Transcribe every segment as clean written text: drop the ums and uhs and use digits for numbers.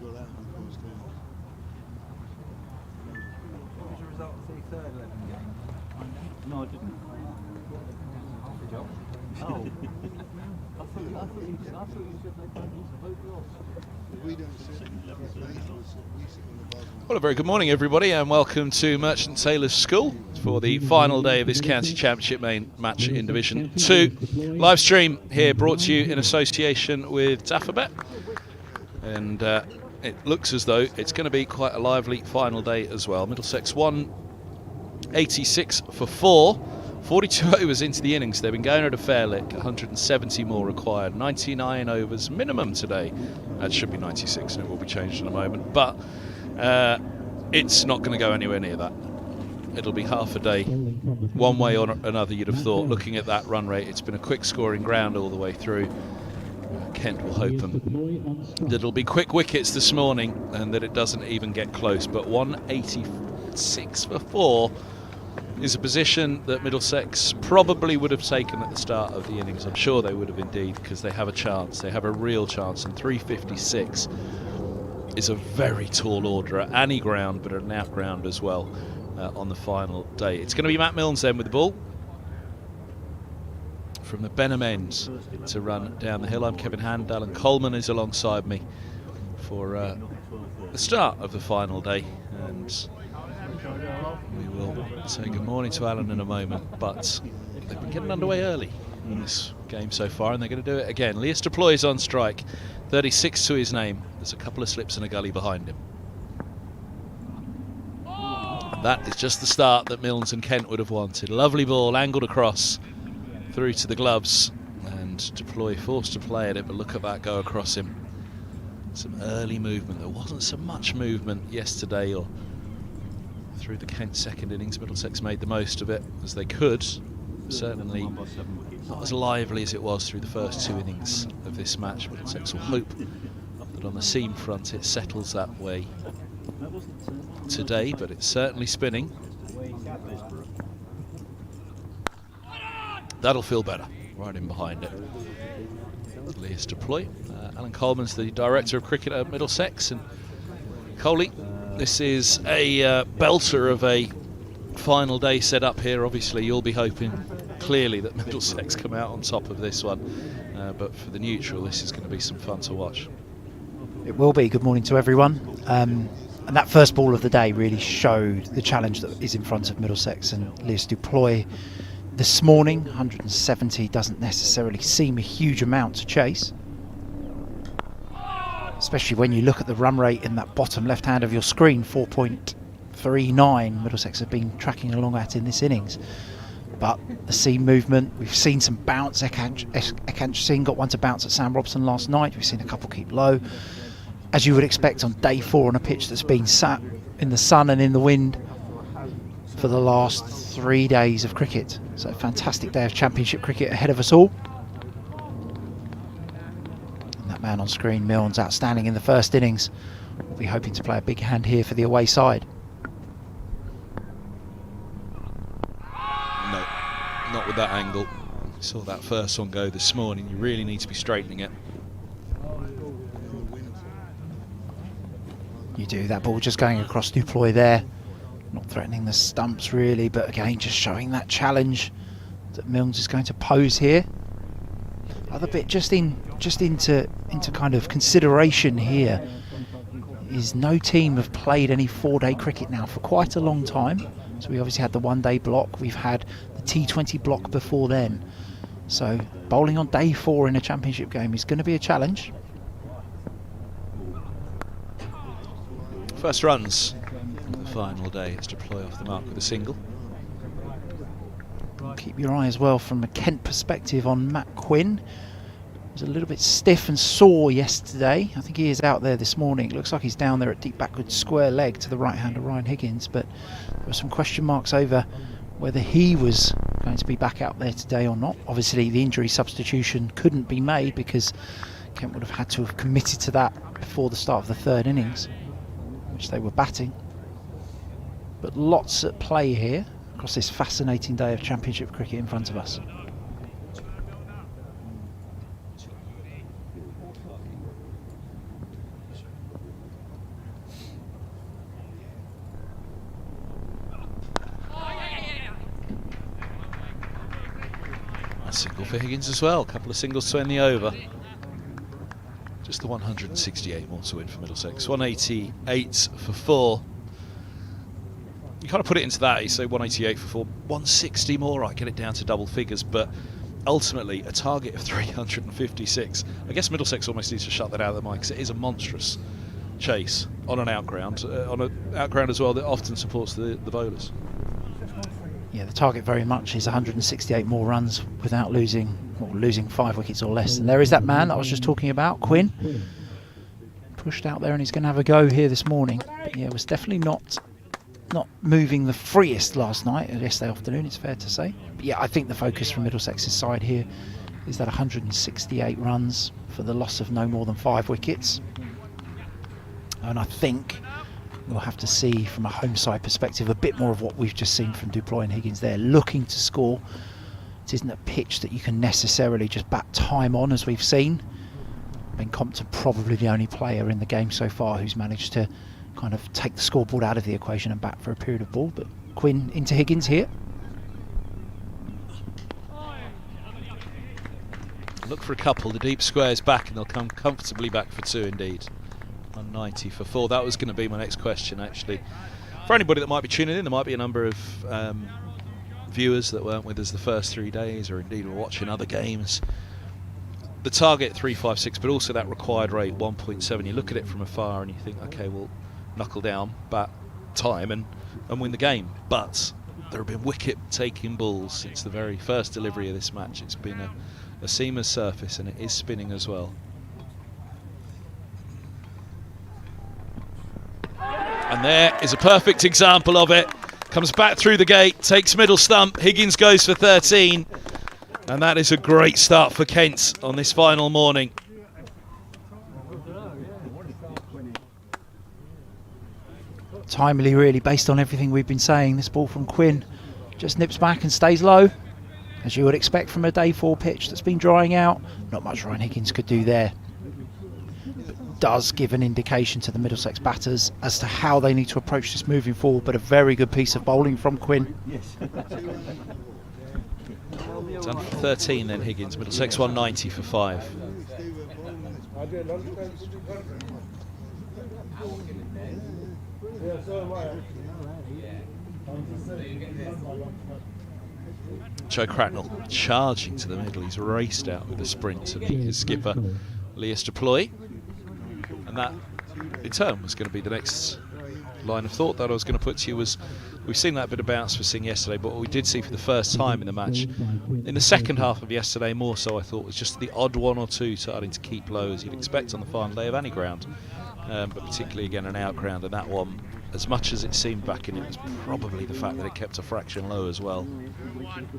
was the result of the third 11 game? No, I didn't. Oh. I thought you said they don't vote yours. We don't sit on the bottom. Well, a very good morning, everybody, and welcome to Merchant Taylors School for the final day of this County Championship main match in Division 2. Live stream here brought to you in association with Daffabet. And it looks as though it's going to be quite a lively final day as well. Middlesex won 86 for 4. 42 overs into the innings. They've been going at a fair lick. 170 more required. 99 overs minimum today. That should be 96 and it will be changed in a moment. But it's not going to go anywhere near that. It'll be half a day, one way or another, you'd have thought. Looking at that run rate, it's been a quick scoring ground all the way through. Kent will hope that it'll be quick wickets this morning and that it doesn't even get close. But 186 for 4 is a position that Middlesex probably would have taken at the start of the innings. I'm sure they would have indeed, because they have a chance. They have a real chance, and 356 is a very tall order at any ground, but at an out ground as well on the final day. It's going to be Matt Milnes then with the ball from the Benham end to run down the hill. I'm Kevin Hand. Alan Coleman is alongside me for the start of the final day, and we will say good morning to Alan in a moment, but they've been getting underway early in this game so far, and they're going to do it again. Lias Deploy is on strike, 36 to his name. There's a couple of slips and a gully behind him. And that is just the start that Milnes and Kent would have wanted. Lovely ball, angled across, through to the gloves, and Deploy forced to play at it, but look at that go across him. Some early movement. There wasn't so much movement yesterday or through the Kent second innings. Middlesex made the most of it as they could. Certainly not as lively as it was through the first 2 innings of this match. Middlesex will hope that on the seam front it settles that way today, but it's certainly spinning. That'll feel better, right in behind it. Lias Deploy. Alan Coleman's the director of cricket at Middlesex, and Coley, this is a belter of a final day set up here. Obviously you'll be hoping clearly that Middlesex come out on top of this one, but for the neutral this is going to be some fun to watch. It will be. Good morning to everyone. And that first ball of the day really showed the challenge that is in front of Middlesex, and Lias Deploy this morning, 170 doesn't necessarily seem a huge amount to chase, especially when you look at the run rate in that bottom left hand of your screen, 4.39 Middlesex have been tracking along at in this innings. But the seam movement, we've seen some bounce. Ekansh Singh got one to bounce at Sam Robson last night. We've seen a couple keep low, as you would expect on day 4 on a pitch that's been sat in the sun and in the wind for the last 3 days of cricket. So a fantastic day of championship cricket ahead of us all. And that man on screen, Milnes, outstanding in the first innings. We'll be hoping to play a big hand here for the away side. No, not with that angle. We saw that first one go this morning. You really need to be straightening it. You do. That ball just going across Deploy there. Not threatening the stumps really, but again just showing that challenge that Milnes is going to pose here. Other bit just into kind of consideration here is no team have played any 4-day cricket now for quite a long time. So we obviously had the 1-day block, we've had the T20 block before then. So bowling on day 4 in a championship game is going to be a challenge. First runs on the final day. It's Deploy off the mark with a single. Keep your eye as well from a Kent perspective on Matt Quinn. He was a little bit stiff and sore yesterday. I think he is out there this morning. It looks like he's down there at deep backward square leg to the right hand of Ryan Higgins, but there were some question marks over whether he was going to be back out there today or not. Obviously the injury substitution couldn't be made because Kent would have had to have committed to that before the start of the 3rd innings, which they were batting. But lots at play here across this fascinating day of championship cricket in front of us. Single for Higgins as well. A couple of singles to end the over. Just the 168 more to win for Middlesex. 188 for 4. You kind of put it into that, you say 188 for 4, 160 more, right, get it down to double figures, but ultimately a target of 356. I guess Middlesex almost needs to shut that out of the mind, because it is a monstrous chase on an outground as well that often supports the bowlers. Yeah, the target very much is 168 more runs without losing 5 wickets or less. And there is that man that I was just talking about, Quinn. Pushed out there and he's going to have a go here this morning. But yeah, it was definitely not moving the freest last night, yesterday afternoon, it's fair to say. But yeah, I think the focus from Middlesex's side here is that 168 runs for the loss of no more than 5 wickets. And I think we'll have to see from a home side perspective a bit more of what we've just seen from Duploy and Higgins there, looking to score. It isn't a pitch that you can necessarily just bat time on, as we've seen. Ben Compton probably the only player in the game so far who's managed to kind of take the scoreboard out of the equation and bat for a period of ball. But Quinn into Higgins here. Look for a couple. The deep square's back and they'll come comfortably back for 2 indeed. 190 for 4. That was going to be my next question, actually. For anybody that might be tuning in, there might be a number of viewers that weren't with us the first 3 days, or indeed were watching other games. The target 356, but also that required rate 1.7. You look at it from afar and you think, okay, well, knuckle down, bat time and win the game. But there have been wicket-taking balls since the very first delivery of this match. It's been a seamer's surface, and it is spinning as well. And there is a perfect example of it. Comes back through the gate, takes middle stump. Higgins goes for 13. And that is a great start for Kent on this final morning. Timely, really, based on everything we've been saying. This ball from Quinn just nips back and stays low, as you would expect from a day 4 pitch that's been drying out. Not much Ryan Higgins could do there. But does give an indication to the Middlesex batters as to how they need to approach this moving forward. But a very good piece of bowling from Quinn. Done for 13 then, Higgins. Middlesex 190 for 5. Joe Cracknell charging to the middle. He's raced out with a sprint to meet his skipper, Leas Duploy. And that, in turn, was going to be the next line of thought that I was going to put to you. Was we've seen that bit of bounce for Singh yesterday, but what we did see for the first time in the match, in the second half of yesterday more so, I thought, was just the odd 1 or 2 starting to keep low, as you'd expect on the final day of any ground. But particularly, again, an out ground, and that one, as much as it seemed back in, it was probably the fact that it kept a fraction low as well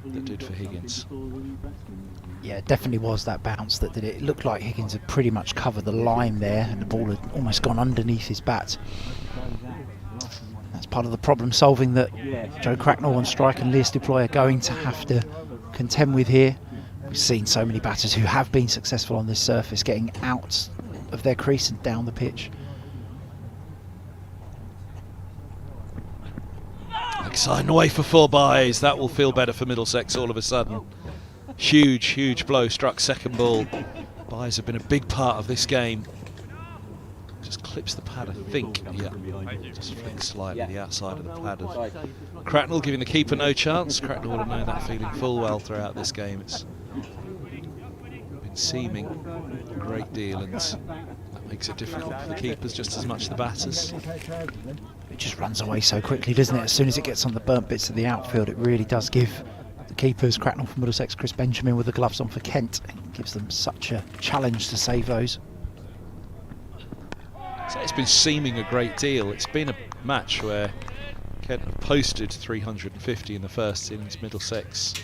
that did for Higgins. Yeah, it definitely was that bounce that did it. It looked like Higgins had pretty much covered the line there, and the ball had almost gone underneath his bat. That's part of the problem solving that Joe Cracknell on strike and Leas Duploy are going to have to contend with here. We've seen so many batters who have been successful on this surface getting out of their crease and down the pitch. Exciting away for 4 byes. That will feel better for Middlesex all of a sudden. Huge blow struck second ball. Byes have been a big part of this game. Just clips the pad, I think. Yeah, just flicks slightly the outside of the pad of Cracknell, giving the keeper no chance. Cracknell would have known that feeling full well throughout this game. It's been seaming a great deal, and that makes it difficult for the keepers just as much the batters. It just runs away so quickly, doesn't it? As soon as it gets on the burnt bits of the outfield, it really does give the keepers, Cracknell for Middlesex, Chris Benjamin with the gloves on for Kent. It gives them such a challenge to save those. So it's been seaming a great deal. It's been a match where Kent have posted 350 in the first innings. Middlesex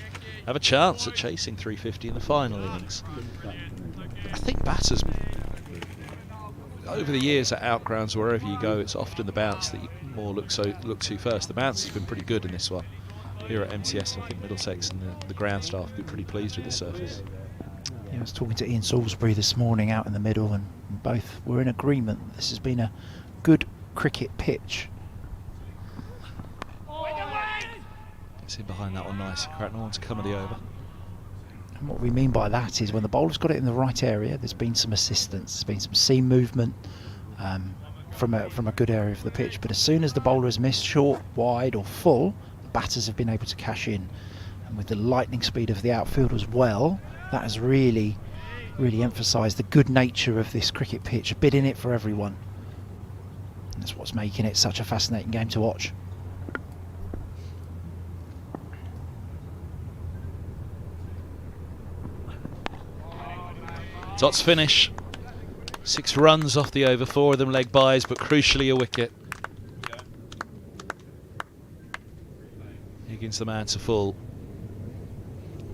have a chance at chasing 350 in the final innings. I think batters, over the years at outgrounds, wherever you go, it's often the bounce that you more look to first. The bounce has been pretty good in this one. Here at MTS, I think Middlesex and the ground staff will be pretty pleased with the surface. Yeah, I was talking to Ian Salisbury this morning out in the middle, and both were in agreement. This has been a good cricket pitch. Gets in behind that one nicely. Cracknell wants to come of the over. And what we mean by that is when the bowler's got it in the right area, there's been some assistance, there's been some seam movement from a good area of the pitch. But as soon as the bowler has missed short, wide or full, the batters have been able to cash in. And with the lightning speed of the outfield as well, that has really emphasised the good nature of this cricket pitch, a bit in it for everyone. And that's what's making it such a fascinating game to watch. Dots finish. 6 runs off the over, 4 of them leg byes, but crucially a wicket. Higgins the man to full.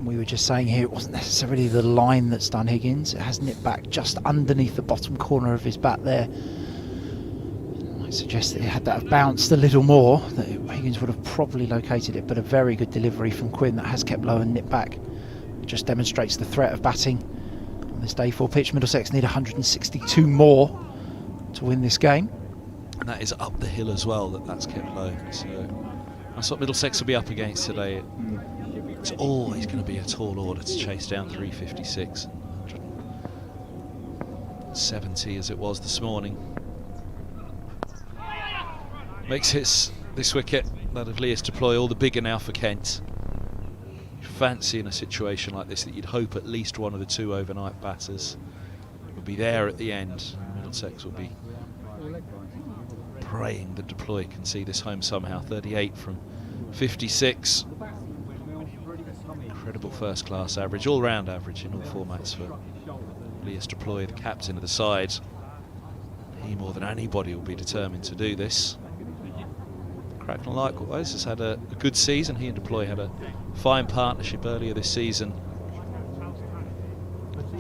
We were just saying here it wasn't necessarily the line that's done Higgins. It has nipped back just underneath the bottom corner of his bat there. I suggest that had that have bounced a little more, that Higgins would have probably located it, but a very good delivery from Quinn that has kept low and nipped back. It just demonstrates the threat of batting on this day 4 pitch. Middlesex need 162 more to win this game. And that is up the hill as well, that's kept low. So that's what Middlesex will be up against today. It's always going to be a tall order to chase down 356. 170 as it was this morning. Makes this wicket, that of Leas, deploy all the bigger now for Kent. You fancy in a situation like this that you'd hope at least one of the 2 overnight batters would be there at the end. Middlesex will be praying that deploy can see this home somehow. 38 from 56. Incredible first class average, all round average in all formats for Leas deploy, the captain of the side. He more than anybody will be determined to do this. Cracknell likewise has had a good season. He and deploy had a fine partnership earlier this season.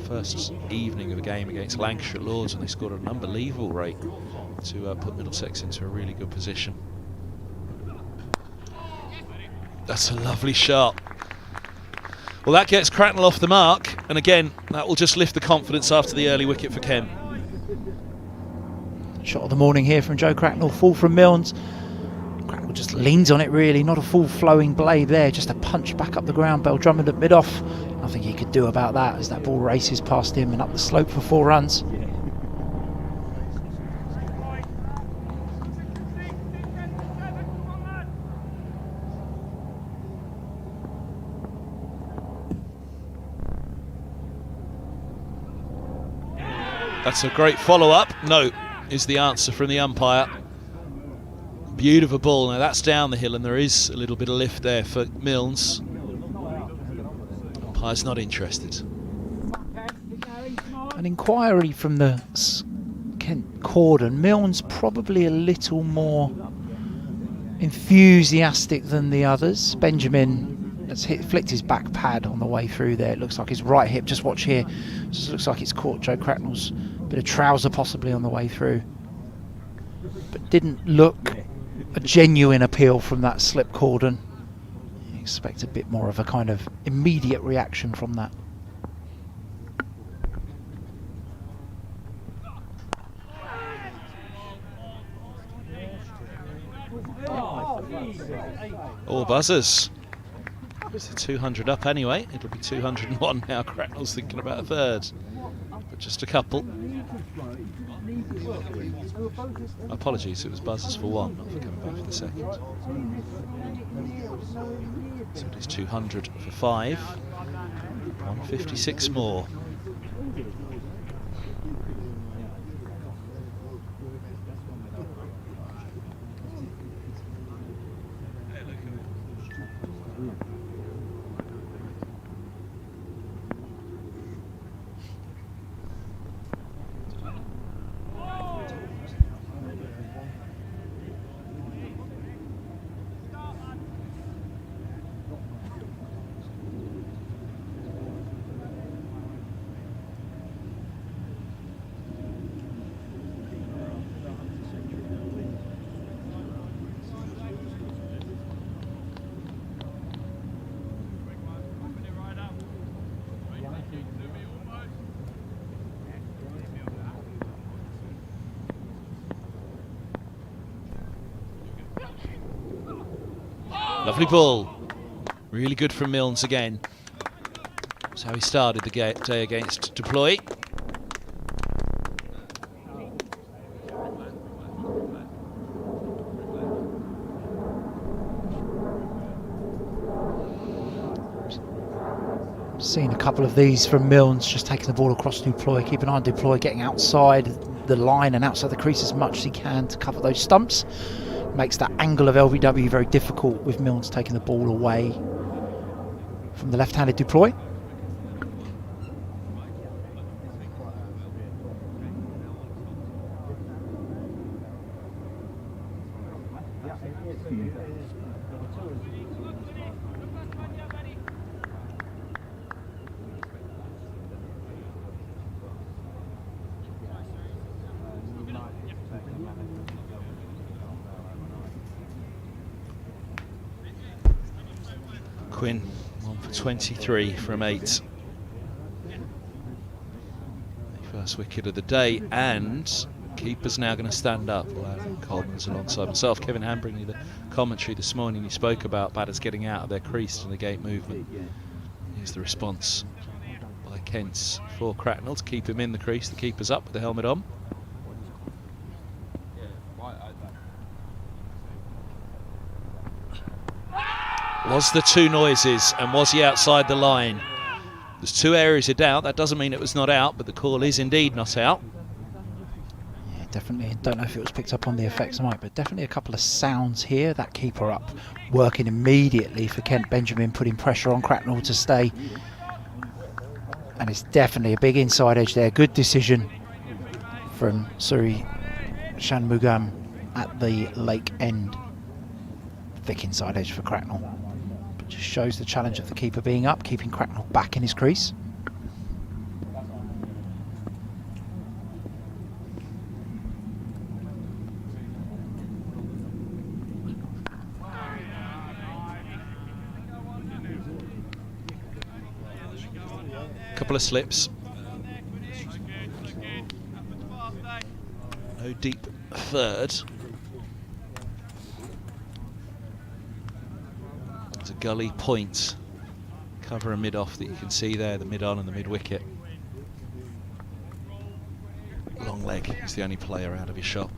First evening of a game against Lancashire at Lords, and they scored at an unbelievable rate to put Middlesex into a really good position. That's a lovely shot. Well, that gets Cracknell off the mark, and again, that will just lift the confidence after the early wicket for Kent. Shot of the morning here from Joe Cracknell, full from Milnes. Cracknell just leans on it really, not a full flowing blade there, just a punch back up the ground. Bell Drummond at mid-off. Nothing he could do about that as that ball races past him and up the slope for 4 runs. That's a great follow-up. No, is the answer from the umpire. Beautiful ball. Now that's down the hill, and there is a little bit of lift there for Milnes. Umpire's not interested. An inquiry from the Kent cordon. Milnes probably a little more enthusiastic than the others. Benjamin has flicked his back pad on the way through there. It looks like his right hip, just watch here, just looks like it's caught Joe Cracknell's bit of trouser possibly on the way through. But didn't look a genuine appeal from that slip cordon. You expect a bit more of a kind of immediate reaction from that. All buzzers. It's a 200 up anyway. It'll be 201 now. Cracknell's thinking about a third, but just a couple. Apologies, it was buzzers for 1, not for coming back for the second. So it is 200 for 5. 156 more. Lovely ball. Really good from Milnes again. That's how he started the day against Deploy. Seen a couple of these from Milnes, just taking the ball across Deploy. Keep an eye on Deploy, getting outside the line and outside the crease as much as he can to cover those stumps. Makes that angle of LBW very difficult with Milnes taking the ball away from the left-handed Deploy. Quinn, 1 for 23 from 8. First wicket of the day, and keeper's now going to stand up. Coleman's alongside myself. Kevin Ham bringing you the commentary this morning. He spoke about batters getting out of their crease to negate movement. Here's the response by Kent for Cracknell to keep him in the crease. The keeper's up with the helmet on. Was the two noises, and was he outside the line? There's 2 areas of doubt. That doesn't mean it was not out, but the call is indeed not out. Yeah, definitely. Don't know if it was picked up on the effects mic, but definitely a couple of sounds here. That keeper up, working immediately for Kent Benjamin, putting pressure on Cracknell to stay. And it's definitely a big inside edge there. Good decision from Suri Shanmugam at the lake end. Thick inside edge for Cracknell. But just shows the challenge of the keeper being up, keeping Cracknell back in his crease. Couple of slips. No deep third. It's a gully point. Cover a mid-off that you can see there, the mid-on and the mid-wicket. Long leg is the only player out of his shot.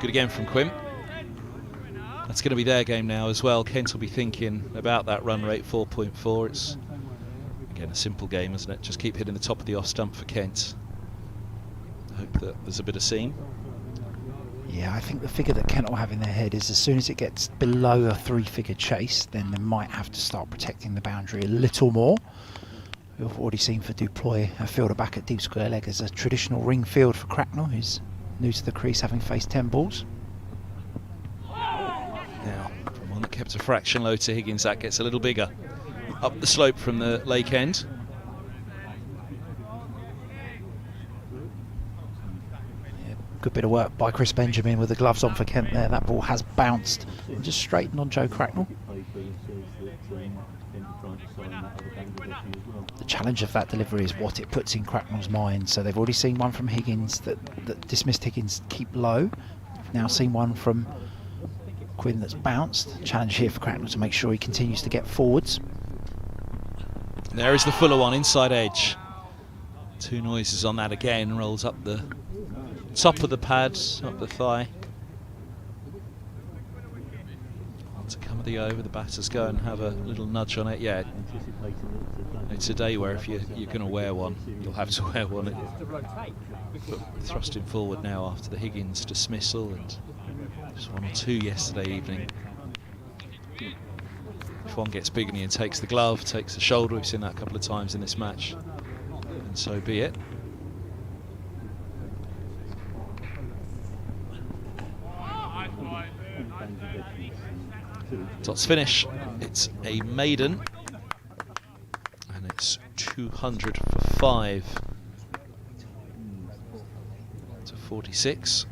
Good again from Quim. That's going to be their game now as well. Kent will be thinking about that run rate, 4.4. It's, again, a simple game, isn't it? Just keep hitting the top of the off stump for Kent. Hope that there's a bit of seam. Yeah, I think the figure that Kent will have in their head is as soon as it gets below a 3-figure chase, then they might have to start protecting the boundary a little more. We've already seen for Deploy a fielder back at deep square leg as a traditional ring field for Cracknell, who's new to the crease, having faced 10 balls. Now, from one that kept a fraction low to Higgins, that gets a little bigger. Up the slope from the lake end. Yeah, good bit of work by Chris Benjamin with the gloves on for Kent there. That ball has bounced and just straightened on Joe Cracknell. The challenge of that delivery is what it puts in Cracknell's mind. So they've already seen one from Higgins that dismissed Higgins keep low. They've now seen one from Quinn that's bounced. Challenge here for Cracknell to make sure he continues to get forwards. There is the fuller one, inside edge. 2 noises on that again, rolls up the top of the pads, up the thigh. To come of the over, the batters go and have a little nudge on it. Yeah, it's a day where if you're going to wear one, you'll have to wear one. But thrusting forward now after the Higgins dismissal, and just 1 or 2 yesterday evening. If one gets big and takes the glove, takes the shoulder, we've seen that a couple of times in this match, and so be it. Dots finish. It's a maiden, and it's 200 for 5 to 46.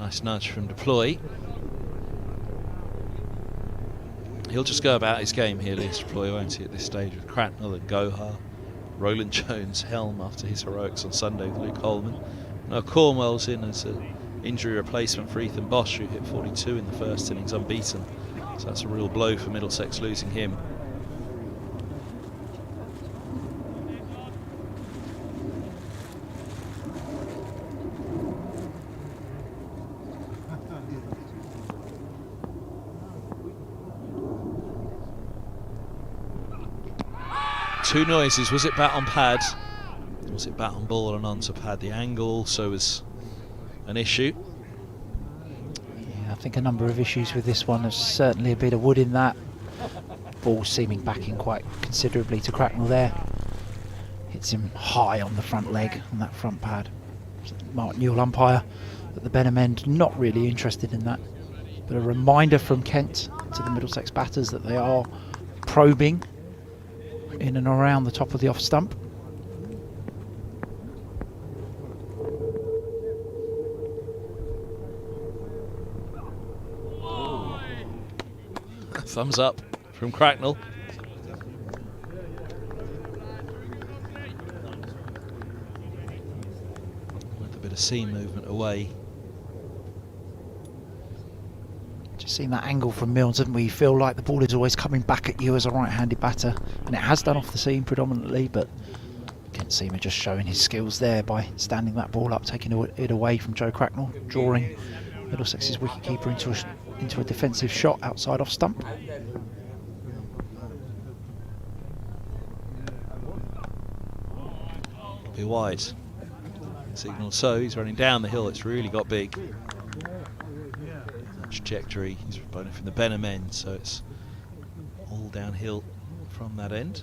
Nice nudge from Deploy. He'll just go about his game here, Lewis Deploy, won't he, at this stage, with Cracknell and Gohar, Roland Jones, Helm after his heroics on Sunday with Luke Holman. Now Cornwell's in as an injury replacement for Ethan Bosch, who hit 42 in the first innings unbeaten. So that's a real blow for Middlesex, losing him. Two noises. Was it bat on pad? Was it bat on ball and onto pad? The angle also was an issue. Yeah, I think a number of issues with this one. There's certainly a bit of wood in that. Ball seeming backing quite considerably to Cracknell there. Hits him high on the front leg on that front pad. Mark Newell, umpire at the Benham end, not really interested in that. But a reminder from Kent to the Middlesex batters that they are probing in and around the top of the off stump. Thumbs up from Cracknell. With a bit of seam movement away. Just seen that angle from Milnes, haven't we? You feel like the ball is always coming back at you as a right-handed batter, and it has done off the seam predominantly, but Kent Seamer just showing his skills there by standing that ball up, taking it away from Joe Cracknell, drawing Middlesex's wicketkeeper into a defensive shot outside off stump. Be wide. Signal so, he's running down the hill, it's really got big. Trajectory, he's running from the Benham end, so it's all downhill from that end.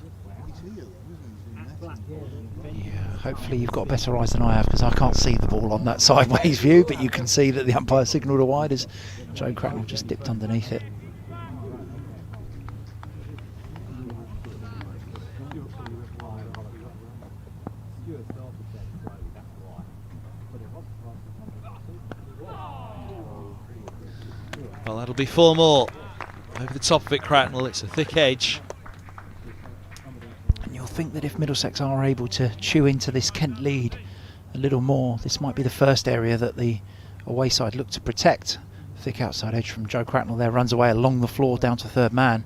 Yeah, hopefully you've got better eyes than I have, because I can't see the ball on that sideways view, but you can see that the umpire signalled a wide as Joe Cracknell just dipped underneath it. Well, that'll be 4 more. Over the top of it, Cracknell, it's a thick edge. And you'll think that if Middlesex are able to chew into this Kent lead a little more, this might be the first area that the away side look to protect. Thick outside edge from Joe Cracknell there, runs away along the floor down to third man.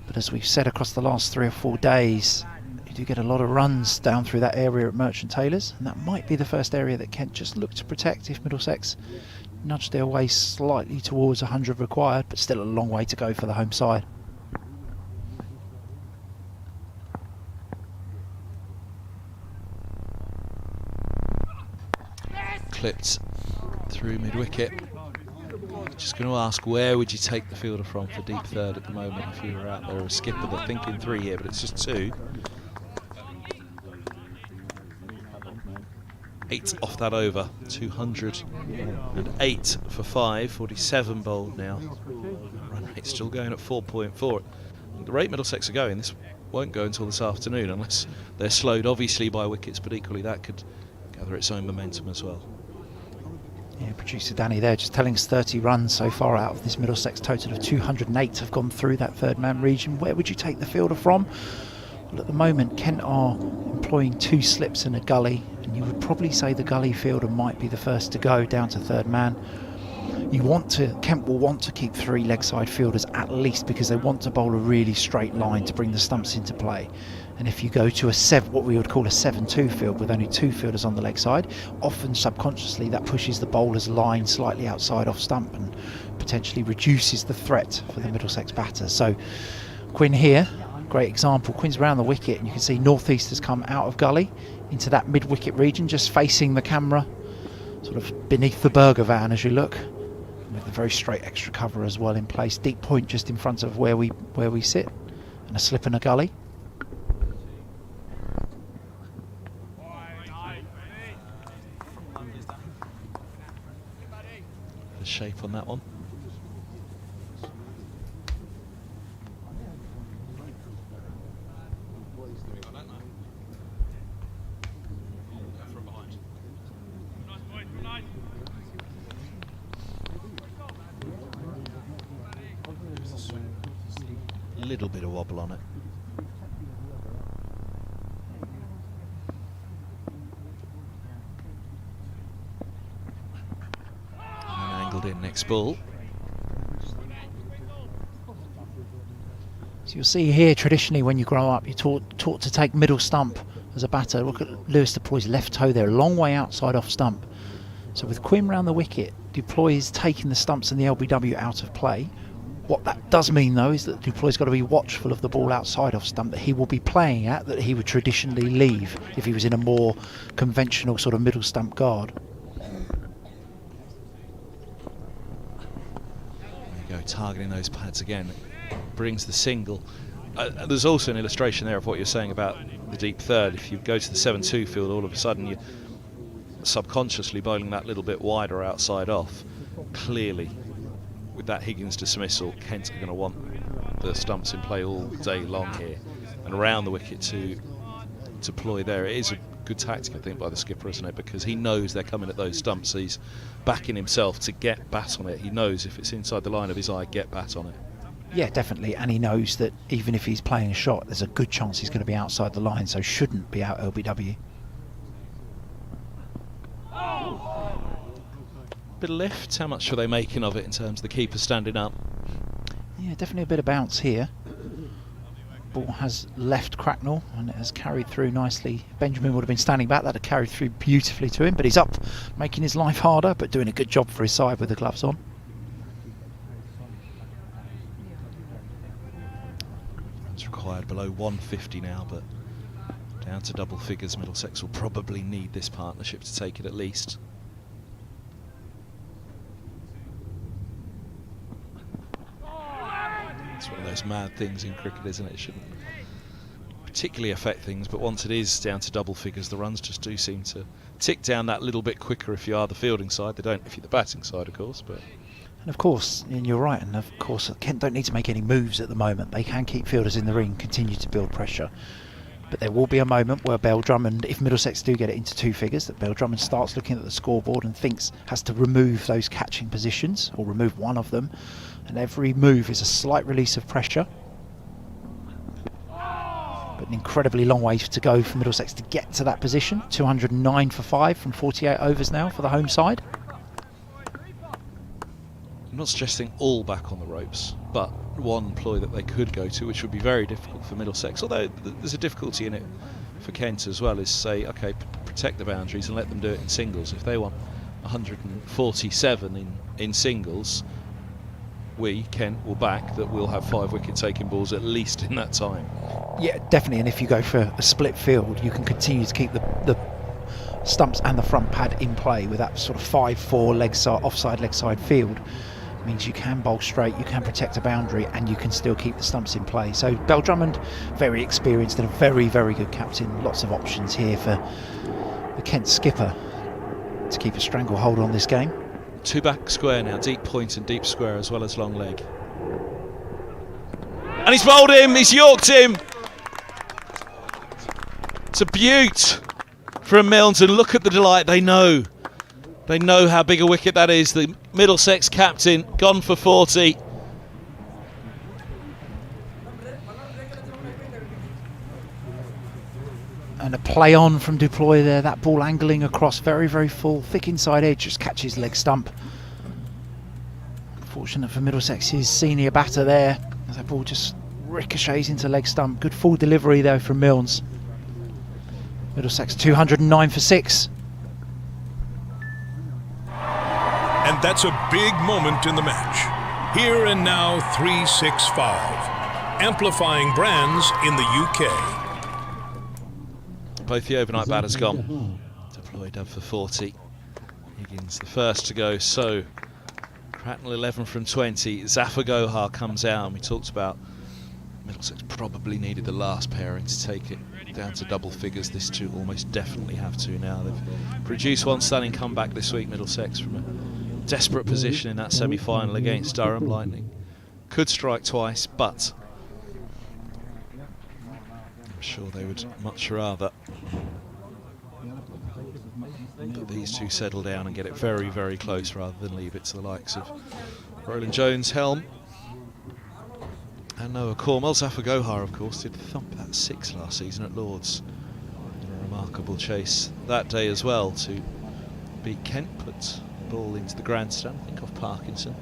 But as we've said across the last 3 or 4 days, you do get a lot of runs down through that area at Merchant Taylors, and that might be the first area that Kent just look to protect if Middlesex nudge their way slightly towards 100 required, but still a long way to go for the home side. Clipped through mid-wicket. Just going to ask, where would you take the fielder from for deep third at the moment if you were out there? A skipper, they're thinking 3 here, but it's just 2. 8 off that over, 208 for 5, 47 bowled now. Run rate still going at 4.4. The rate Middlesex are going, this won't go until this afternoon unless they're slowed obviously by wickets, but equally that could gather its own momentum as well. Yeah, producer Danny there just telling us 30 runs so far out of this Middlesex total of 208 have gone through that third man region. Where would you take the fielder from? Well, at the moment Kent are employing 2 slips and a gully, and you would probably say the gully fielder might be the first to go down to third man. Kent will want to keep 3 leg side fielders at least, because they want to bowl a really straight line to bring the stumps into play. And if you go to what we would call a 7-2 field with only 2 fielders on the leg side, often subconsciously that pushes the bowler's line slightly outside off stump and potentially reduces the threat for the Middlesex batter. So Quinn here, great example. Quinn's around the wicket, and you can see northeast has come out of gully into that mid-wicket region, just facing the camera, sort of beneath the burger van as you look, with a very straight extra cover as well in place. Deep point just in front of where we sit, and a slip and a gully. The shape on that one. little bit of wobble on it. And angled in next ball. So you'll see here, traditionally when you grow up, you're taught to take middle stump as a batter. Look at Lewis Duploy's left toe there, a long way outside off stump. So with Quinn round the wicket, Duploy is taking the stumps and the LBW out of play. What that does mean though is that Duploy's got to be watchful of the ball outside off stump that he will be playing at, that he would traditionally leave if he was in a more conventional sort of middle stump guard. There you go, targeting those pads again. Brings the single. There's also an illustration there of what you're saying about the deep third. If you go to the 7-2 field, all of a sudden you're subconsciously bowling that little bit wider outside off. Clearly, with that Higgins dismissal, Kent are going to want the stumps in play all day long here, and around the wicket to deploy there. It is a good tactic, I think, by the skipper, isn't it? Because he knows they're coming at those stumps, so he's backing himself to get bat on it. He knows if it's inside the line of his eye, get bat on it. Yeah, definitely, and he knows that even if he's playing a shot, there's a good chance he's going to be outside the line, so shouldn't be out LBW. Bit of lift. How much are they making of it in terms of the keeper standing up? Yeah, definitely a bit of bounce here. Ball has left Cracknell and it has carried through nicely. Benjamin would have been standing back, that had carried through beautifully to him, but he's up, making his life harder, but doing a good job for his side with the gloves on. It's required below 150 now, but down to double figures. Middlesex will probably need this partnership to take it at least. It's one of those mad things in cricket, isn't it? It shouldn't particularly affect things, but once it is down to double figures, the runs just do seem to tick down that little bit quicker if you are the fielding side. They don't if you're the batting side, of course. But And of course, and you're right, and of course Kent don't need to make any moves at the moment. They can keep fielders in the ring, continue to build pressure. But there will be a moment where Bell Drummond, if Middlesex do get it into two figures, that Bell Drummond starts looking at the scoreboard and has to remove those catching positions, or remove one of them. And every move is a slight release of pressure. But an incredibly long way to go for Middlesex to get to that position. 209 for 5 from 48 overs now for the home side. I'm not suggesting all back on the ropes, but one ploy that they could go to, which would be very difficult for Middlesex, although there's a difficulty in it for Kent as well, is say, okay, protect the boundaries and let them do it in singles. If they want 147 in singles, we, Kent, will back that we'll have 5 wicket-taking balls at least in that time. Yeah, definitely, and if you go for a split field, you can continue to keep the stumps and the front pad in play with that sort of 5-4 offside leg side field. It means you can bowl straight, you can protect a boundary, and you can still keep the stumps in play. So Bell Drummond, very experienced and a very, very good captain. Lots of options here for the Kent skipper to keep a stranglehold on this game. 2 back square now, deep point and deep square as well as long leg. And he's bowled him, he's yorked him. It's a beaut from Milnes, and look at the delight. They know how big a wicket that is. The Middlesex captain gone for 40. And a play on from Duploy there, that ball angling across, very, very full, thick inside edge, just catches leg stump. Unfortunate for Middlesex's senior batter there, as that ball just ricochets into leg stump. Good full delivery though from Milnes. Middlesex 209 for 6. And that's a big moment in the match. Here and now 3-6-5. Amplifying brands in the UK. Both the overnight batters gone. Deployed up for 40. Higgins the first to go. So Cracknell 11 from 20. Zafar Gohar comes out, and we talked about Middlesex probably needed the last pairing to take it down to double figures. This two almost definitely have to now. They've produced one stunning comeback this week, Middlesex, from a desperate position in that semi-final against Durham Lightning. Could strike twice, but I'm sure they would much rather that these two settle down and get it very, very close rather than leave it to the likes of Roland Jones, Helm And Noah Cornwell. Zafar Gohar, of course, did thump that 6 last season at Lords. In a remarkable chase that day as well to beat Kent, put the ball into the grandstand, I think off Parkinson.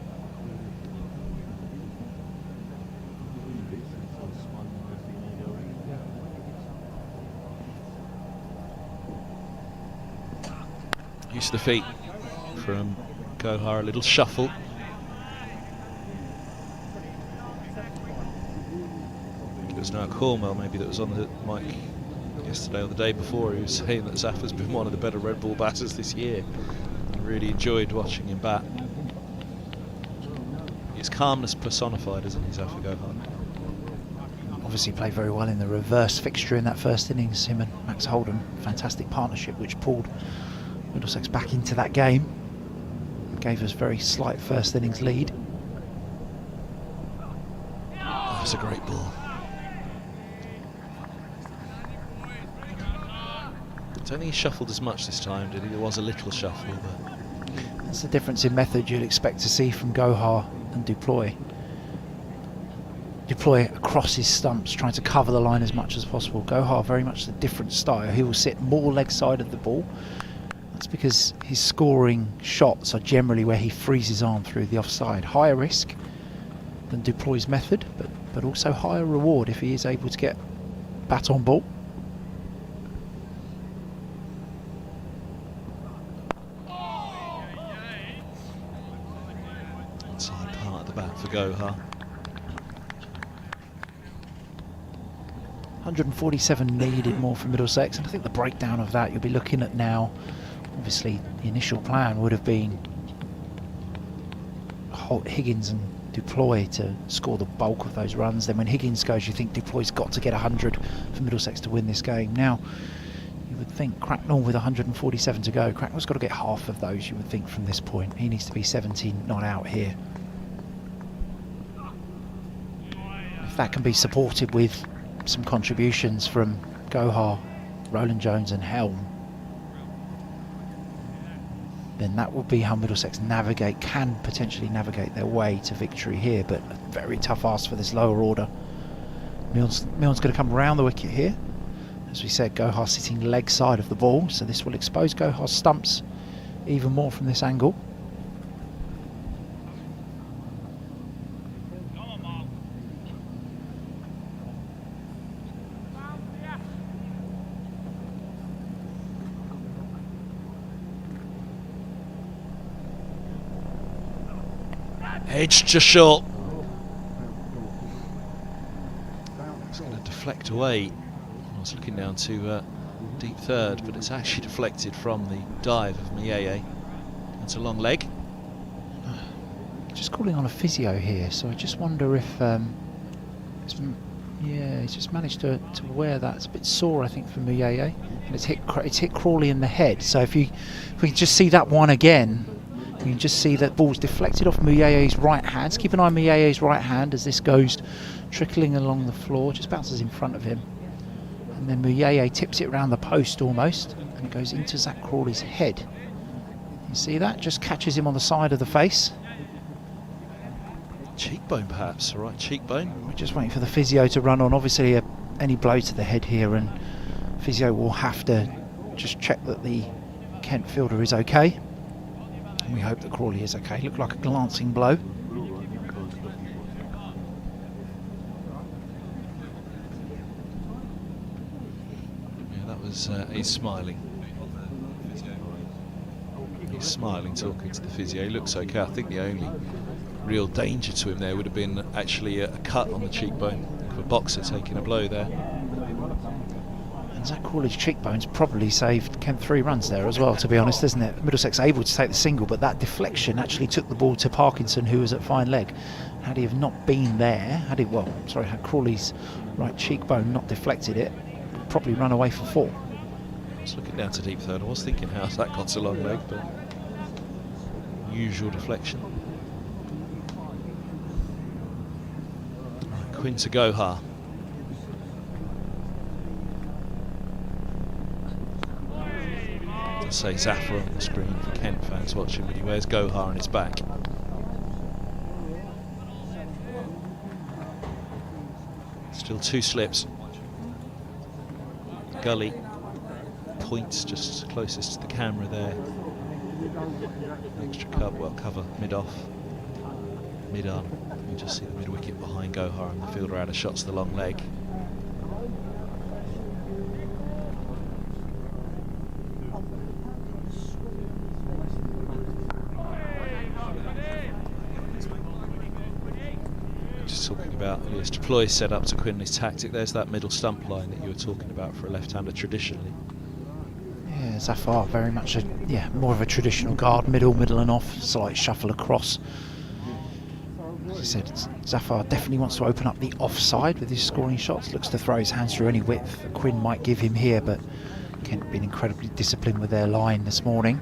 Use of the feet from Gohar, a little shuffle. It was now Cornwell maybe that was on the mic yesterday or the day before. He was saying that Zafar's been one of the better red ball batters this year. I really enjoyed watching him bat. His calmness personified, isn't he, Zafar Gohar? Obviously played very well in the reverse fixture in that first innings, him and Max Holden. Fantastic partnership which pulled Middlesex back into that game. Gave us very slight first innings lead. That was a great ball. I don't think he shuffled as much this time, did he? There was a little shuffle, but that's the difference in method you'd expect to see from Gohar and Duploy. Duploy across his stumps, trying to cover the line as much as possible. Gohar very much a different style. He will sit more leg side of the ball. That's because his scoring shots are generally where he frees his arm through the offside. Higher risk than Duploy's method, but also higher reward if he is able to get bat on ball. Inside part of the bat for Gohar. 147 needed more from Middlesex, and I think the breakdown of that you'll be looking at now. Obviously, the initial plan would have been Higgins and Duploy to score the bulk of those runs. Then when Higgins goes, you think Duploy's got to get 100 for Middlesex to win this game. Now, you would think Cracknell with 147 to go. Cracknell's got to get half of those, you would think, from this point. He needs to be 17 not out here. If that can be supported with some contributions from Gohar, Roland Jones and Helm, then that will be how Middlesex can potentially navigate their way to victory here. But a very tough ask for this lower order. Milne's going to come around the wicket here. As we said, Gohar sitting leg side of the ball, so this will expose Gohar's stumps even more from this angle. Edge just short. It's going to deflect away. I was looking down to deep third, but it's actually deflected from the dive of Mieye. That's a long leg. Just calling on a physio here, so I just wonder if he's just managed to wear that. It's a bit sore, I think, for Mieye, and it's hit Crawley in the head. So if we can just see that one again. You can just see that ball's deflected off Mouye's right hand. So keep an eye on Mouye's right hand as this goes trickling along the floor, just bounces in front of him. And then Mouye tips it around the post almost, and it goes into Zach Crawley's head. You see that? Just catches him on the side of the face. Cheekbone perhaps, right cheekbone. We're just waiting for the physio to run on. Obviously any blow to the head here, and physio will have to just check that the Kent fielder is okay. We hope that Crawley is okay. Looked like a glancing blow. Yeah, that was, he's smiling. He's smiling, talking to the physio. He looks okay. I think the only real danger to him there would have been actually a cut on the cheekbone of a boxer taking a blow there. And Zach Crawley's cheekbones probably saved Kent 3 runs there as well, to be honest, isn't it? Middlesex able to take the single, but that deflection actually took the ball to Parkinson, who was at fine leg. Had he have not been there, had Crawley's right cheekbone not deflected it, probably run away for 4. Just looking down to deep third, I was thinking how's that got so long leg, but usual deflection. Right, Quinn to Gohar. Say Zafar on the screen for Kent fans watching, but he wears Gohar on his back. Still 2 slips. Gully points just closest to the camera there. Extra cover mid-off, mid-on. You just see the mid-wicket behind Gohar, and the fielder out of shots the long leg. Just talking about Elias Deploy's set up to Quinley's tactic. There's that middle stump line that you were talking about for a left-hander traditionally. Yeah, Zafar very much more of a traditional guard, middle and off, slight shuffle across. As I said, Zafar definitely wants to open up the offside with his scoring shots. Looks to throw his hands through any width that Quinn might give him here, but Kent been incredibly disciplined with their line this morning.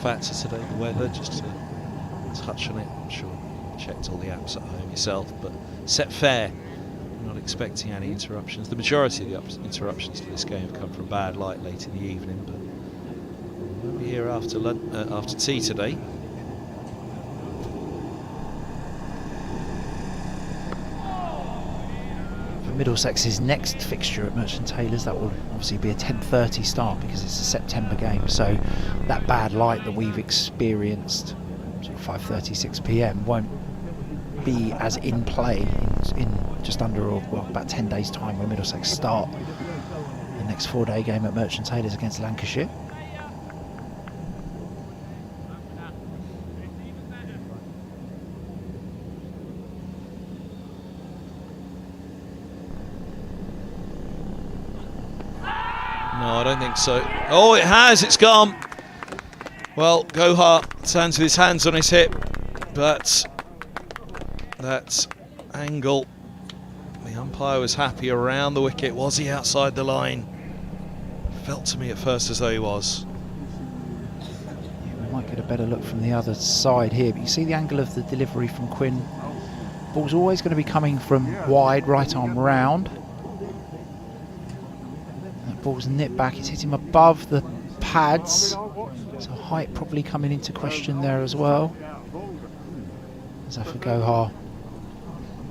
Factor today, the weather, just to touch on it. I'm sure you checked all the apps at home yourself, but set fair. I'm not expecting any interruptions. The majority of the interruptions to this game have come from bad light late in the evening, but we'll be here after tea today. Middlesex's next fixture at Merchant Taylors, that will obviously be a 10:30 start because it's a September game, so that bad light that we've experienced sort of 5:30, 6 p.m. won't be as in play in just under about 10 days time when Middlesex start the next 4-day game at Merchant Taylors against Lancashire. No, I don't think so. Oh, it has. It's gone. Well, Gohar stands with his hands on his hip, but that angle, the umpire was happy around the wicket. Was he outside the line? Felt to me at first as though he was. We might get a better look from the other side here, but you see the angle of the delivery from Quinn. Ball's always going to be coming from wide, right arm round. Ball's nipped back, it's hit him above the pads, so height probably coming into question there as well. Zafar Gohar,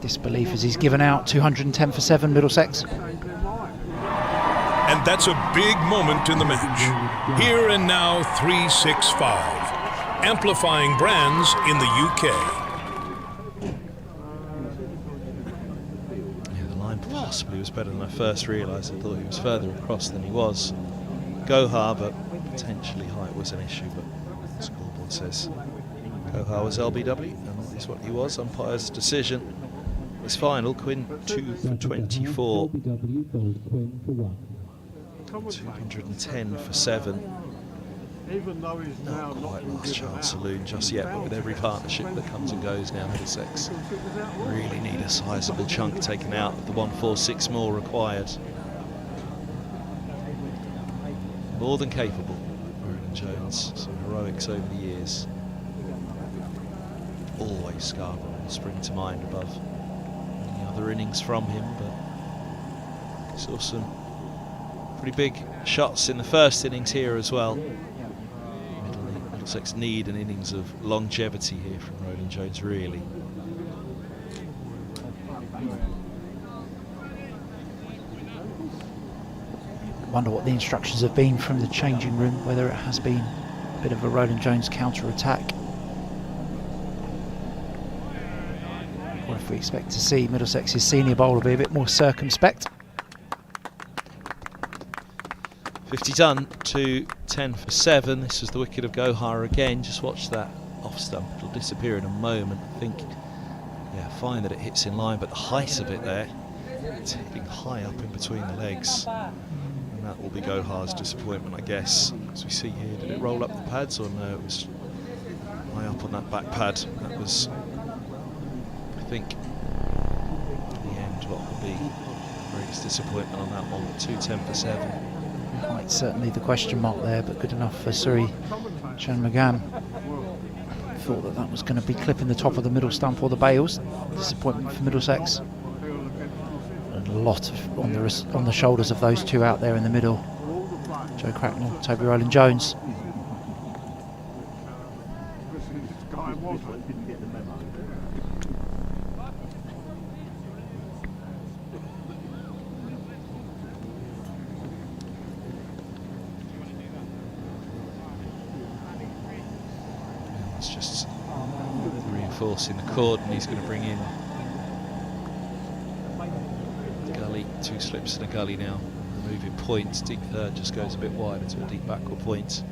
disbelief as he's given out. 210 for 7 Middlesex. And that's a big moment in the match. Here and now 365, amplifying brands in the UK. Possibly was better than I first realised. I thought he was further across than he was. Gohar, but potentially height was an issue, but the scoreboard says Gohar was LBW, and that is what he was. Umpire's decision is final. Quinn 2 for 24. 210 for 7. Not quite last chance saloon just yet, but with every partnership that comes and goes now, Middlesex really need a sizable chunk taken out of the 146 more required. More than capable, Roland Jones. Some heroics over the years. Always Scarborough will spring to mind above any other innings from him, but saw some pretty big shots in the first innings here as well. Middlesex need an innings of longevity here from Roland Jones, really. Wonder what the instructions have been from the changing room, whether it has been a bit of a Roland Jones counter-attack, or if we expect to see Middlesex's senior bowler be a bit more circumspect. 50 done to 10 for 7. This was the wicket of Gohar again. Just watch that off stump. It'll disappear in a moment. I think, yeah, fine that it hits in line, but the height of it there, it's hitting high up in between the legs. And that will be Gohar's disappointment, I guess. As we see here, did it roll up the pads or no? It was high up on that back pad. That was, I think, in the end, what will be the greatest disappointment on that one. 210 for 7. Height certainly the question mark there, but good enough for Surrey Shanmugam. Thought that that was going to be clipping the top of the middle stump or the bails. Disappointment for Middlesex. And a lot of on the shoulders of those two out there in the middle. Joe Cracknell, Toby Rowland-Jones. It's just reinforcing the cord, and he's going to bring in gully, 2 slips and a gully now. Removing points, deep third just goes a bit wider to a deep backward point.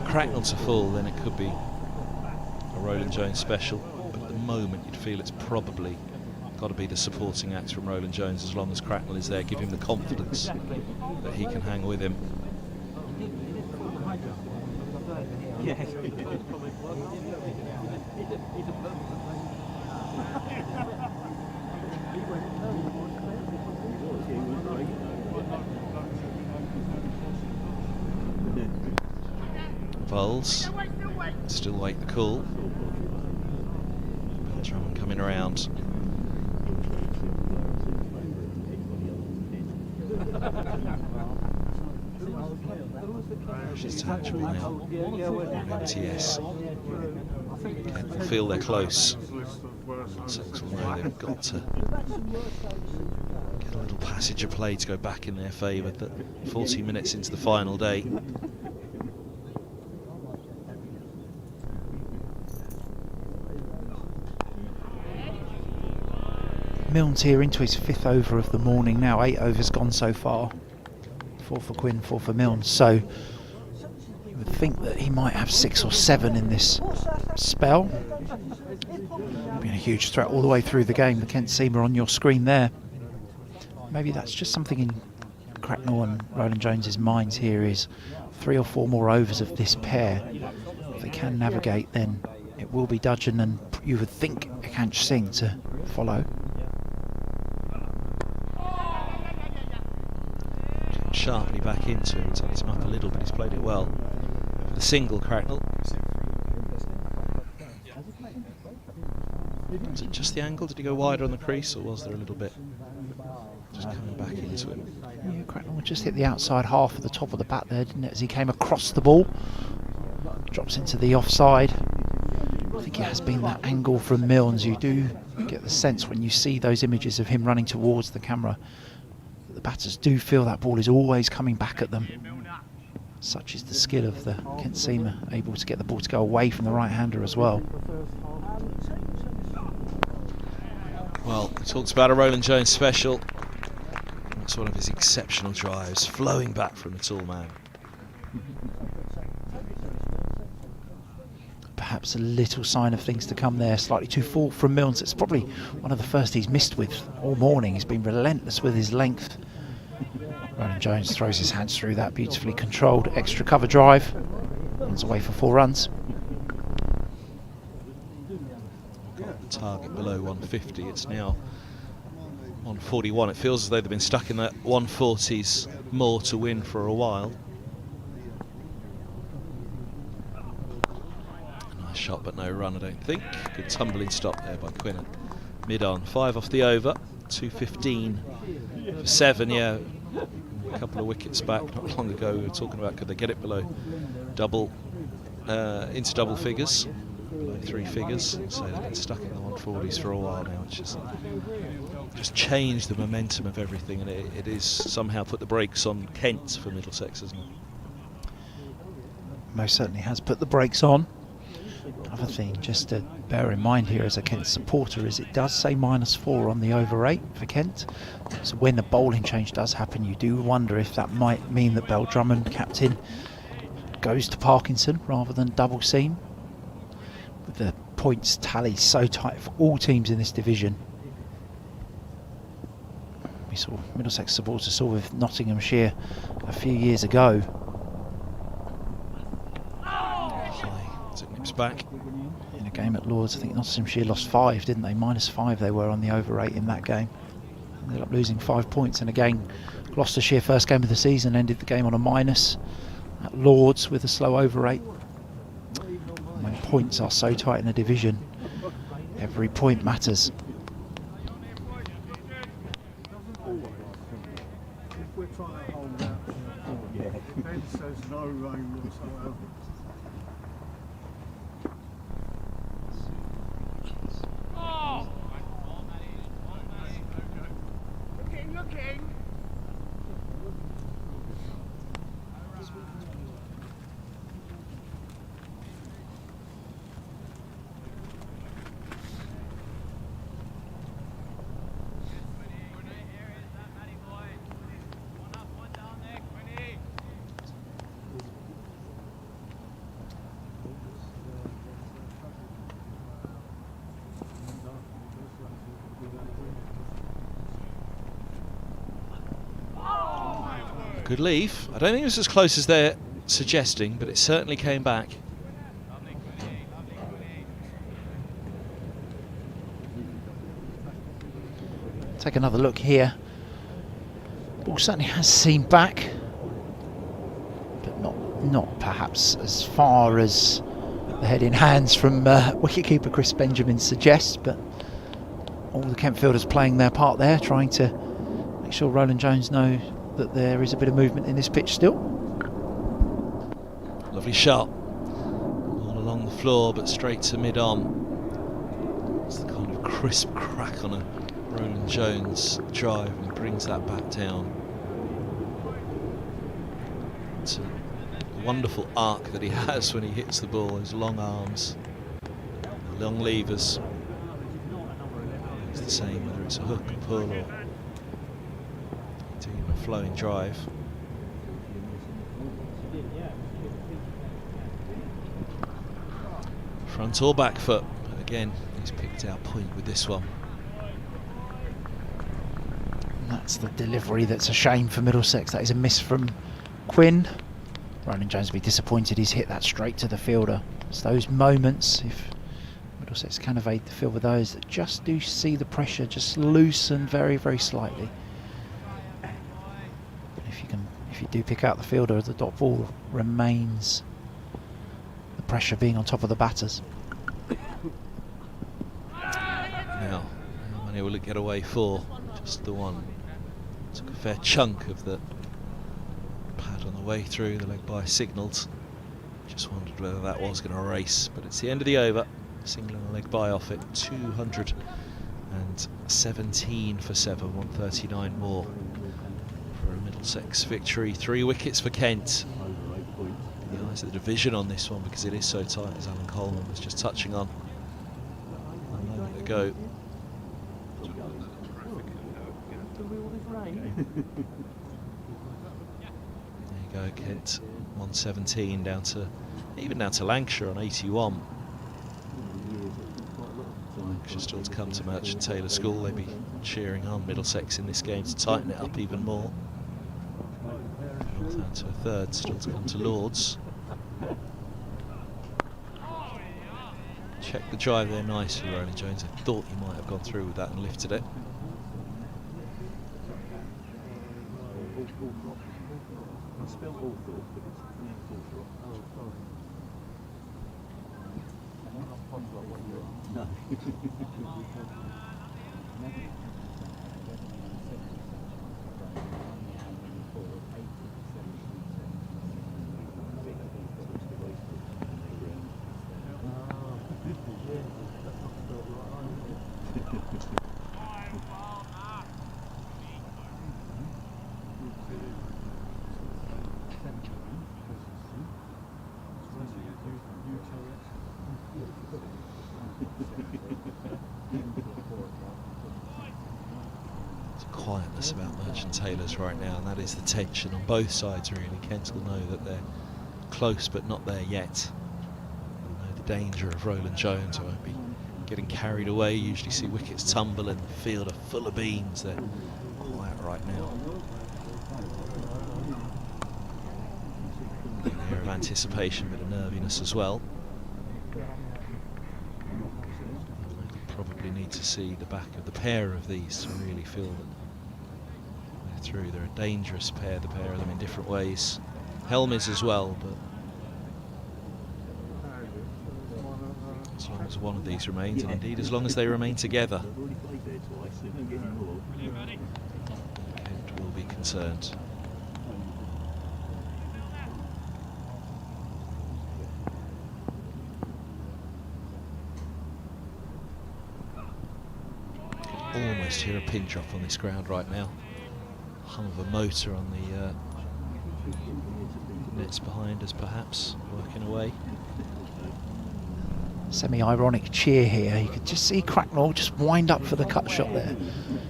Cracknell to full, then it could be a Rowland-Jones special, but at the moment you'd feel it's probably got to be the supporting acts from Rowland-Jones. As long as Cracknell is there, give him the confidence that he can hang with him. Bowles still wait the call. Drummond coming around. She's touchable now. MTS. They feel they're close. Middlesex will know they've got to get a little passage of play to go back in their favour. 40 minutes into the final day. Milnes here into his 5th over of the morning now. 8 overs gone so far. 4 for Quinn, 4 for Milnes. So you would think that he might have 6 or 7 in this spell. Been a huge threat all the way through the game. The Kent Seamer on your screen there. Maybe that's just something in Cracknell and Rowland-Jones's minds here, is 3 or 4 more overs of this pair. If they can navigate, then it will be Dudgeon and you would think Akansh Singh to follow. Sharply back into him, takes him up a little, but he's played it well. For the single, Cracknell. Was it just the angle? Did he go wider on the crease, or was there a little bit just coming back into him? Yeah, Cracknell just hit the outside half of the top of the bat there, didn't it, as he came across the ball. Drops into the offside. I think it has been that angle from Milnes. You do get the sense when you see those images of him running towards the camera, the batters do feel that ball is always coming back at them. Such is the skill of the Kent Seamer, able to get the ball to go away from the right-hander as well. Well, we talked about a Rowland-Jones special. That's one of his exceptional drives, flowing back from the tall man. Perhaps a little sign of things to come there. Slightly too full from Milnes. It's probably one of the first he's missed with all morning. He's been relentless with his length. Rowland-Jones throws his hands through that beautifully controlled extra cover drive. Runs away for 4 runs. Got the target below 150. It's now 141. It feels as though they've been stuck in that 140s more to win for a while. Shot but no run, I don't think. Good tumbling stop there by Quinn at mid-on. 5 off the over, 2:15 for 7. Yeah, a couple of wickets back not long ago. We were talking about could they get it below double, into double figures, below 3 figures. So they've been stuck in the 140s for a while now, which has just changed the momentum of everything, and it is somehow put the brakes on Kent for Middlesex, hasn't it? Most certainly has put the brakes on. Another thing just to bear in mind here as a Kent supporter is it does say -4 on the over 8 for Kent. So when the bowling change does happen, you do wonder if that might mean that Bell Drummond, captain, goes to Parkinson rather than double seam. With the points tally so tight for all teams in this division. We saw Middlesex supporters saw with Nottinghamshire a few years ago. As it nips back. In a game at Lords. I think Nottinghamshire lost 5, didn't they? -5 they were on the over 8 in that game. Ended up losing 5 points. And again, Gloucestershire, first game of the season, ended the game on a minus at Lords with a slow over 8. And when points are so tight in a division, every point matters. If we're trying to hold out, Ben says no rain whatsoever. Good leave. I don't think it was as close as they're suggesting, but it certainly came back. Take another look here. Ball certainly has seemed back, but not perhaps as far as the head in hands from wicketkeeper Chris Benjamin suggests, but all the Kent fielders playing their part there, trying to make sure Roland Jones know that there is a bit of movement in this pitch still. Lovely shot. All along the floor, but straight to mid-on. It's the kind of crisp crack on a Roland Jones drive, and he brings that back down. It's a wonderful arc that he has when he hits the ball, his long arms, long levers. It's the same whether it's a hook, a pull, or a flowing drive. Front or back foot, but again he's picked out point with this one. And that's the delivery that's a shame for Middlesex. That is a miss from Quinn. Roland Jones will be disappointed he's hit that straight to the fielder. It's those moments, if Middlesex can evade the field with those, that just do see the pressure just loosen very, very slightly. If you do pick out the fielder, the dot ball remains the pressure being on top of the batters. Now, how many will it get away for? Just the one. Took a fair chunk of the pad on the way through, the leg by signalled. Just wondered whether that was going to race, but it's the end of the over. Single and a leg by off it, 217 for 7, 139 more. Middlesex victory, 3 wickets for Kent. The eyes of the division on this one because it is so tight, as Alan Coleman was just touching on a moment ago. There you go, Kent 117 down to Lancashire on 81. Lancashire still to come to Merchant Taylor School. They'll be cheering on Middlesex in this game to tighten it up even more. Down to a third, still to come to Lords. Check the drive there nicely, Roland Jones. I thought he might have gone through with that and lifted it. Quietness about Merchant Taylors right now, and that is the tension on both sides really. Kent will know that they're close but not there yet. They'll know the danger of Roland Jones. I won't be getting carried away. You usually see wickets tumble and the field are full of beans. They're quiet right now. An air of anticipation, bit of nerviness as well. Probably need to see the back of the pair of these to really feel that they're through. They're a dangerous pair, the pair of them, in different ways. Helm is as well, but as long as one of these remains, and indeed as long as they remain together, Kent will be concerned. Almost hear a pin drop on this ground right now. Hum of a motor on the nets behind us, perhaps working away. Semi-ironic cheer here. You could just see Cracknell just wind up for the cut shot there.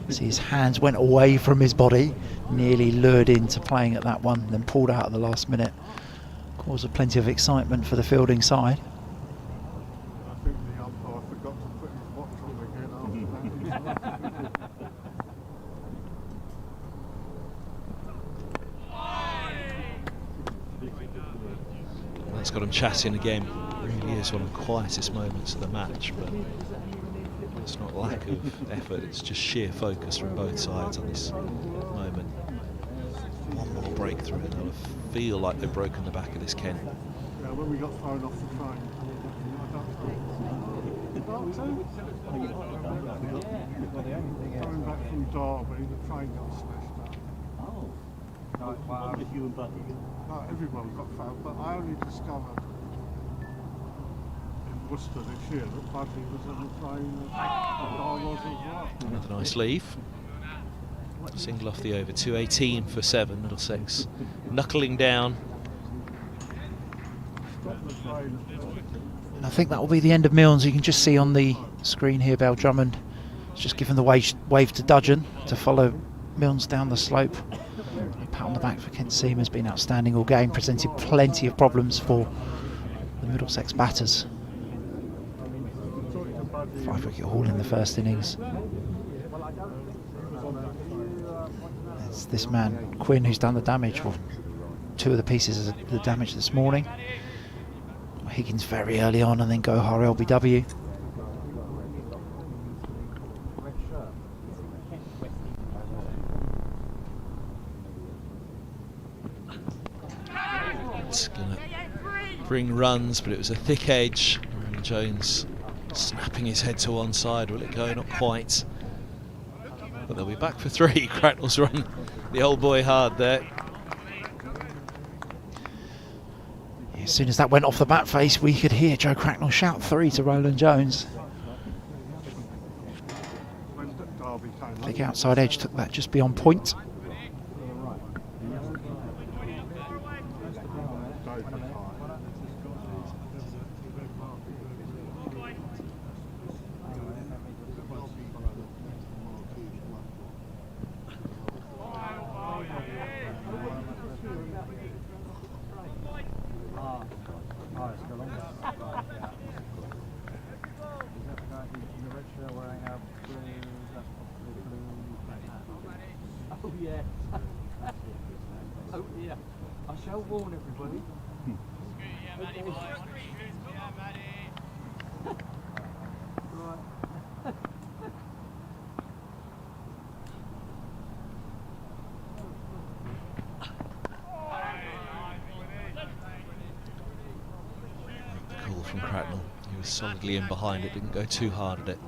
See his hands went away from his body, nearly lured into playing at that one, then pulled out at the last minute. Caused plenty of excitement for the fielding side. I think the umpire forgot to put his watch on again after that. That's got him chatting again. It really is one of the quietest moments of the match, but it's not lack of effort, it's just sheer focus from both sides on this moment. One more breakthrough and they'll feel like they've broken the back of this Kent. Yeah, when we got thrown off the train. Coming back from Derby, the train got smashed up. Just you and Buddy. No, everyone got found, but I only discovered in Worcester this year that Buddy was on the train and I was as well. Another nice leave. Single off the over, 2:18 for 7, Middlesex. Knuckling down. Stopped the train at And I think that will be the end of Milnes. You can just see on the screen here, Bell Drummond has just given the wave to Dudgeon to follow Milnes down the slope. A pat on the back for Kent Seaman, has been outstanding all game, presented plenty of problems for the Middlesex batters. 5-wicket haul in the first innings. It's this man, Quinn, who's done the damage, or 2 of the pieces of the damage this morning. Higgins very early on, and then Gohar LBW. It's going to bring runs, but it was a thick edge. And Jones snapping his head to one side. Will it go? Not quite. But they'll be back for 3. Cracknell's run the old boy hard there. As soon as that went off the bat face, we could hear Joe Cracknell shout 3 to Roland Jones. Big outside edge, took that just beyond point. Oh yeah. Oh yeah. I shall warn everybody. Right. Call from Cracknell. He was solidly in behind it, didn't go too hard at it.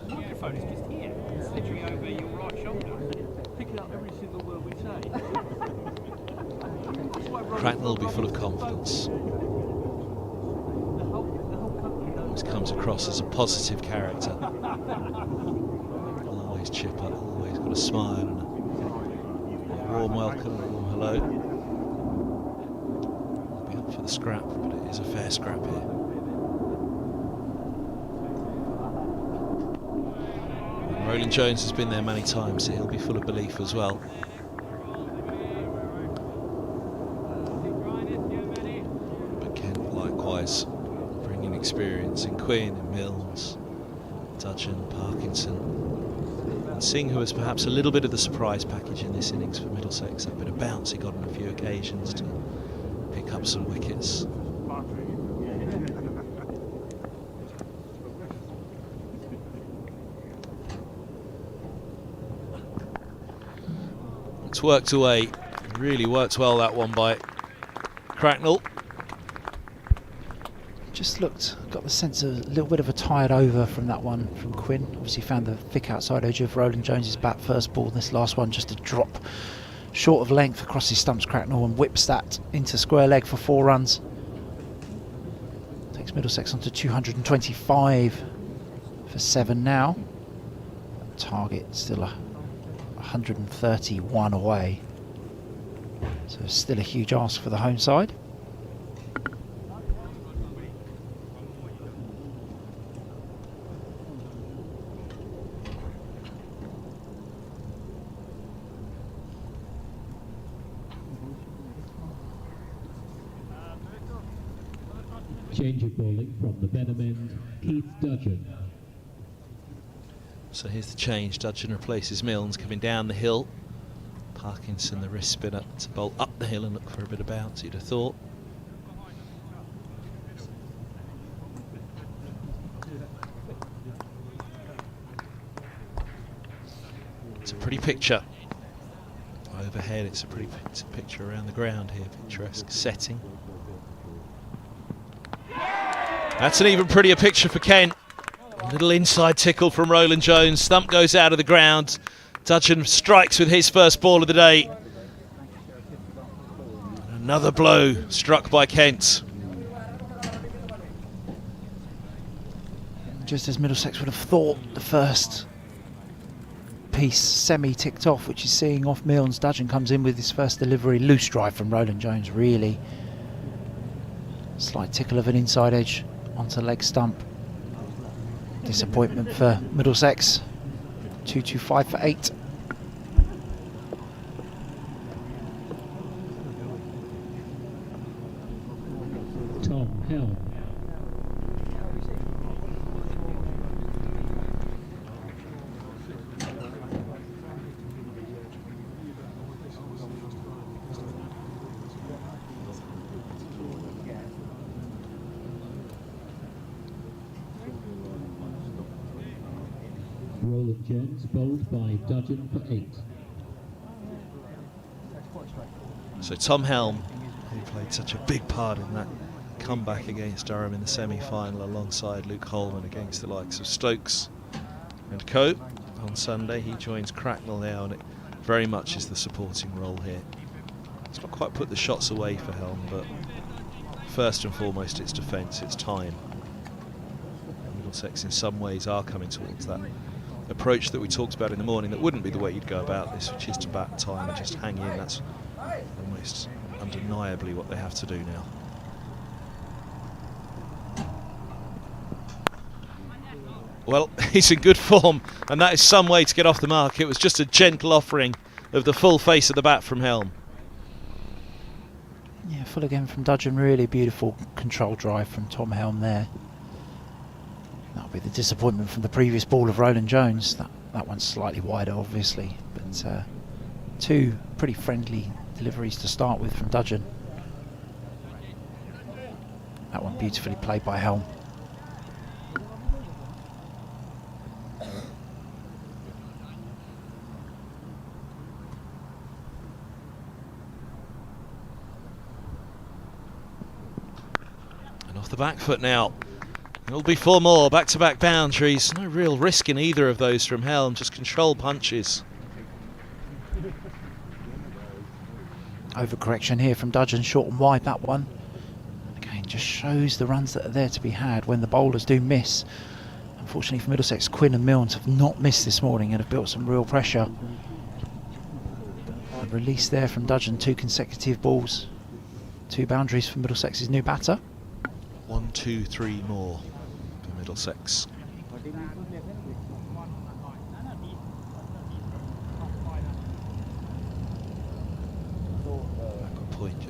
Microphone is just here. It's literally over your right shoulder. Picking up every single word we say. Cracknell will be full of confidence. Always comes across as a positive character. Always chipper, always got a smile and a warm welcome, a warm hello. Will be up for the scrap, but it is a fair scrap here. Roland Jones has been there many times, so he'll be full of belief as well. But Kent likewise bringing experience in Quinn and Milnes, Dudgeon, Parkinson, and Singh, who was perhaps a little bit of the surprise package in this innings for Middlesex. That bit of bounce he got on a few occasions to pick up some wickets. It's worked away, really worked well that one by Cracknell. Just got the sense of a little bit of a tired over from that one from Quinn. Obviously found the thick outside edge of Roland Jones's bat first ball. This last one just a drop short of length across his stumps, Cracknell, and whips that into square leg for 4 runs. Takes Middlesex on to 225 for 7 now. Target still 131 away. So still a huge ask for the home side. Change of bowling from the Benham end, Keith Dudgeon. So here's the change. Dudgeon replaces Milnes, coming down the hill. Parkinson, the wrist spinner, to bowl up the hill and look for a bit of bounce, you'd have thought. It's a pretty picture. Overhead, it's a pretty picture around the ground here. Picturesque setting. That's an even prettier picture for Kent. A little inside tickle from Roland Jones. Stump goes out of the ground. Dudgeon strikes with his first ball of the day. Another blow struck by Kent. Just as Middlesex would have thought, the first piece semi-ticked off, which is seeing off Milnes. Dudgeon comes in with his first delivery. Loose drive from Roland Jones, really. Slight tickle of an inside edge onto leg stump. Disappointment for Middlesex. 225 for 8. Tom Helm. Roland Jones bowled by Dudgeon for 8. So Tom Helm, who played such a big part in that comeback against Durham in the semi-final alongside Luke Holman against the likes of Stokes and co. On Sunday, he joins Cracknell now, and it very much is the supporting role here. It's not quite put the shots away for Helm, but first and foremost it's defence, it's time. Middlesex in some ways are coming towards that approach that we talked about in the morning. That wouldn't be the way you'd go about this, which is to bat time and just hang in. That's almost undeniably what they have to do now. Well, he's in good form, and that is some way to get off the mark. It was just a gentle offering of the full face of the bat from Helm. Yeah, full again from Dudgeon. Really beautiful control drive from Tom Helm there. That'll be the disappointment from the previous ball of Roland Jones. That one's slightly wider, obviously, but 2 pretty friendly deliveries to start with from Dudgeon. That one beautifully played by Helm. And off the back foot now. It'll be 4 more, back-to-back boundaries. No real risk in either of those from Helm, just control punches. Overcorrection here from Dudgeon, short and wide that one. Again, just shows the runs that are there to be had when the bowlers do miss. Unfortunately for Middlesex, Quinn and Milnes have not missed this morning and have built some real pressure. A release there from Dudgeon, 2 consecutive balls. 2 boundaries for Middlesex's new batter. 1, 2, 3 more. Middlesex.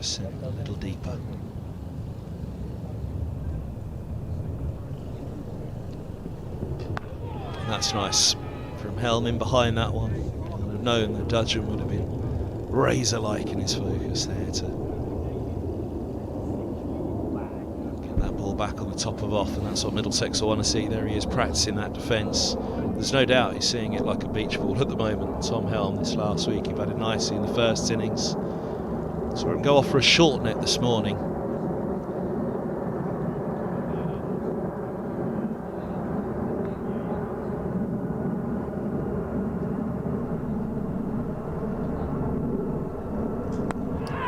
just sent a little deeper. And that's nice from Helm in behind that one. I would have known that Dudgeon would have been razor-like in his focus there to get that ball back on the top of off, and that's what Middlesex will want to see. There he is practicing that defence. There's no doubt he's seeing it like a beach ball at the moment. Tom Helm this last week, he batted nicely in the first innings. Saw him go off for a short net this morning.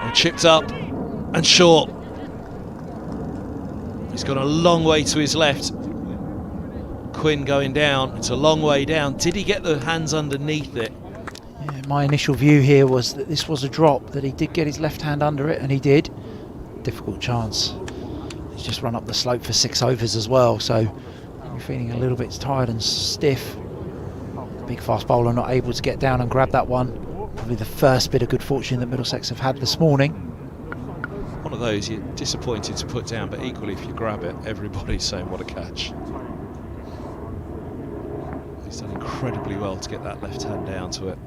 And chipped up and short. He's gone a long way to his left. Quinn going down. It's a long way down. Did he get the hands underneath it? Yeah, my initial view here was that this was a drop, that he did get his left hand under it, and he did. Difficult chance. He's just run up the slope for 6 overs as well, so you're feeling a little bit tired and stiff. Big fast bowler not able to get down and grab that one. Probably the first bit of good fortune that Middlesex have had this morning. One of those you're disappointed to put down, but equally if you grab it, everybody's saying what a catch. He's done incredibly well to get that left hand down to it.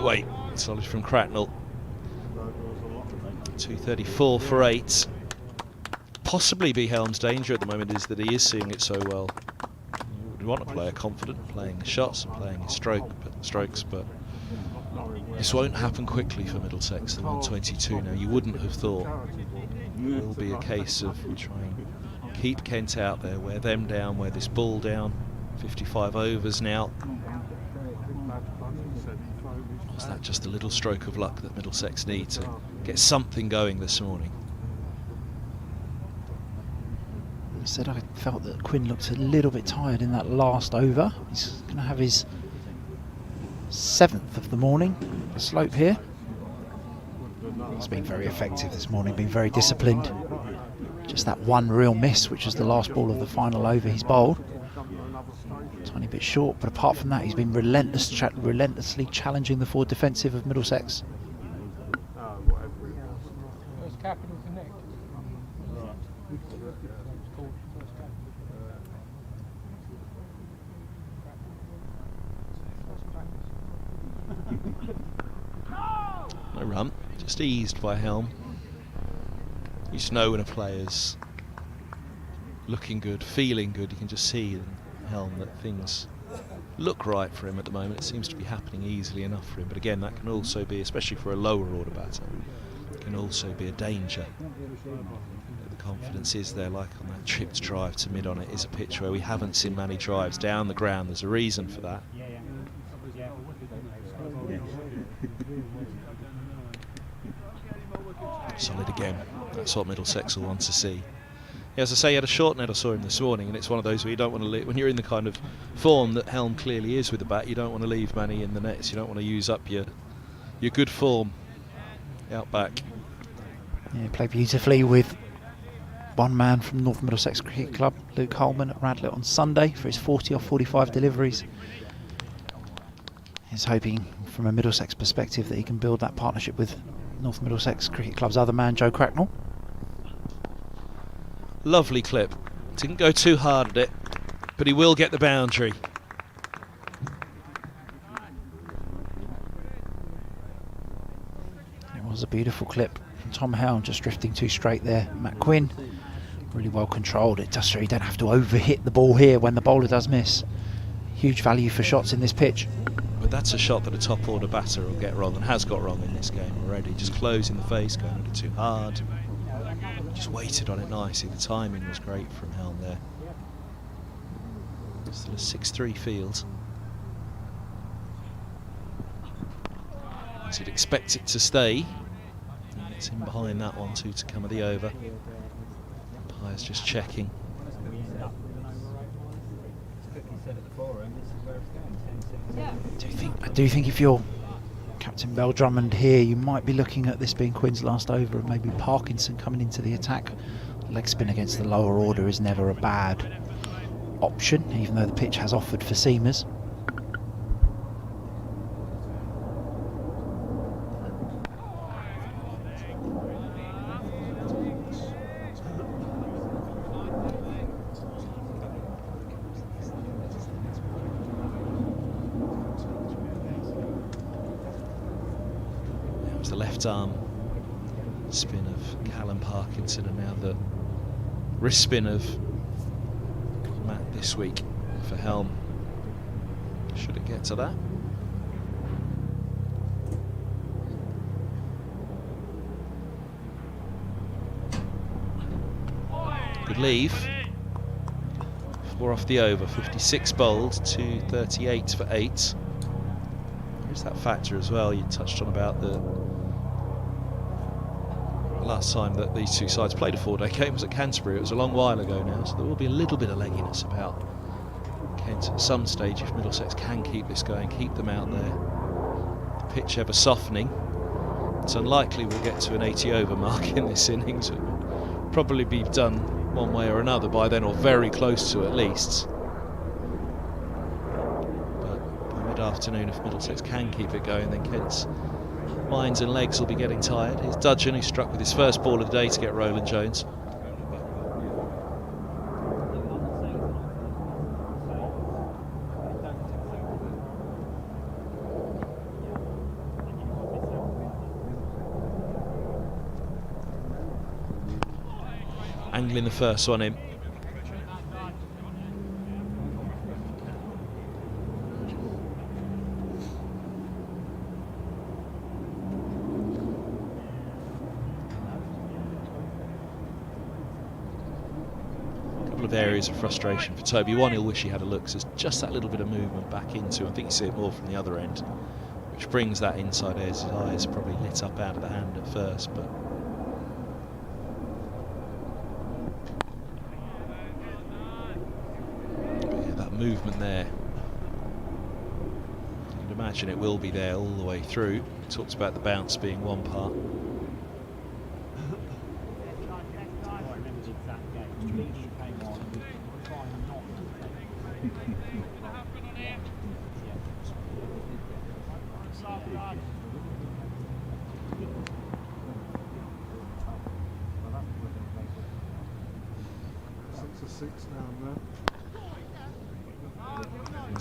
Wait, solid from Cracknell. 234 for 8. Possibly be Helm's danger at the moment is that he is seeing it so well. You would want a player confident, playing shots and playing his strokes, but this won't happen quickly for Middlesex. They're on 22 now. You wouldn't have thought. It will be a case of trying to keep Kent out there, wear them down, wear this ball down. 55 overs now. Was that just a little stroke of luck that Middlesex need to get something going this morning? I said I felt that Quinn looked a little bit tired in that last over. He's going to have his 7th of the morning, the slope here. He's been very effective this morning, been very disciplined. Just that one real miss, which was the last ball of the final over he's bowled. Tiny bit short, but apart from that, he's been relentlessly challenging the forward defensive of Middlesex. No run, just eased by Helm. You just know when a player's looking good, feeling good. You can just see in Helm that things look right for him at the moment. It seems to be happening easily enough for him, but again, that can also be, especially for a lower order batter, can also be a danger. The confidence is there, like on that chipped drive to mid on it is a pitch where we haven't seen many drives down the ground. There's a reason for that. Solid again. That's what Middlesex will want to see. As I say, he had a short net. I saw him this morning, and it's one of those where you don't want to, when you're in the kind of form that Helm clearly is with the bat, you don't want to leave many in the nets. You don't want to use up your good form out back. Yeah, played beautifully with one man from North Middlesex Cricket Club, Luke Holman at Radlett on Sunday for his 40 or 45 deliveries. He's hoping from a Middlesex perspective that he can build that partnership with North Middlesex Cricket Club's other man, Joe Cracknell. Lovely clip. Didn't go too hard at it, but he will get the boundary. It was a beautiful clip from Tom Helm, just drifting too straight there. Matt Quinn, really well controlled. It does show you don't have to overhit the ball here when the bowler does miss. Huge value for shots in this pitch. But that's a shot that a top order batter will get wrong, and has got wrong in this game already. Just closing the face, going a bit too hard. Just waited on it nicely. The timing was great from Helm there. Still a 6-3 field. As you'd expect it to stay. And it's in behind that one too to come of the over. Umpire's just checking. I do think if you're Captain Bell Drummond here, you might be looking at this being Quinn's last over and maybe Parkinson coming into the attack. Leg spin against the lower order is never a bad option, even though the pitch has offered for seamers. was the left arm spin of Callum Parkinson, and now the wrist spin of Matt this week for Helm. Should it get to that? Good leave. 4 off the over, 56 bowled to 38 for 8. There's that factor as well you touched on about the last time that these two sides played a 4-day game was at Canterbury. It was a long while ago now, so there will be a little bit of legginess about Kent at some stage if Middlesex can keep this going, keep them out there. The pitch ever softening. It's unlikely we'll get to an 80 over mark in this innings. It will probably be done one way or another by then, or very close to at least. But by mid-afternoon, if Middlesex can keep it going, then Kent's minds and legs will be getting tired. Here's Dudgeon, who struck with his first ball of the day to get Roland Jones. Angling the first one in. Couple of areas of frustration for Toby. One, he'll wish he had a look, so there's just that little bit of movement back into. I think you see it more from the other end, which brings that inside edge. His eyes probably lit up out of the hand at first, but movement there. You'd imagine it will be there all the way through. Talks about the bounce being one part.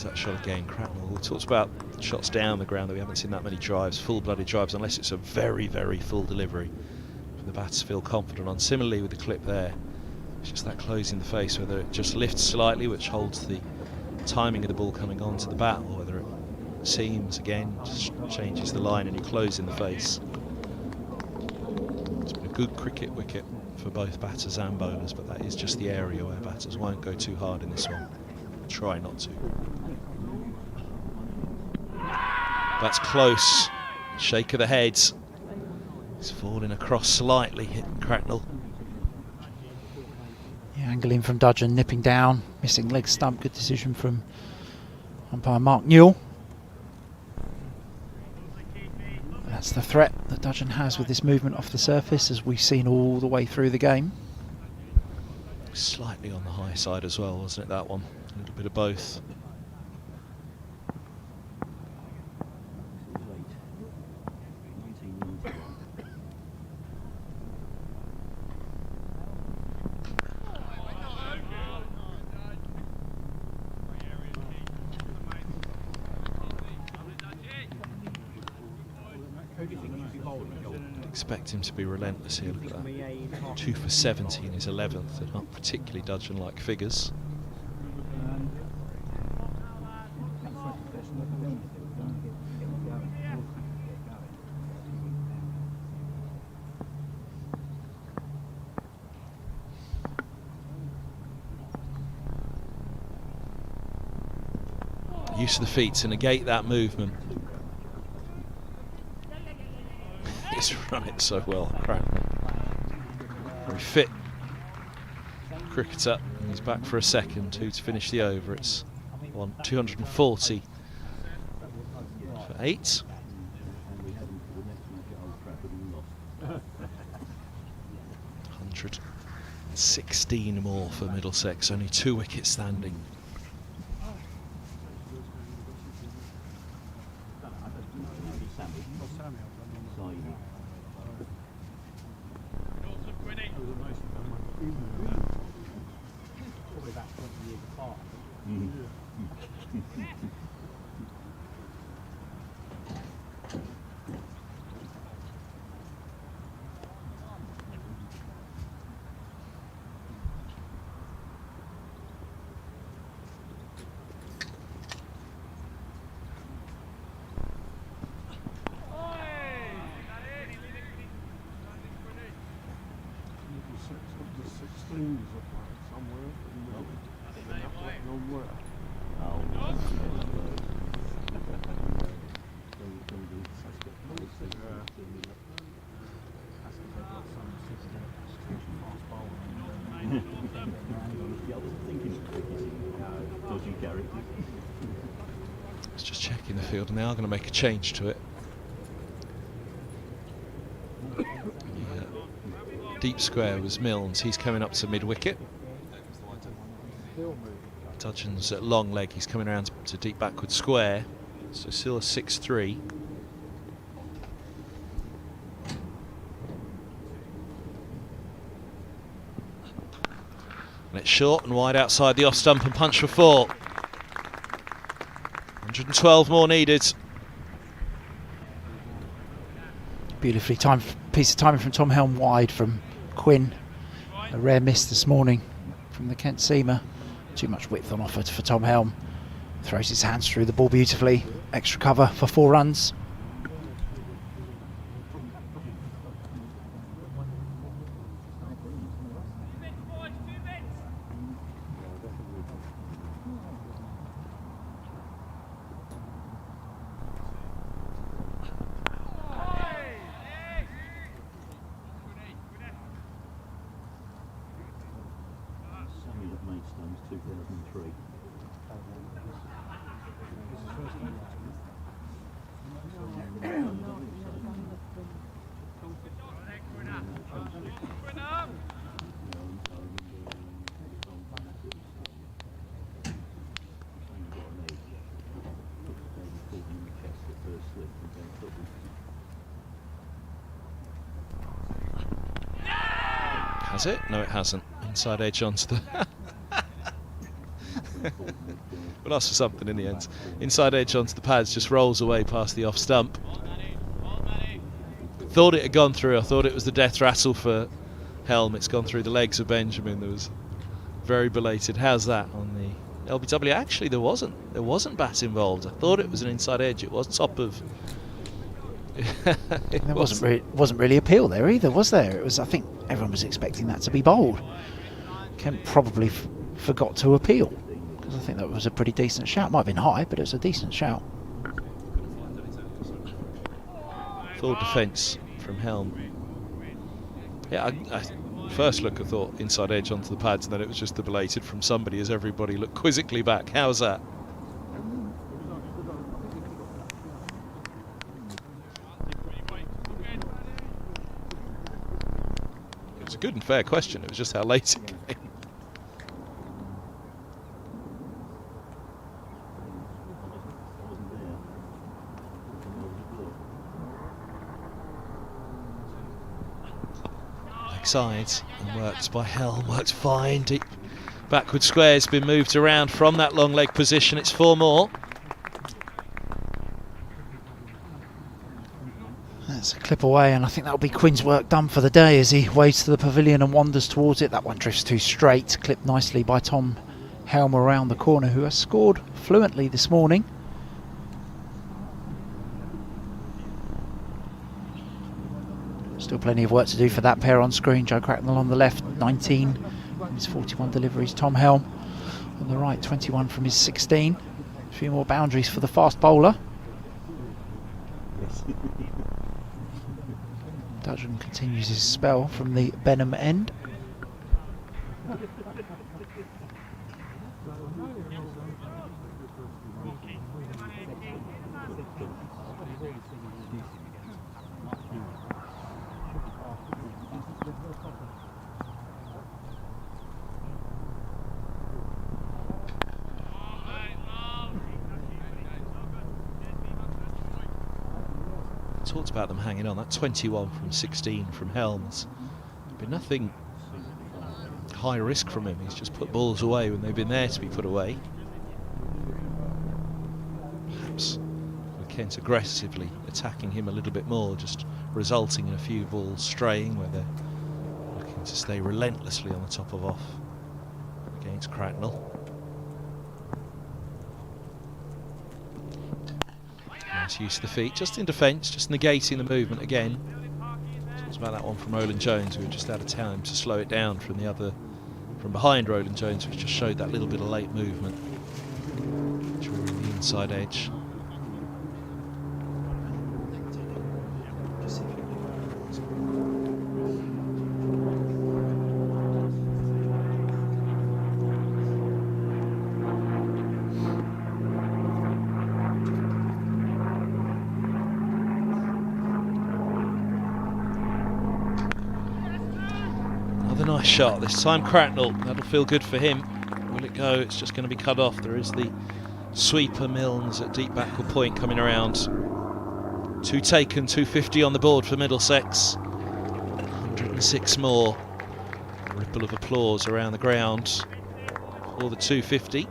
That shot again, Cracknell. We talked about shots down the ground, that we haven't seen that many drives, full-blooded drives, unless it's a very, very full delivery for the batters to feel confident on. Similarly with the clip there, it's just that close in the face, whether it just lifts slightly, which holds the timing of the ball coming onto the bat, or whether it seams again, just changes the line and you close in the face. It's been a good cricket wicket for both batters and bowlers, but that is just the area where batters won't go too hard in this one. Try not to. That's close. Shake of the head. He's falling across slightly, hitting Cracknell. Yeah, angling from Dudgeon, nipping down, missing leg stump. Good decision from umpire Mark Newell. That's the threat that Dudgeon has with this movement off the surface, as we've seen all the way through the game. Slightly on the high side as well, wasn't it, that one? A little bit of both. Expect him to be relentless here. Look at that. 2 for 70 in his 11th. They're not particularly Dudgeon-like figures. Use of the feet to negate that movement. He's run it so well, Cracknell. Very fit cricketer. He's back for a second, 2 to finish the over. It's 240 for 8. 116 more for Middlesex, only 2 wickets standing. Flings somewhere. Nowhere. It's just checking the field, and they are going to make a change to it. Deep square was Milnes. He's coming up to mid-wicket. Dudgeon's at long leg. He's coming around to deep backward square. So still a 6-3. And it's short and wide outside the off stump and punch for 4. 112 more needed. Beautifully timed piece of timing from Tom Helm, wide from Quinn. A rare miss this morning from the Kent seamer. Too much width on offer for Tom Helm. Throws his hands through the ball beautifully. Extra cover for 4 runs. Has it? No, it hasn't. Inside edge onto the... But that's for something in the end. Inside edge onto the pads, just rolls away past the off stump. Thought it had gone through. I thought it was the death rattle for Helm. It's gone through the legs of Benjamin. There was very belated. How's that on the LBW? Actually, there wasn't bat involved. I thought it was an inside edge. It was top of... There wasn't really appeal there either, was there? It was. I think everyone was expecting that to be bowled. Kent probably forgot to appeal, because I think that was a pretty decent shout. Might have been high, but it was a decent shout. Full defence from Helm. Yeah, I first look I thought inside edge onto the pads, and then it was just the belated from somebody as everybody looked quizzically back. How's that? It was a good and fair question. It was just how late it came. Sides and worked by Helm, worked fine. Deep backward square has been moved around from that long leg position. It's 4 more. That's a clip away, and I think that'll be Quinn's work done for the day as he wades to the pavilion and wanders towards it. That one drifts too straight, clipped nicely by Tom Helm around the corner, who has scored fluently this morning. Still plenty of work to do for that pair on screen. Joe Cracknell on the left, 19 from his 41 deliveries. Tom Helm on the right, 21 from his 16. A few more boundaries for the fast bowler. Dudgeon continues his spell from the Benham end. Talked about them hanging on. That 21 from 16 from Helms. Been nothing high risk from him. He's just put balls away when they've been there to be put away. Perhaps with Kent aggressively attacking him a little bit more, just resulting in a few balls straying where they're looking to stay relentlessly on the top of off against Cracknell. Nice use of the feet, just in defence, just negating the movement again. Talks about that one from Roland Jones, who just had a time to slow it down from the other from behind Roland Jones, which just showed that little bit of late movement during the inside edge. Nice shot, this time Cracknell, that'll feel good for him. Will it go? It's just going to be cut off. There is the sweeper Milnes at deep backward point coming around. 2 taken, 250 on the board for Middlesex. 106 more. A ripple of applause around the ground for the 250.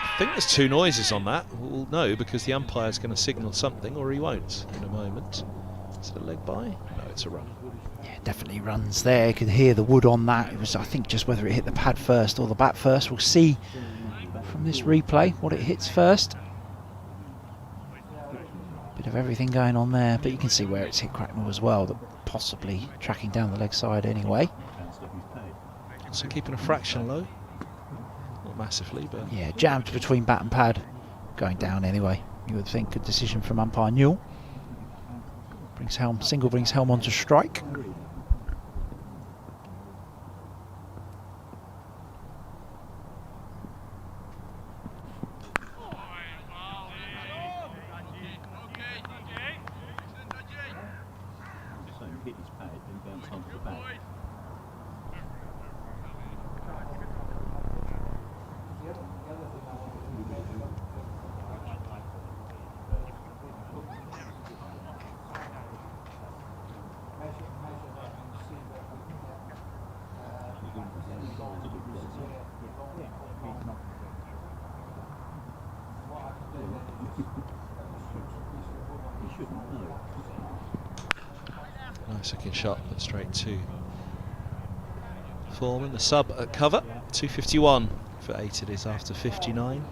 I think there's 2 noises on that. We'll know because the umpire's going to signal something, or he won't in a moment. Is it a leg by? No, it's a run. Yeah, definitely runs there. You could hear the wood on that. It was, I think, just whether it hit the pad first or the bat first. We'll see from this replay what it hits first. Bit of everything going on there, but you can see where it's hit Cracknell as well, that possibly tracking down the leg side anyway. So keeping a fraction low. Not massively, but... Yeah, jammed between bat and pad. Going down anyway, you would think. Good decision from umpire Newell. Brings Helm, single brings Helm on to strike. Nice looking shot, but straight to Foreman. The sub at cover, 251 for 8 it is after 59.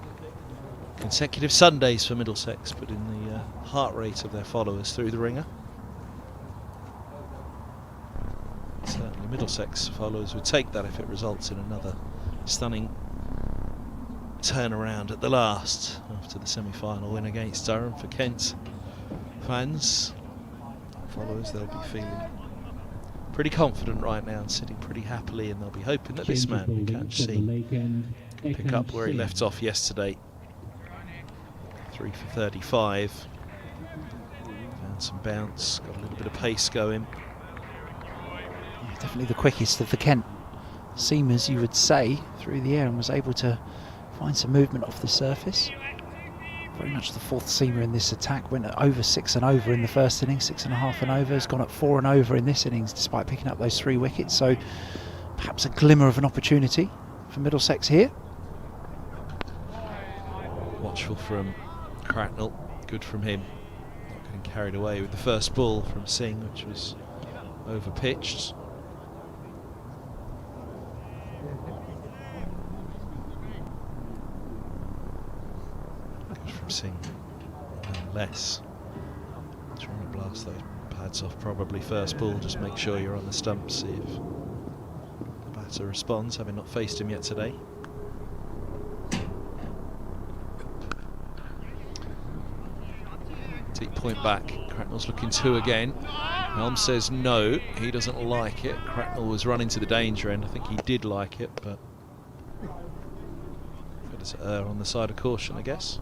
Consecutive Sundays for Middlesex, but in the heart rate of their followers through the ringer. Certainly Middlesex followers would take that if it results in another stunning turnaround at the last after the semi-final win against Durham. For Kent fans, followers, they'll be feeling pretty confident right now and sitting pretty happily, and they'll be hoping that this man will catch C, pick up where he left off yesterday. 3 for 35. Found some bounce, got a little bit of pace going. Yeah, definitely the quickest of the Kent seamers, you would say, through the air, and was able to find some movement off the surface. Very much the 4th seamer in this attack. Went at over 6 and over in the first innings, 6.5 and over. Has gone at 4 and over in this innings despite picking up those 3 wickets. So perhaps a glimmer of an opportunity for Middlesex here. Watchful from Cracknell, good from him. Not getting carried away with the first ball from Singh, which was over pitched. From Singh, nonetheless. Trying to blast those pads off, probably first ball. Just make sure you're on the stump, see if the batter responds, having not faced him yet today. Deep point back. Cracknell's looking 2 again. Helm says no, he doesn't like it. Cracknell was running to the danger end. I think he did like it, but better to err on the side of caution, I guess.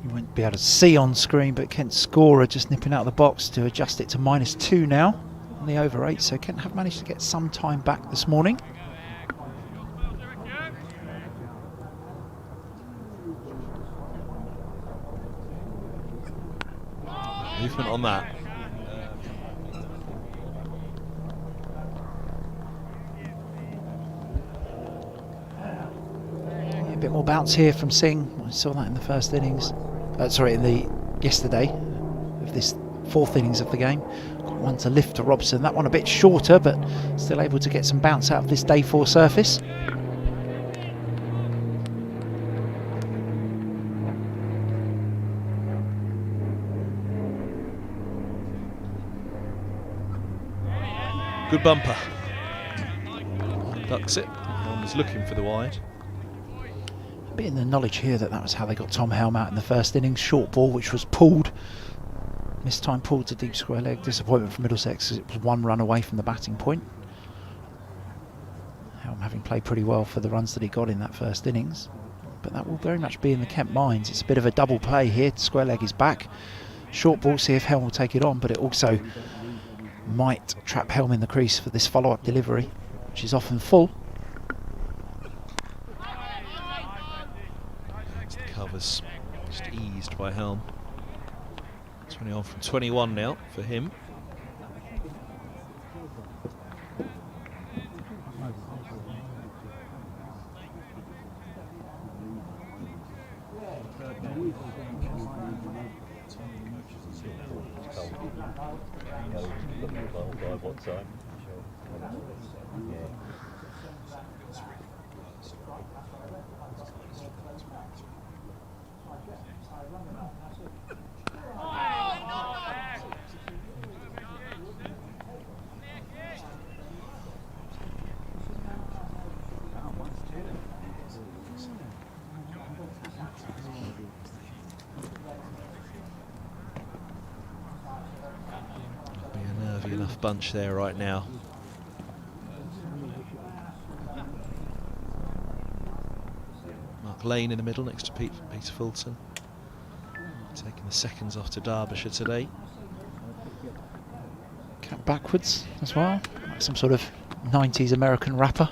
You won't be able to see on screen, but Kent's scorer just nipping out of the box to adjust it to -2 now on the over 8. So Kent have managed to get some time back this morning. Movement on that. Yeah, A bit more bounce here from Singh. I saw that in the first innings. Yesterday of this fourth innings of the game. Got one to lift to Robson. That one a bit shorter, but still able to get some bounce out of this day 4 surface. Good bumper. Ducks it. One was looking for the wide. A bit in the knowledge here that was how they got Tom Helm out in the first innings. Short ball, which was pulled. Missed time pulled to deep square leg. Disappointment for Middlesex as it was 1 run away from the batting point. Helm having played pretty well for the runs that he got in that first innings. But that will very much be in the Kent minds. It's a bit of a double play here. Square leg is back. Short ball, see if Helm will take it on, but it also might trap Helm in the crease for this follow-up delivery, which is often full. The covers just eased by Helm. 20 on from 21 now for him. Be a nervy enough bunch there right now. Mark Lane in the middle next to Peter Fulton. Taking the seconds off to Derbyshire today. Cap backwards as well, like some sort of 90s American rapper.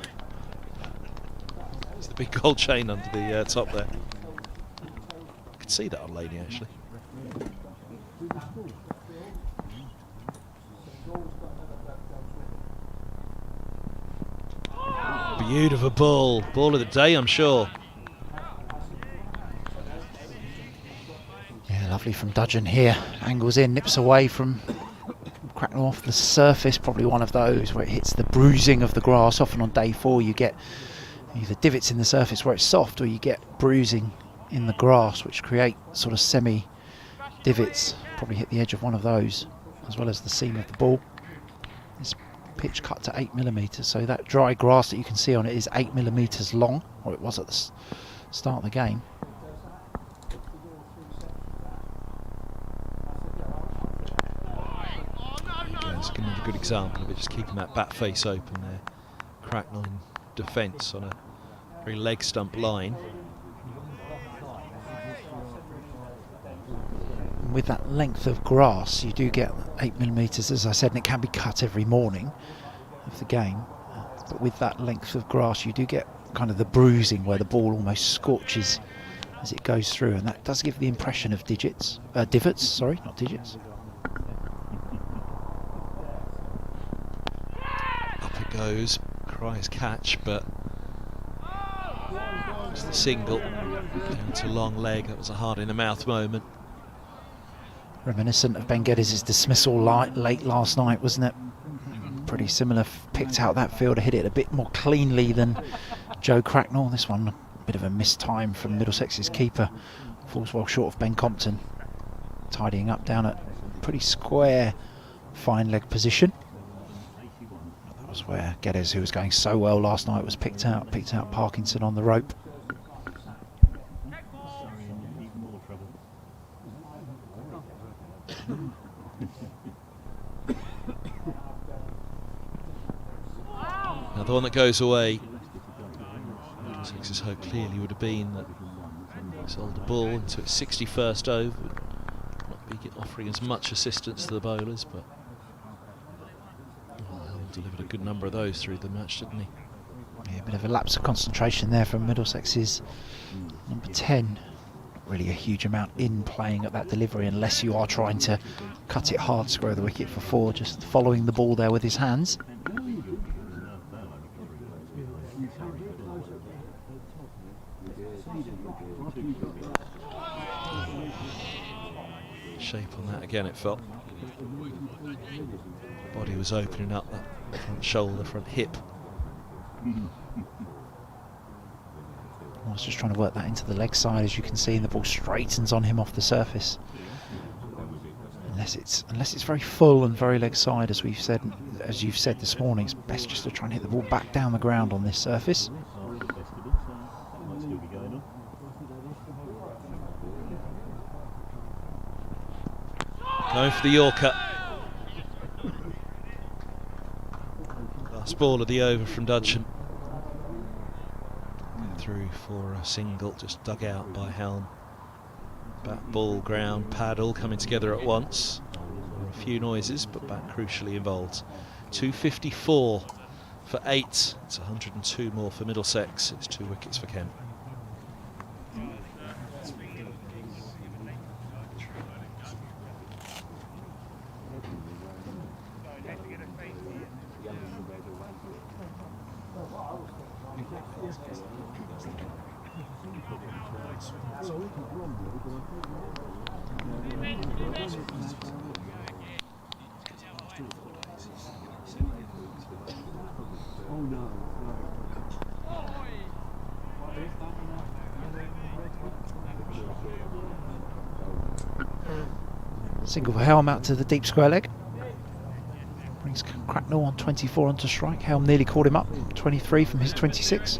It's the big gold chain under the top there. I could see that on Laney actually. Beautiful ball. Ball of the day, I'm sure. Yeah, lovely from Dudgeon here. Angles in, nips away from Cracknell off the surface. Probably one of those where it hits the bruising of the grass. Often on day 4 you get either divots in the surface where it's soft, or you get bruising in the grass which create sort of semi divots. Probably hit the edge of one of those as well as the seam of the ball. This pitch cut to 8mm, so that dry grass that you can see on it is 8mm long, or it was at the start of the game. It's another good example of it, just keeping that bat face open there. Cracknell in defence on a very leg stump line. With that length of grass you do get 8mm, as I said, and it can be cut every morning of the game, but with that length of grass you do get kind of the bruising where the ball almost scorches as it goes through, and that does give the impression of divots, sorry, not digits. Up it goes, cries catch, but it's the single down to long leg. That was a hard in the mouth moment. Reminiscent of Ben Geddes' dismissal late last night, wasn't it? Pretty similar. Picked out that fielder, hit it a bit more cleanly than Joe Cracknell. This one, a bit of a missed time from Middlesex's keeper. Falls well short of Ben Compton. Tidying up down at pretty square fine leg position. That was where Geddes, who was going so well last night, was picked out. Picked out Parkinson on the rope. Now the one that goes away, Middlesex's hope clearly would have been that sold the ball into its 61st over, not be offering as much assistance to the bowlers, but he delivered a good number of those through the match, didn't he? Yeah, a bit of a lapse of concentration there from Middlesex's number 10. Not really a huge amount in playing at that delivery unless you are trying to cut it hard, square the wicket for 4, just following the ball there with his hands. Shape on that again, it felt. Body was opening up, that front shoulder, front hip. I was just trying to work that into the leg side, as you can see, and the ball straightens on him off the surface. Unless it's very full and very leg side, as you've said this morning, it's best just to try and hit the ball back down the ground on this surface. Going for the Yorker. Last ball of the over from Dudgeon. Through for a single, just dug out by Helm. Bat, ball, ground, pad all coming together at once. There were a few noises, but bat crucially involved. 254 for 8. It's 102 more for Middlesex. It's 2 wickets for Kent. Single for Helm out to the deep square leg. Brings Cracknell on 24 onto strike. Helm nearly caught him up. 23 from his 26.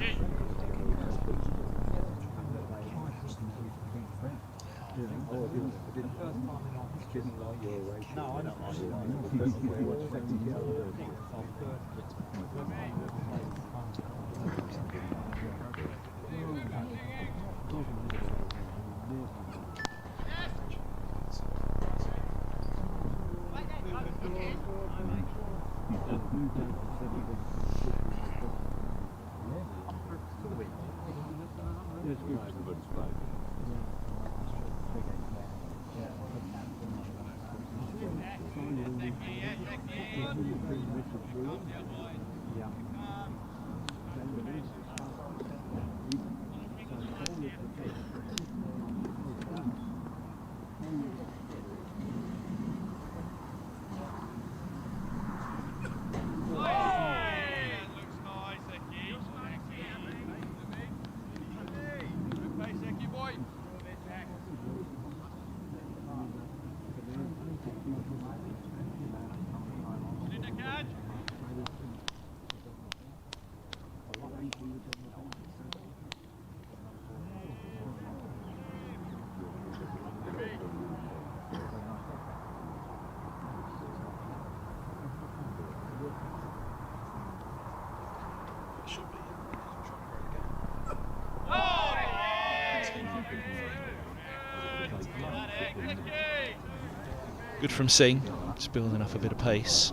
Good from Singh, just building up a bit of pace.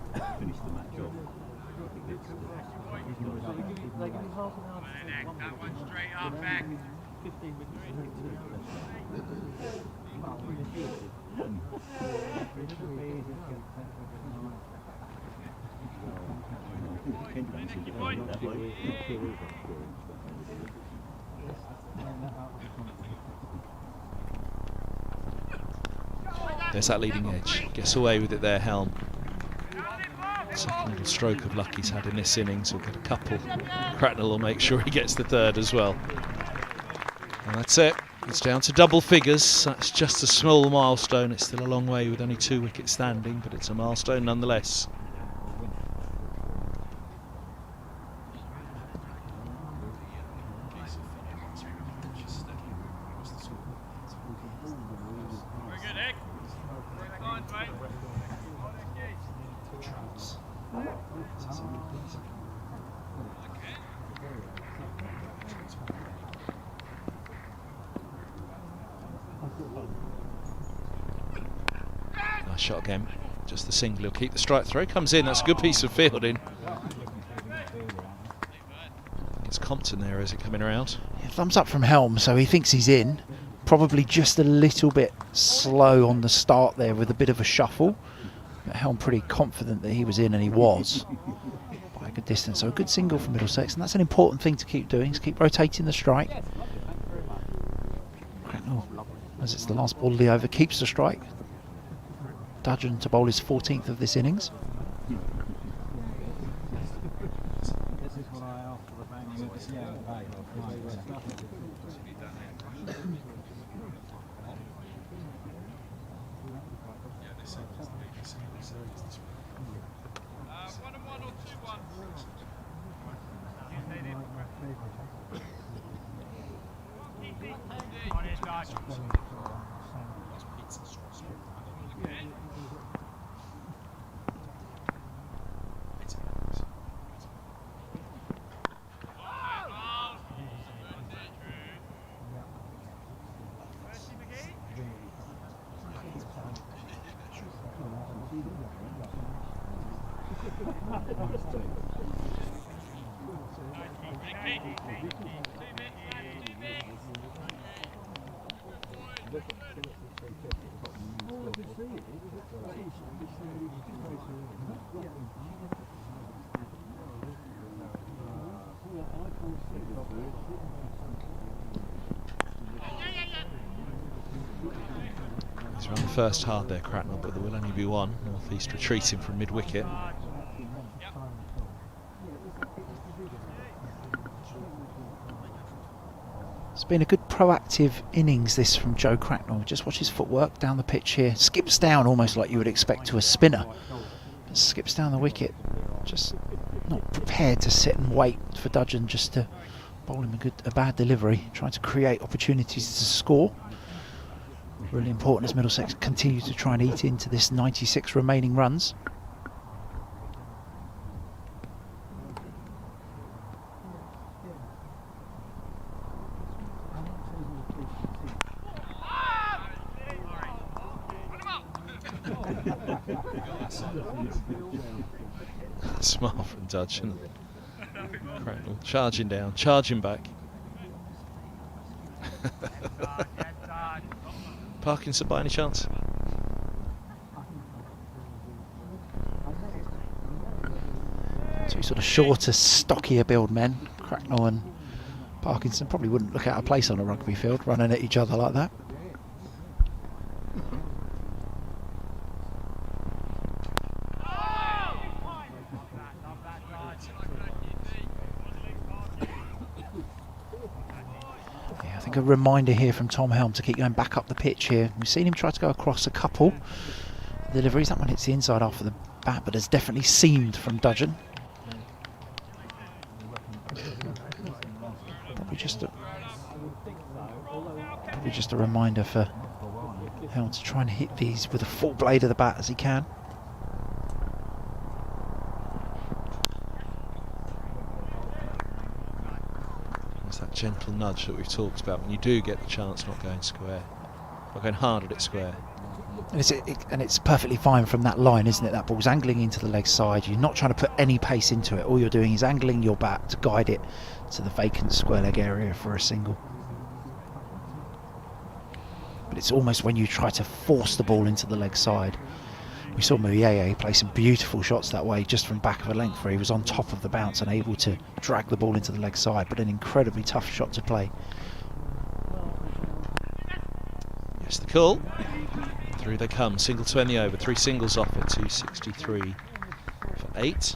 That one straight up back. There's that leading edge. Gets away with it there, Helm. Second little stroke of luck he's had in this innings. He'll get a couple. Cracknell will make sure he gets the third as well. And that's it. It's down to double figures. That's just a small milestone. It's still a long way with only 2 wickets standing, but it's a milestone nonetheless. Nice shot again. Just the single. He'll keep the strike throw. Comes in. That's a good piece of fielding. It's Compton there, is it, coming around? Yeah, thumbs up from Helm, so he thinks he's in. Probably just a little bit slow on the start there with a bit of a shuffle. But Helm pretty confident that he was in, and he was. By quite a good distance. So a good single from Middlesex, and that's an important thing to keep doing, is keep rotating the strike. Cracknell, as it's the last ball of the over, keeps the strike. Dudgeon to bowl his 14th of this innings. He's run the first hard there, Cracknell, but there will only be one. North East retreating from mid-wicket. It's been a good proactive innings this from Joe Cracknell. Just watch his footwork down the pitch here. Skips down almost like you would expect to a spinner. But skips down the wicket. Just not prepared to sit and wait for Dudgeon just to bowl him a bad delivery. Trying to create opportunities to score. Really important as Middlesex continue to try and eat into this 96 remaining runs. Smart from Dudgeon. Cracknell charging down, charging back. Parkinson by any chance? Two sort of shorter, stockier build men, Cracknell and Parkinson, probably wouldn't look out of place on a rugby field, running at each other like that. A reminder here from Tom Helm to keep going back up the pitch here. We've seen him try to go across a couple deliveries. That one hits the inside after the bat, but has definitely seamed from Dudgeon. Probably just a reminder for Helm to try and hit these with a full blade of the bat as he can. That gentle nudge that we've talked about when you do get the chance, not going square, not going hard at it square. And it's perfectly fine from that line, isn't it? That ball's angling into the leg side. You're not trying to put any pace into it. All you're doing is angling your bat to guide it to the vacant square leg area for a single. But it's almost when you try to force the ball into the leg side. We saw Muyeye play some beautiful shots that way, just from back of a length, where he was on top of the bounce and able to drag the ball into the leg side, but an incredibly tough shot to play. Yes, the call. Through they come, single to end the over, 3 singles off it, 263 for 8.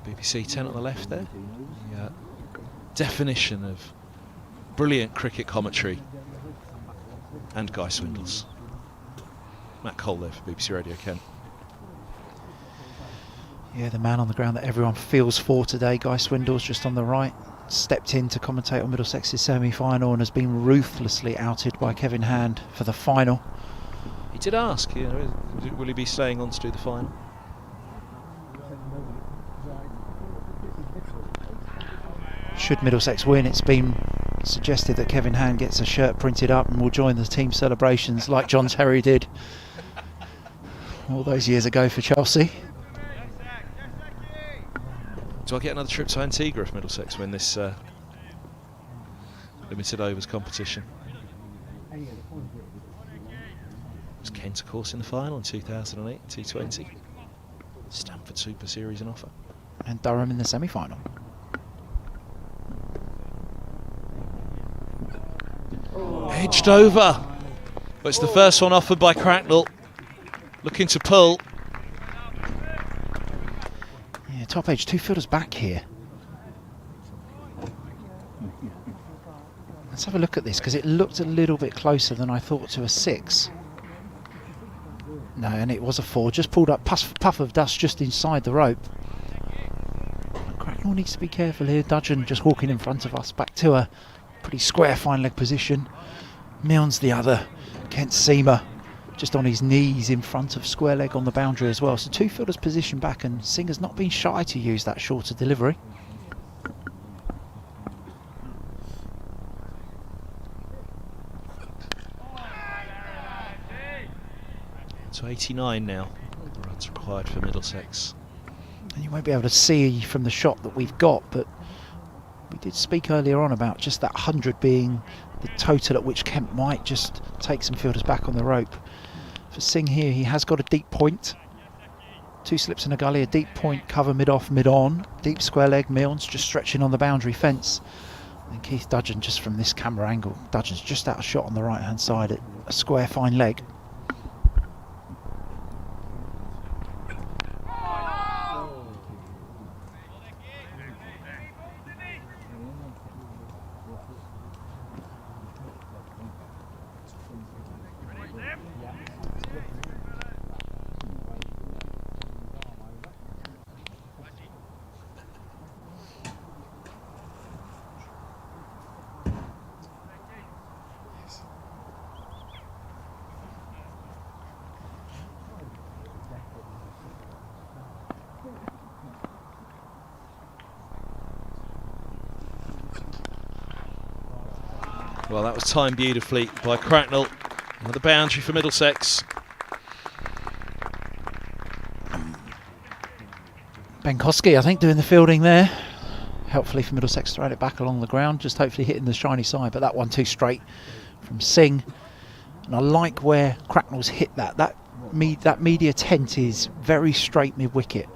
BBC 10 on the left there. The definition of brilliant cricket commentary and Guy Swindles. Matt Cole there for BBC Radio Kent. Yeah, the man on the ground that everyone feels for today, Guy Swindles, just on the right, stepped in to commentate on Middlesex's semi-final and has been ruthlessly outed by Kevin Hand for the final. He did ask, you know, will he be staying on to do the final? Should Middlesex win, it's been suggested that Kevin Hand gets a shirt printed up and will join the team celebrations like John Terry did all those years ago for Chelsea. Do I get another trip to Antigua if Middlesex win this limited overs competition? Was Kent, of course, in the final in 2008, T20. Stamford Super Series in offer. And Durham in the semi-final. Edged over. But it's the first one offered by Cracknell. Looking to pull. Yeah, top edge, 2 fielders back here. Let's have a look at this, because it looked a little bit closer than I thought to a 6. No, and it was a 4. Just pulled up, puff of dust just inside the rope. Cracknell needs to be careful here. Dudgeon just walking in front of us, back to a pretty square fine leg position. Milne's the other. Kent Seamer just on his knees in front of square leg on the boundary as well. So 2 fielders position back, and Singer's not been shy to use that shorter delivery. So 89 now, the runs required for Middlesex. And you won't be able to see from the shot that we've got, but we did speak earlier on about just that 100 being the total at which Kent might just take some fielders back on the rope. For Singh here, he has got a deep point. 2 slips and a gully, a deep point, cover mid-off, mid-on. Deep square leg, Milne's just stretching on the boundary fence. And Keith Dudgeon, just from this camera angle, Dudgeon's just out of shot on the right-hand side at a square fine leg. Well, that was timed beautifully by Cracknell. And the boundary for Middlesex. Benkowski, I think, doing the fielding there. Helpfully for Middlesex, throwing it back along the ground, just hopefully hitting the shiny side, but that one too straight from Singh. And I like where Cracknell's hit that. That media tent is very straight mid-wicket.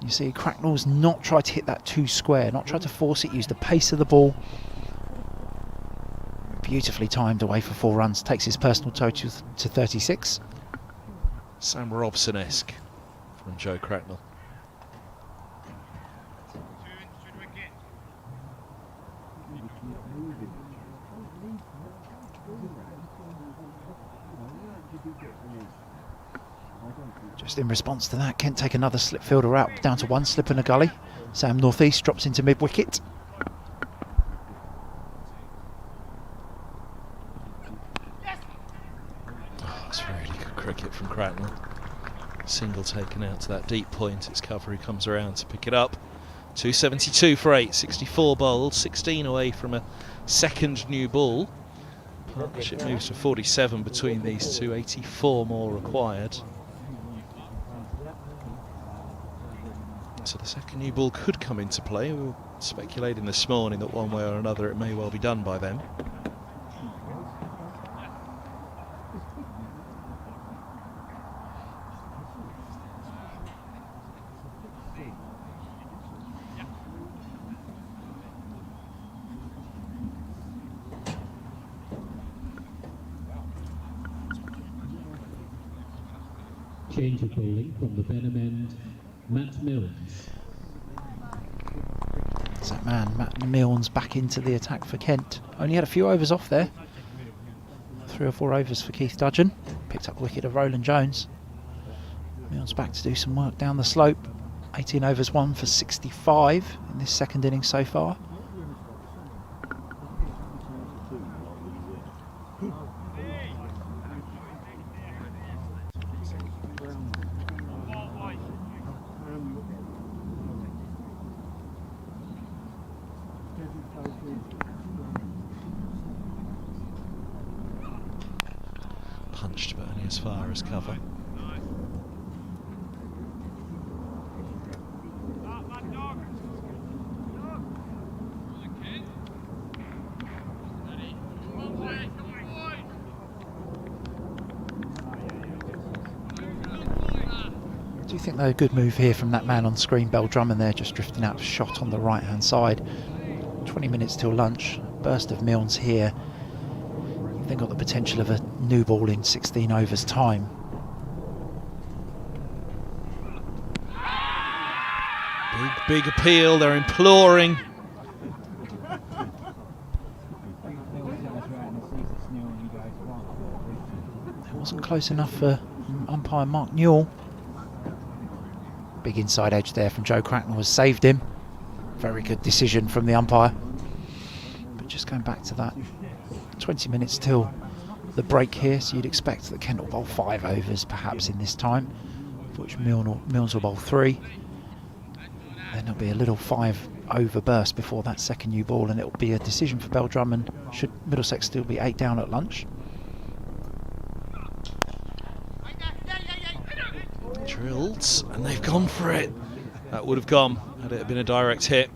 You see Cracknell's not tried to hit that too square, not tried to force it, use the pace of the ball. Beautifully timed away for 4 runs, takes his personal total to 36. Sam Robson-esque from Joe Cracknell. Just in response to that, Kent take another slip fielder out, down to 1 slip and a gully. Sam northeast drops into mid-wicket. Cricket from Cracknell. Single taken out to that deep point. Its cover, he comes around to pick it up. 272 for 8, 64 bowled, 16 away from a second new ball. Partnership moves to 47 between these two, 84 more required. So the second new ball could come into play. We were speculating this morning that one way or another it may well be done by them. Change of bowling from the Benham end, Matt Milnes. That's that man, Matt Milnes, back into the attack for Kent. Only had a few overs off there. 3 or 4 overs for Keith Dudgeon. Picked up the wicket of Roland Jones. Milnes back to do some work down the slope. 18 overs, 1 for 65 in this second innings so far. Punched, but only as far as cover. think though, a good move here from that man on screen, Bell Drummond there, just drifting out of shot on the right hand side. 20 minutes till lunch, burst of Milnes here. You've then got the potential of a new ball in 16 overs time. Big appeal, they're imploring. It wasn't close enough for umpire Mark Newell. Big inside edge there from Joe Cracknell has saved him. Very good decision from the umpire. But just going back to that, 20 minutes till the break here, so you'd expect that Kent will bowl 5 overs perhaps in this time, for which Milnes will bowl 3. Then there'll be a little 5 over burst before that second new ball, and it'll be a decision for Bell Drummond should Middlesex still be 8 down at lunch. Drilled, and they've gone for it. That would have gone had it been a direct hit.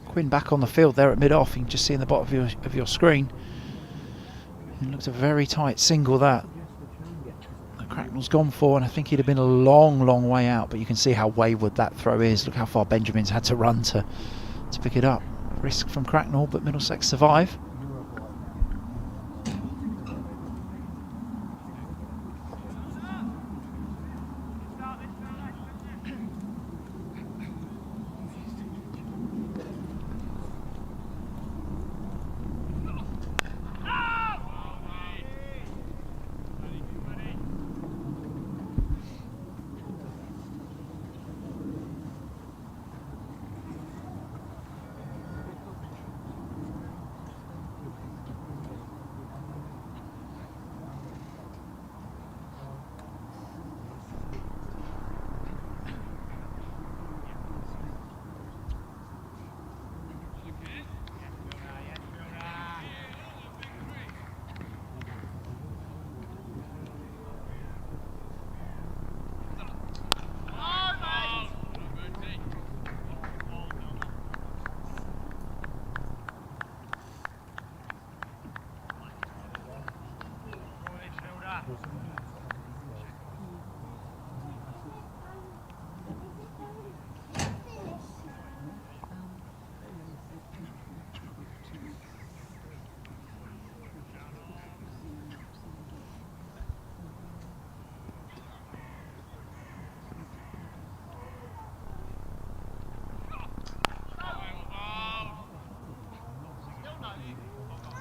Quinn back on the field there at mid-off. You can just see in the bottom of your screen. It looks a very tight single that Cracknell's gone for, and I think he'd have been a long way out, but you can see how wayward that throw is. Look how far Benjamin's had to run to pick it up. Risk from Cracknell, but Middlesex survive.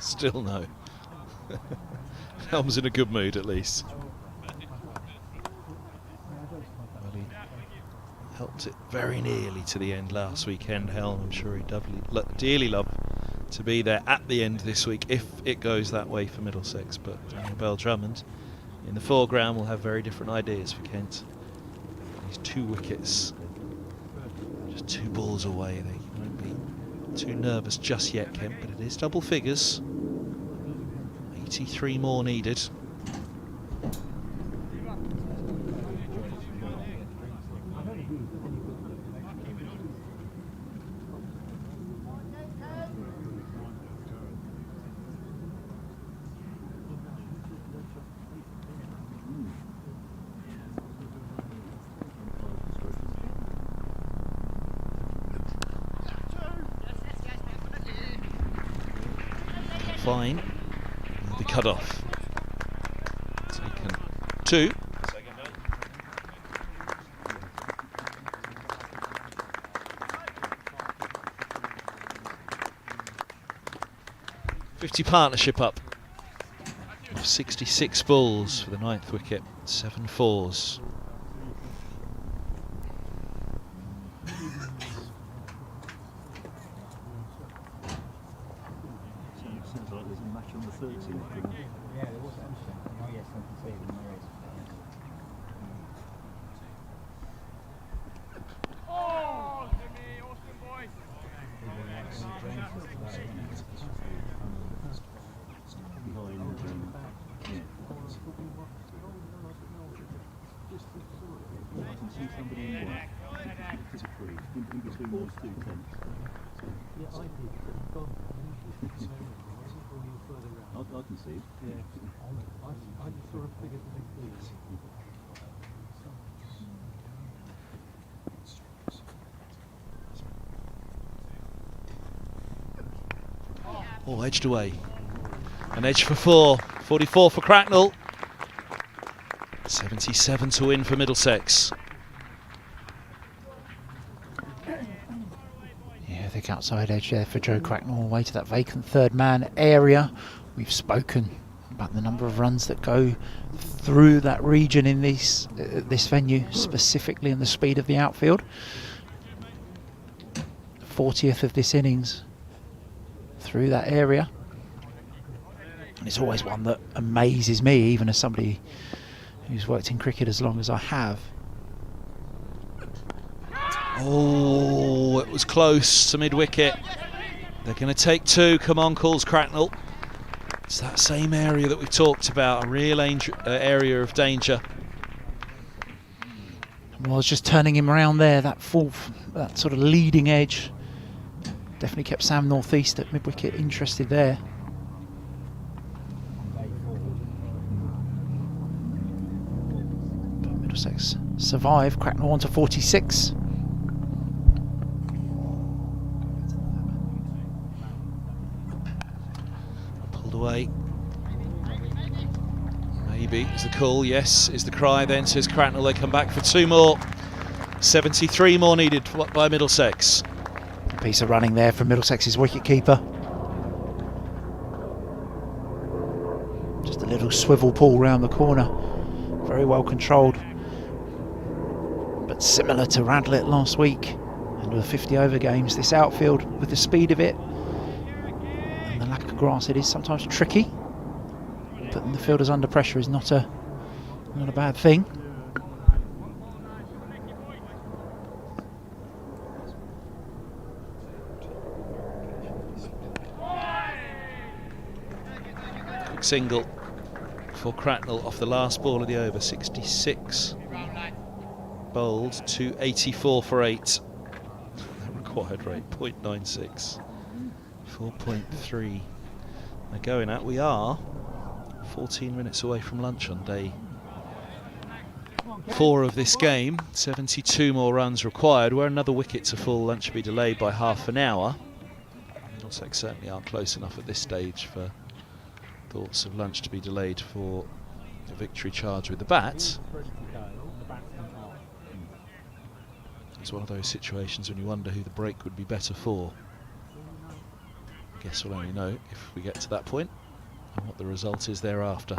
Still no. Helm's in a good mood at least. Well, he helped it very nearly to the end last weekend, Helm. I'm sure he'd dearly love to be there at the end this week if it goes that way for Middlesex. But Bell Drummond in the foreground will have very different ideas for Kent. These 2 wickets, just 2 balls away. They won't be too nervous just yet, Kent, but it is double figures. 83 more needed. Fine. Will be cut off. Taken 2. .50 partnership up. 66 balls for the 9th wicket. 7 fours. I can see. Yeah. I sort of figured Oh, edged away. An edge for 4. 44 for Cracknell. 77 to win for Middlesex. Yeah, I think outside edge there for Joe Cracknell, all the way to that vacant third man area. We've spoken about the number of runs that go through that region in this venue, specifically in the speed of the outfield. 40th of this innings through that area. And it's always one that amazes me, even as somebody who's worked in cricket as long as I have. Oh, it was close to mid-wicket. They're going to take 2. Come on, calls Cracknell. It's that same area that we've talked about, a real area of danger. Well, I was just turning him around there, that sort of leading edge. Definitely kept Sam Northeast at mid-wicket interested there. But Middlesex survive. Cracknell on to 46. Pulled away. Maybe is the call, yes, is the cry then, says Cracknell. They come back for 2 more. 73 more needed by Middlesex. A piece of running there from Middlesex's wicket-keeper. Just a little swivel pull round the corner. Very well controlled. But similar to Radlett last week and with 50 over games, this outfield with the speed of it and the lack of grass, it is sometimes tricky. Putting the fielders under pressure is not a bad thing. Quick single for Cracknell off the last ball of the over. 66 bowled to 84 for 8. The required rate 0.96. 4.3. They're going at. We are 14 minutes away from lunch on day 4 of this game. 72 more runs required. Were another wicket to fall, lunch would be delayed by half an hour. Middlesex certainly aren't close enough at this stage for thoughts of lunch to be delayed for a victory charge with the bat. It's one of those situations when you wonder who the break would be better for. Guess we'll only know if we get to that point and what the result is thereafter.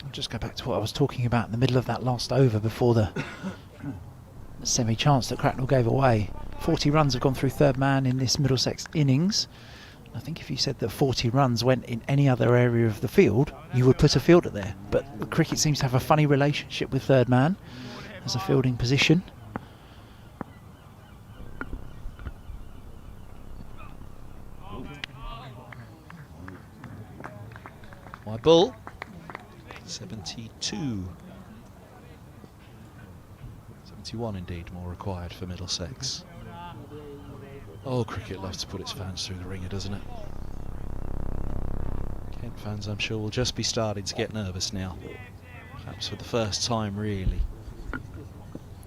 I'll just go back to what I was talking about in the middle of that last over before the semi-chance that Cracknell gave away. 40 runs have gone through third man in this Middlesex innings. I think if you said that 40 runs went in any other area of the field, you would put a fielder there. But cricket seems to have a funny relationship with third man as a fielding position. Wide ball. 72. 71 indeed more required for Middlesex. Oh, cricket loves to put its fans through the ringer, doesn't it? Kent fans, I'm sure, will just be starting to get nervous now. Perhaps for the first time, really.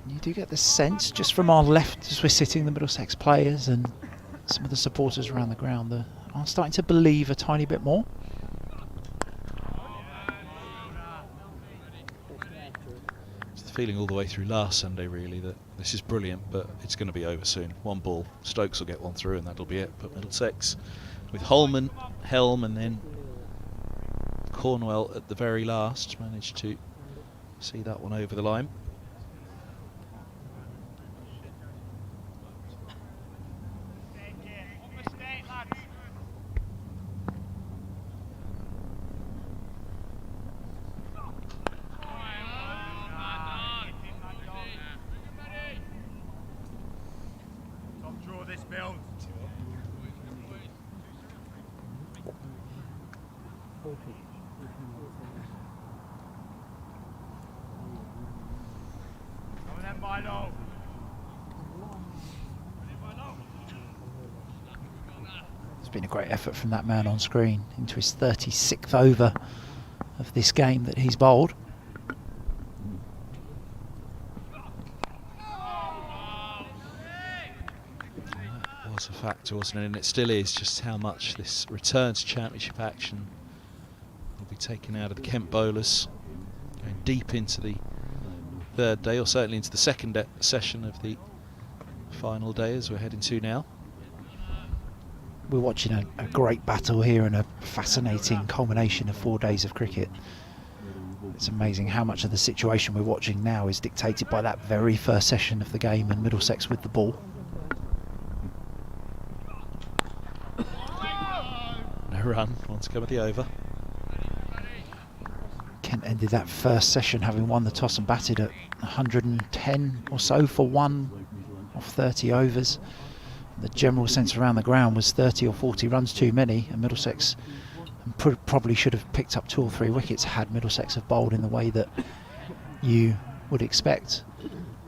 You do get the sense, just from our left, as we're sitting, the Middlesex players and some of the supporters around the ground are starting to believe a tiny bit more. Feeling all the way through last Sunday really that this is brilliant, but it's going to be over soon. One ball, Stokes will get one through and that'll be it. But Middlesex with Holman, Helm and then Cornwell at the very last managed to see that one over the line. It's been a great effort from that man on screen into his 36th over of this game that he's bowled. factor, wasn't it? And it still is, just how much this return to championship action will be taken out of the Kent bowlers, going deep into the third day, or certainly into the second session of the final day as we're heading to now. We're watching a great battle here and a fascinating culmination of 4 days of cricket. It's amazing how much of the situation we're watching now is dictated by that very first session of the game and Middlesex with the ball. No run, one to come at the over. Kent ended that first session having won the toss and batted at 110 or so for 1 off 30 overs. The general sense around the ground was 30 or 40 runs too many, and Middlesex probably should have picked up 2 or 3 wickets had Middlesex have bowled in the way that you would expect.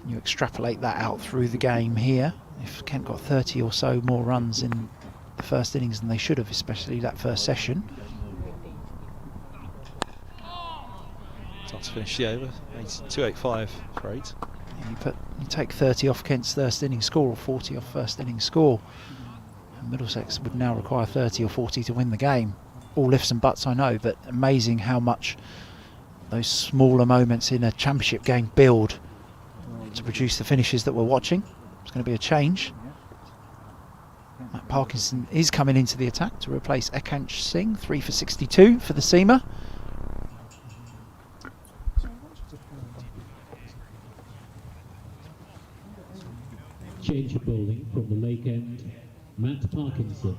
You extrapolate that out through the game here. If Kent got 30 or so more runs in the first innings than they should have, especially that first session. Time to finish the over. 285 for 8. You take 30 off Kent's first innings score or 40 off first innings score, and Middlesex would now require 30 or 40 to win the game. All lifts and buts, I know, but amazing how much those smaller moments in a championship game build to produce the finishes that we're watching. It's going to be a change. Matt Parkinson is coming into the attack to replace Ekansh Singh, 3 for 62 for the seamer. Change of bowling from the Lake End, Matt Parkinson.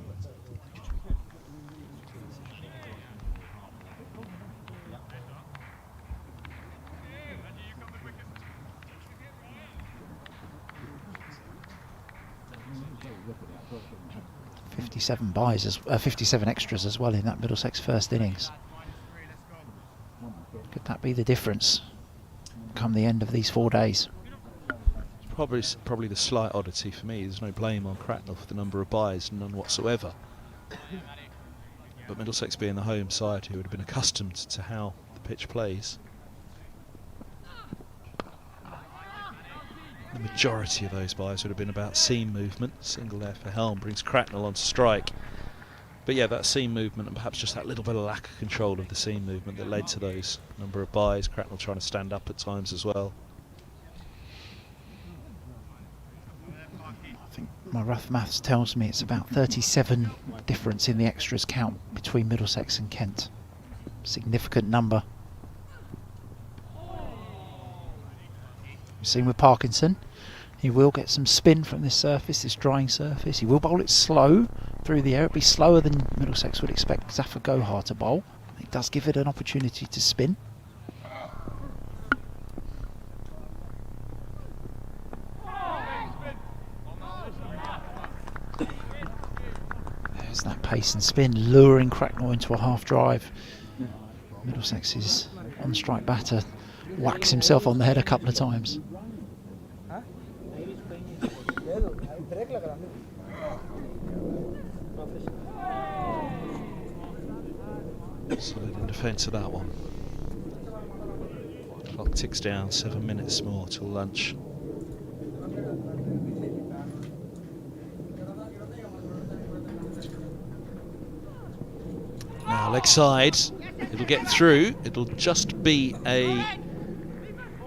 Buys 57 extras as well in that Middlesex first innings. Could that be the difference come the end of these 4 days? Probably the slight oddity for me. There's no blame on Cracknell for the number of buys, none whatsoever. But Middlesex being the home side who would have been accustomed to how the pitch plays, the majority of those buys would have been about seam movement. Single there for Helm brings Cracknell on to strike. But yeah, that seam movement and perhaps just that little bit of lack of control of the seam movement that led to those number of buys. Cracknell trying to stand up at times as well. I think my rough maths tells me it's about 37 difference in the extras count between Middlesex and Kent. Significant number. We've seen with Parkinson, he will get some spin from this surface, this drying surface. He will bowl it slow through the air. It'll be slower than Middlesex would expect Zafar Gohar to bowl. It does give it an opportunity to spin. There's that pace and spin luring Cracknell into a half drive. Middlesex's on-strike batter whacks himself on the head a couple of times. Solid in defence of that one. Clock ticks down, 7 minutes more till lunch. Now leg side, it'll get through, it'll just be a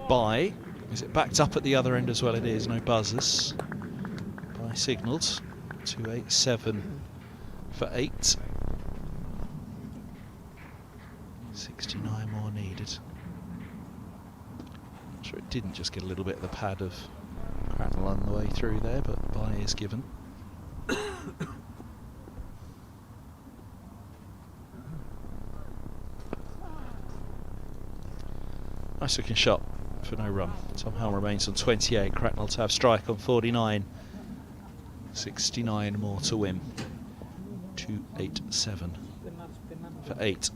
bye. Is it backed up at the other end as well? It is, no buzzers. Bye signalled, 287 for 8. 69 more needed. I'm sure it didn't just get a little bit of the pad of Cracknell on the way through there, but bye is given. Nice looking shot for no run. Tom Helm remains on 28, Cracknell to have strike on 49. 69 more to win. 287 for 8.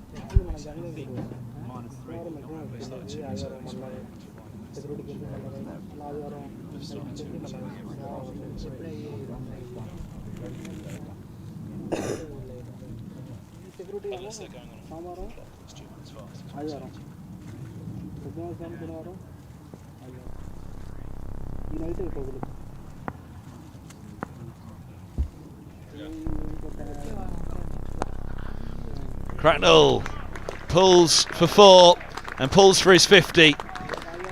Cracknell pulls for 4 and pulls for his 50.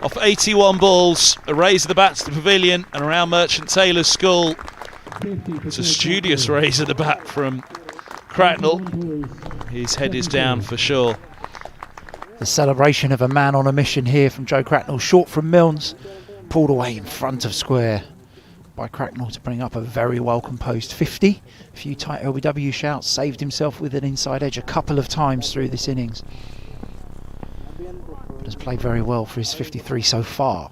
Off 81 balls, a raise of the bat to the pavilion and around Merchant Taylor's School. It's a studious raise of the bat from Cracknell. His head is down for sure. The celebration of a man on a mission here from Joe Cracknell, short from Milnes, pulled away in front of square by Cracknell to bring up a very well composed 50. A few tight LBW shouts, saved himself with an inside edge a couple of times through this innings. But has played very well for his 53 so far.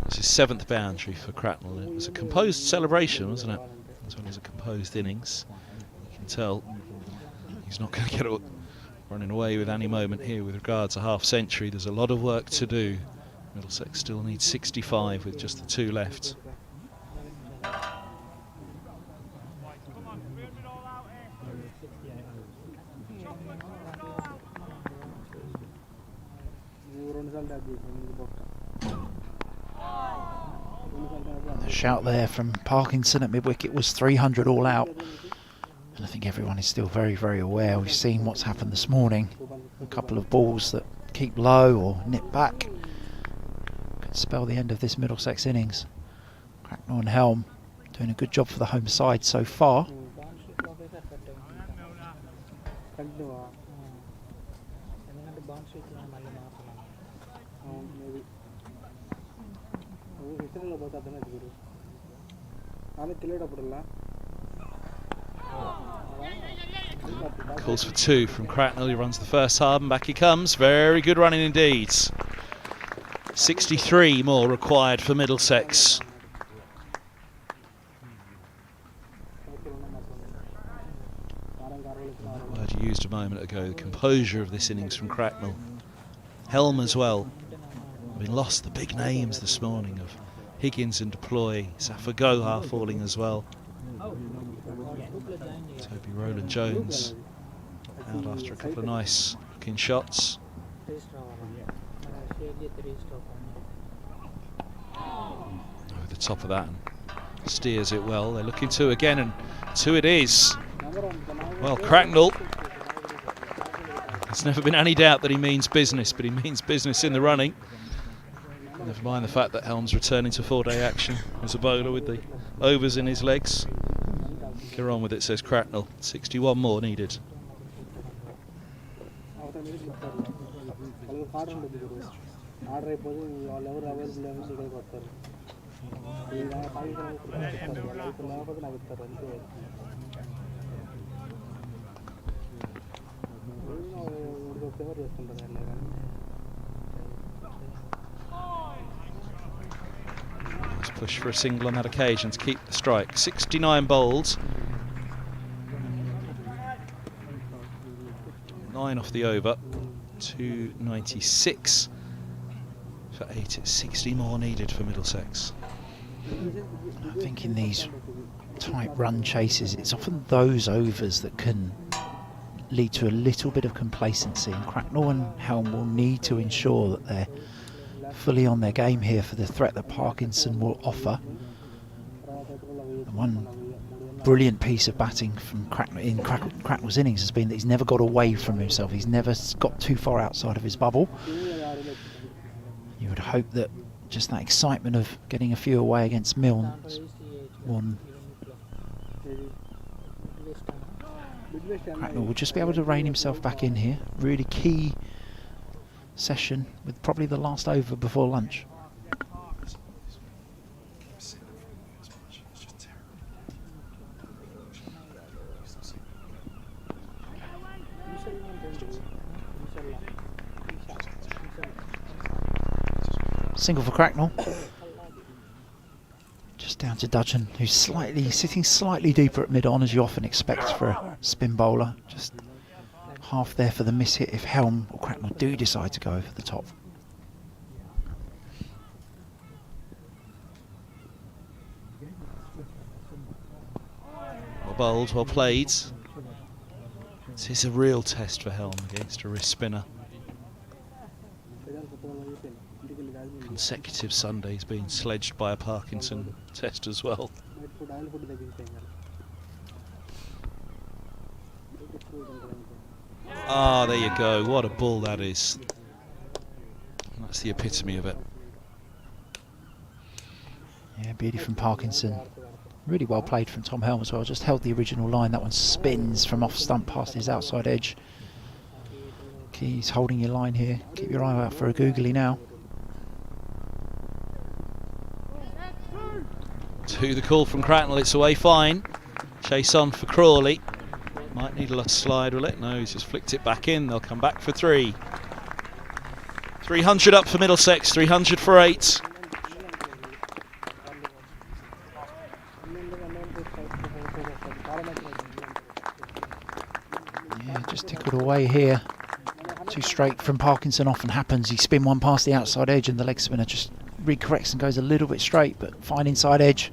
It's his 7th boundary for Cracknell. It was a composed celebration, wasn't it? As well as a composed innings. You can tell he's not going to get running away with any moment here with regards to half century. There's a lot of work to do. Middlesex still needs 65 with just the 2 left. The shout there from Parkinson at mid-wicket was 300 all out. And I think everyone is still very, very aware. We've seen what's happened this morning. A couple of balls that keep low or nip back could spell the end of this Middlesex innings. Cracknell and Helm doing a good job for the home side so far. Calls for 2 from Cracknell. He runs the first hard and back he comes. Very good running indeed. 63 more required for Middlesex. The word you used a moment ago, the composure of this innings from Cracknell. Helm as well. We lost the big names this morning of Higgins and Deploy, Safa Gohar falling as well. Toby Rowland Jones out after a couple of nice looking shots. Over the top of that and steers it well. They're looking 2 again, and 2 it is. Well, Cracknell, there's never been any doubt that he means business, but he means business in the running. Never mind the fact that Helm's returning to 4-day action as a bowler with the overs in his legs. Get on with it, says Cracknell. 61 more needed. Let's push for a single on that occasion to keep the strike. 69 bowls. 9 off the over. 296 for 8. It's 60 more needed for Middlesex. I think in these tight run chases, it's often those overs that can lead to a little bit of complacency, and Cracknell and Helm will need to ensure that they're fully on their game here for the threat that Parkinson will offer. And one brilliant piece of batting from Cracknell's innings has been that he's never got away from himself. He's never got too far outside of his bubble. You would hope that just that excitement of getting a few away against Milnes Cracknell will just be able to rein himself back in here. Really key session with probably the last over before lunch. Single for Cracknell. Just down to Dudgeon, who's sitting slightly deeper at mid-on, as you often expect for a spin bowler. Just half there for the miss hit if Helm or Cracknell do decide to go over the top. Well bowled, well played. This is a real test for Helm against a wrist spinner. consecutive Sundays being sledged by a Parkinson test as well. Ah, there you go. What a ball that is. That's the epitome of it. Yeah, beauty from Parkinson. Really well played from Tom Helm as well. Just held the original line. That one spins from off stump past his outside edge. Keys holding your line here. Keep your eye out for a googly now. To the call from Cracknell, it's away fine. Chase on for Crawley. Might need a little slide, will it? No, he's just flicked it back in. They'll come back for 3. 300 up for Middlesex, 300 for 8. Yeah, just tickled away here. Too straight from Parkinson often happens. You spin one past the outside edge and the leg spinner just recorrects and goes a little bit straight, but fine inside edge.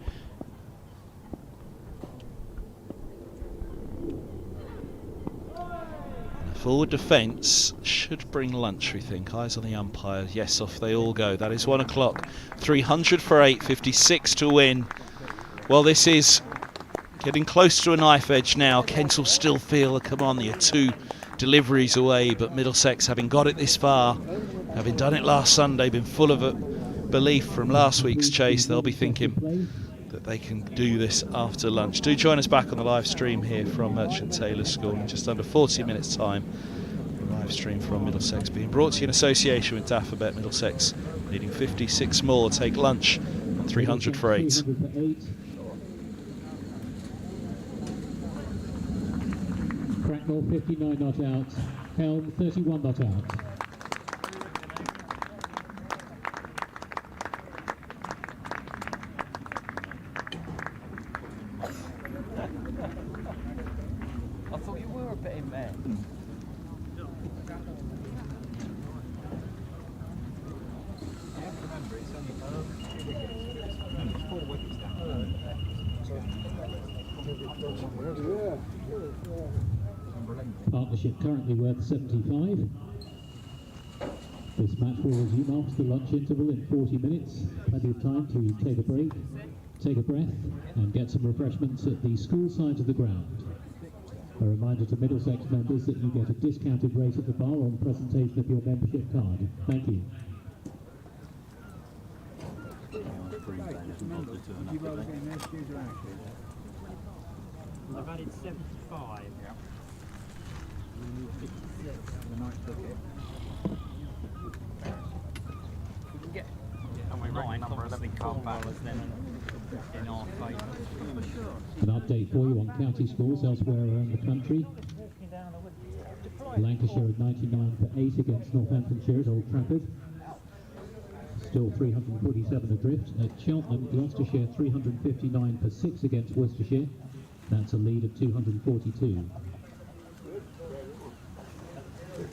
Forward defence should bring lunch, we think. Eyes on the umpire. Yes, off they all go. That is 1 o'clock. 300 for 8, 56 to win. Well, this is getting close to a knife edge now. Kent will still feel, come on, you're 2 deliveries away, but Middlesex, having got it this far, having done it last Sunday, been full of a belief from last week's chase, they'll be thinking that they can do this after lunch. Do join us back on the live stream here from Merchant Taylors' School in just under 40 minutes time. The live stream from Middlesex being brought to you in association with Daffabet. Middlesex needing 56 more, take lunch on 300 for 8. Cracknell 59 not out, Helm 31 not out. I thought you were a bit in there. Partnership currently worth 75. This match will resume after the lunch interval in 40 minutes. Plenty of time to take a break, take a breath and get some refreshments at the school side of the ground. A reminder to Middlesex members that you get a discounted rate at the bar on presentation of your membership card. Thank you. I've added 75. Yeah. We can get nine, obviously can't balance them in our favour. An update for you on county schools elsewhere around the country. Lancashire at 99 for 8 against Northamptonshire at Old Trafford. Still 347 adrift. At Cheltenham, Gloucestershire 359 for 6 against Worcestershire. That's a lead of 242.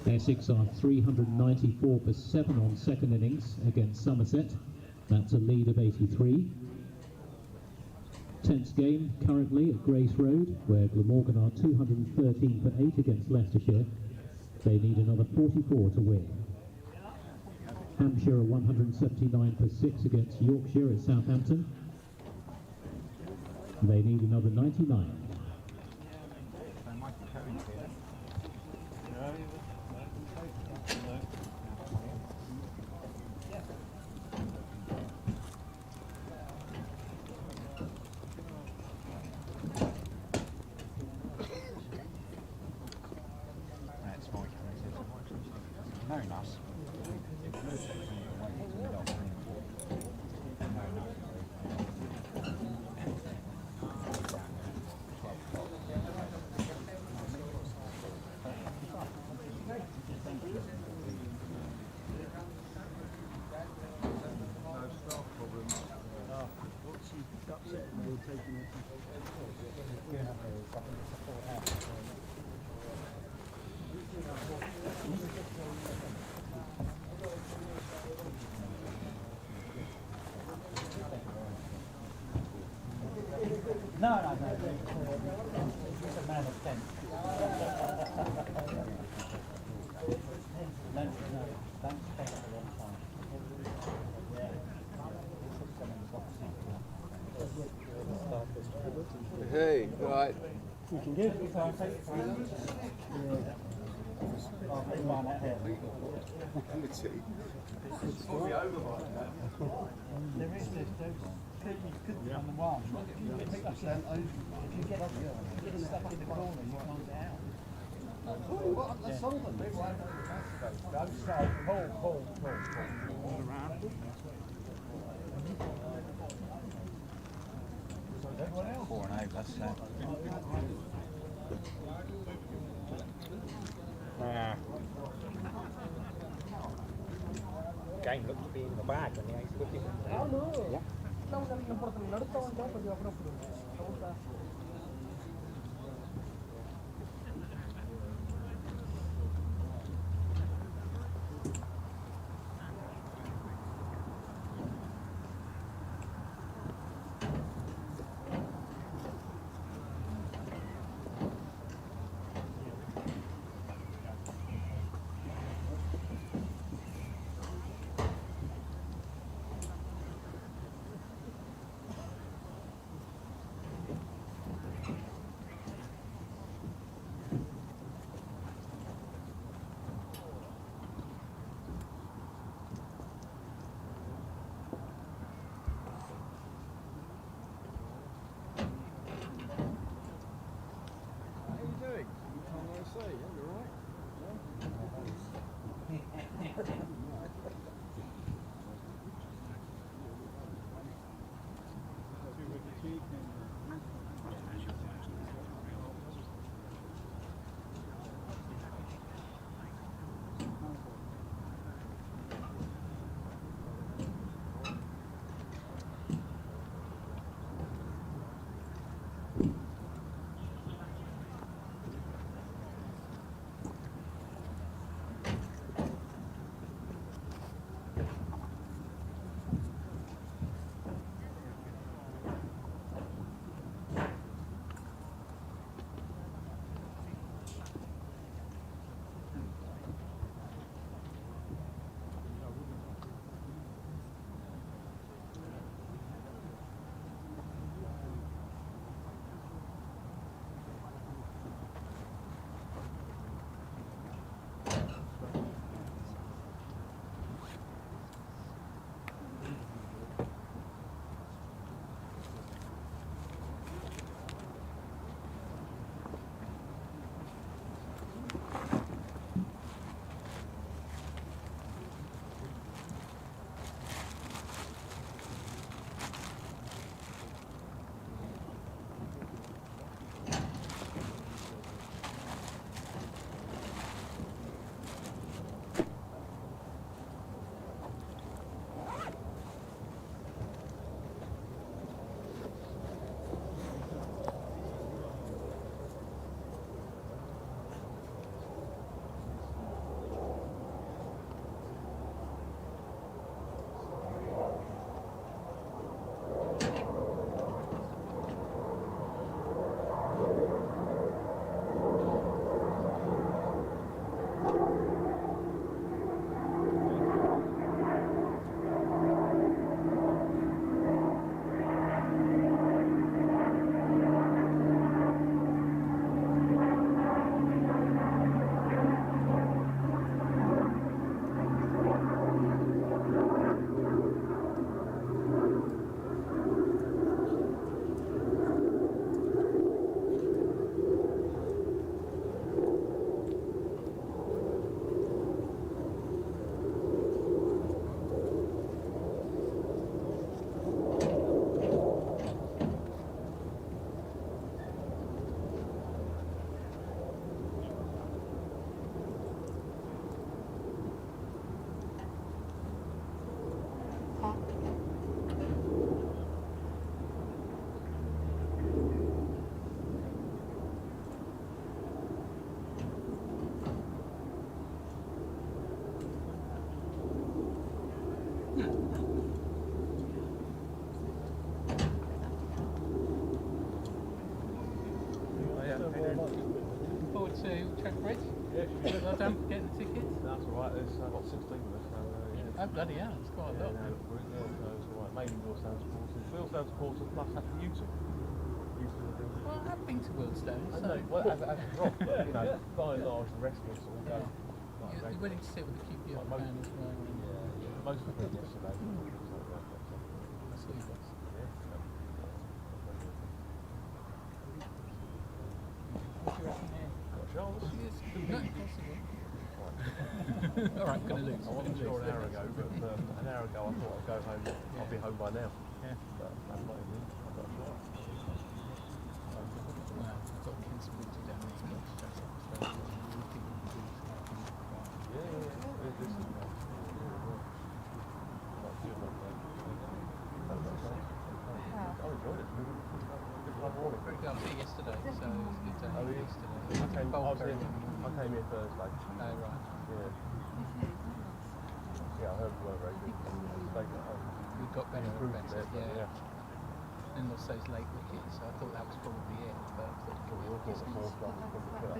Essex are 394 for 7 on second innings against Somerset. That's a lead of 83. Tenth game currently at Grace Road, where Glamorgan are 213 for 8 against Leicestershire. They need another 44 to win. Hampshire are 179 for 6 against Yorkshire at Southampton. They need another 99. Very nice. No, he's a man of sense. Don't spend a long time. Hey, right. We can give. Game looked to be in the bag when the ace looked in. Looking forward to Trent Bridge. Yeah, Well done for getting the tickets. that's all right. There's got 16 of us. So, yeah. Oh, bloody hell, it's quite a lot. So it's all right. Mainly Middlesex supporters. Middlesex supporters plus you two. been to Middlesex. I know, well, as a drop, but, you know, by and large, the rest of us all go. You're willing to sit with the QPR fan as well. Most of them yesterday. I saw you guys. What do you reckon here? Got a chance. Not impossible. Alright, gonna lose. I wasn't sure an hour ago, but an hour ago I thought I'd go home. I'll be home by now. Yeah. But I'm not even. I've got a shot. Well, I've got kids supported down there. I enjoyed it. Very good. I was here yesterday, so it was good to Oh, have yeah. yesterday. I came here Thursday. Oh, right. Yeah. Yeah, I heard we weren't very good. Stayed at home. We got better and Improved better, it, but yeah. And also those late wickets, so I thought that was probably it. But I thought We all thought the fourth one was probably killer.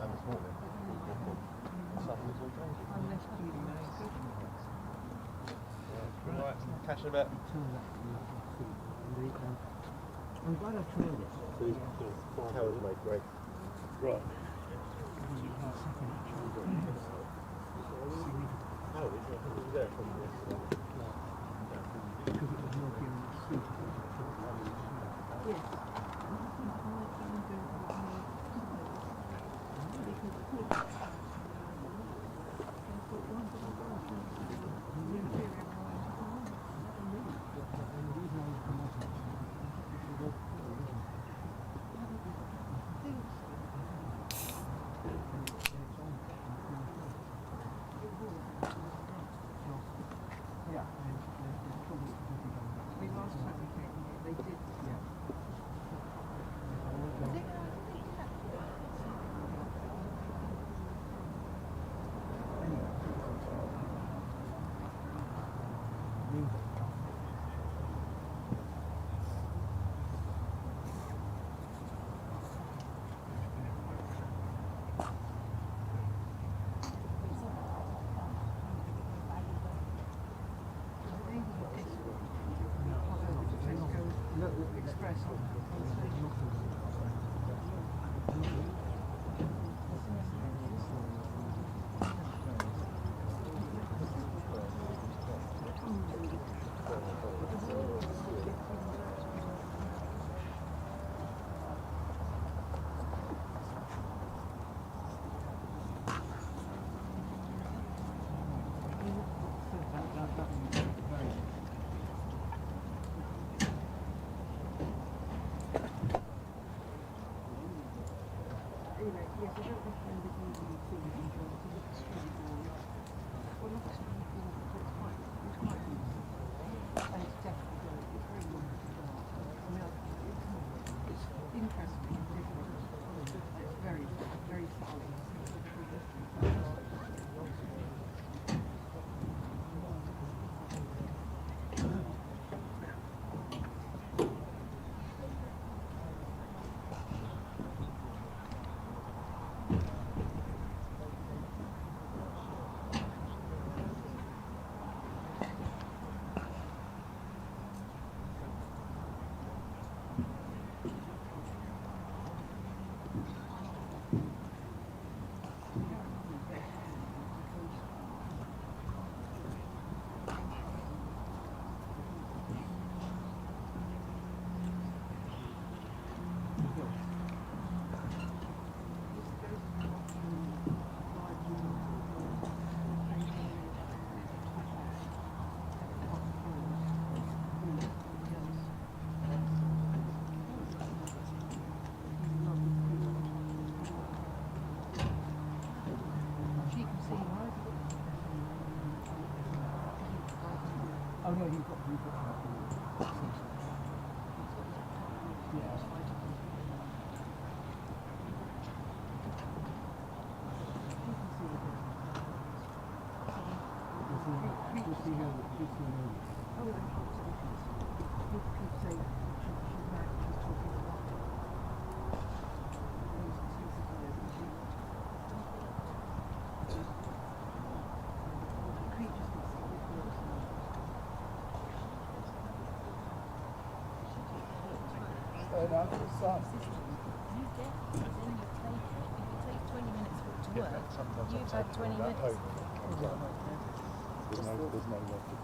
And this morning, suddenly it's all changing. Right, catch in a bit. I'm glad I tried it. Howard made great. Right. Howard, he was there from yesterday. Because it was more given suit. Fair enough, it's some. You get it, then you take it. If it takes 20 minutes for it to work, you've had 20 minutes. There's no logic.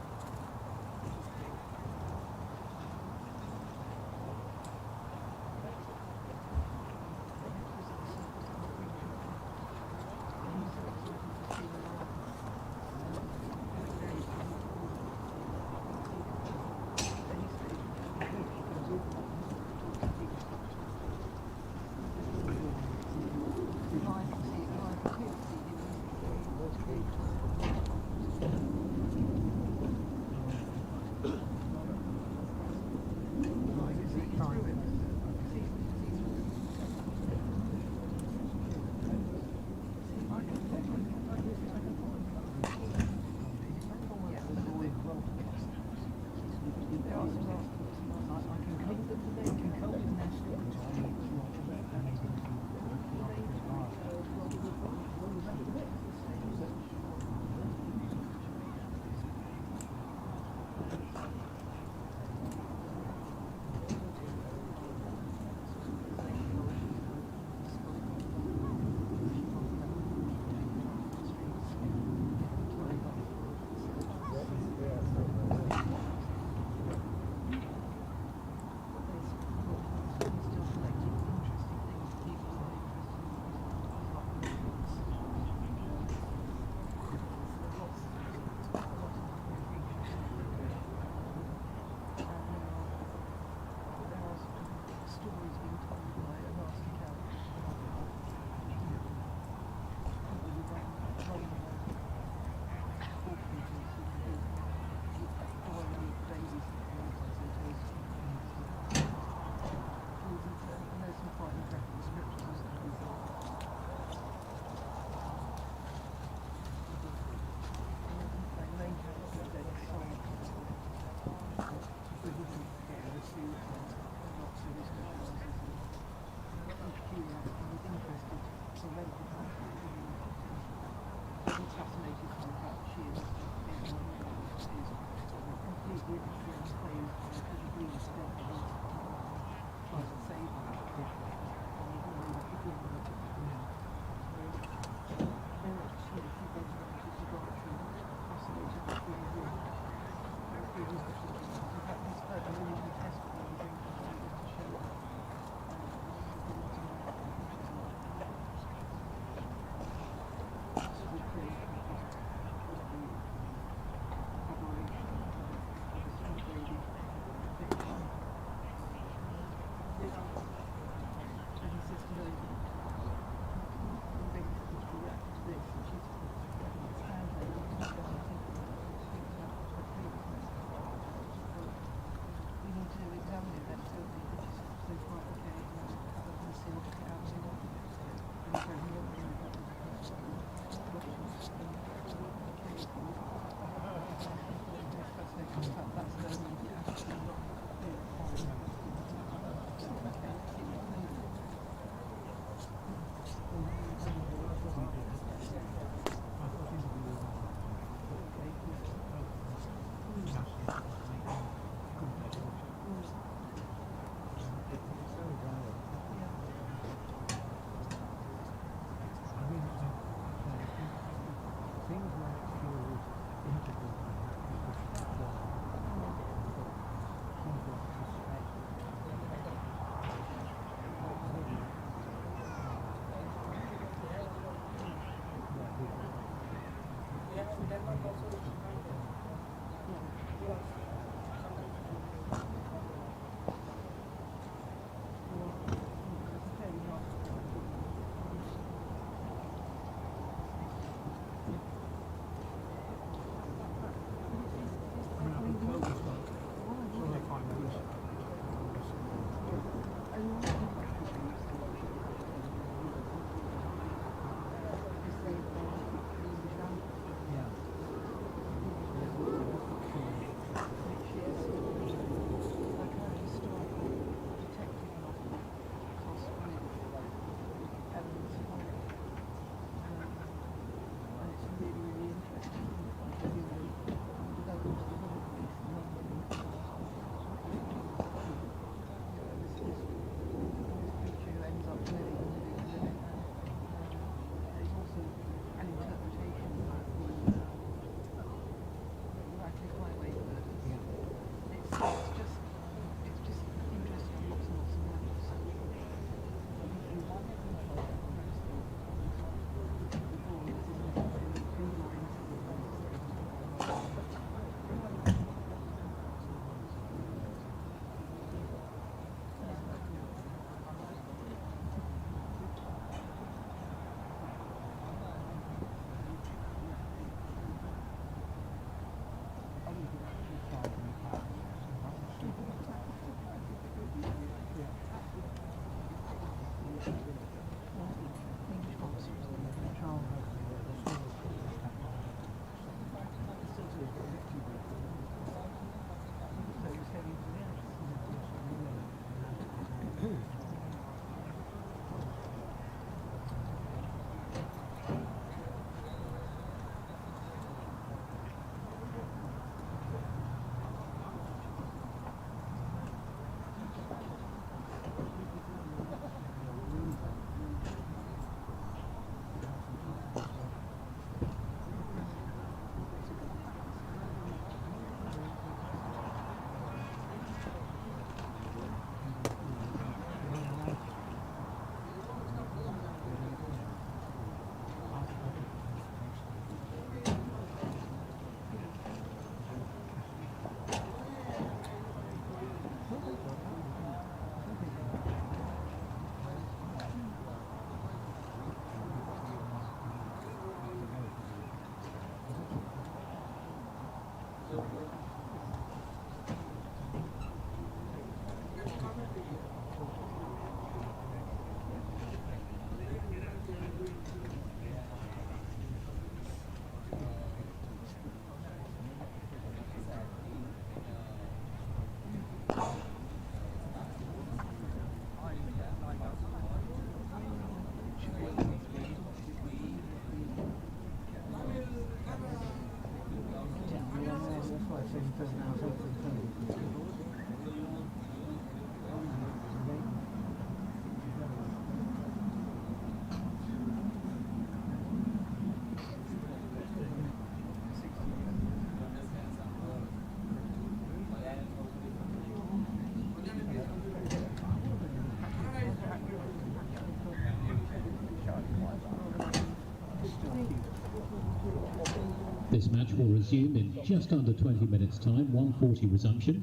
This match will resume in just under 20 minutes time, 1:40 resumption.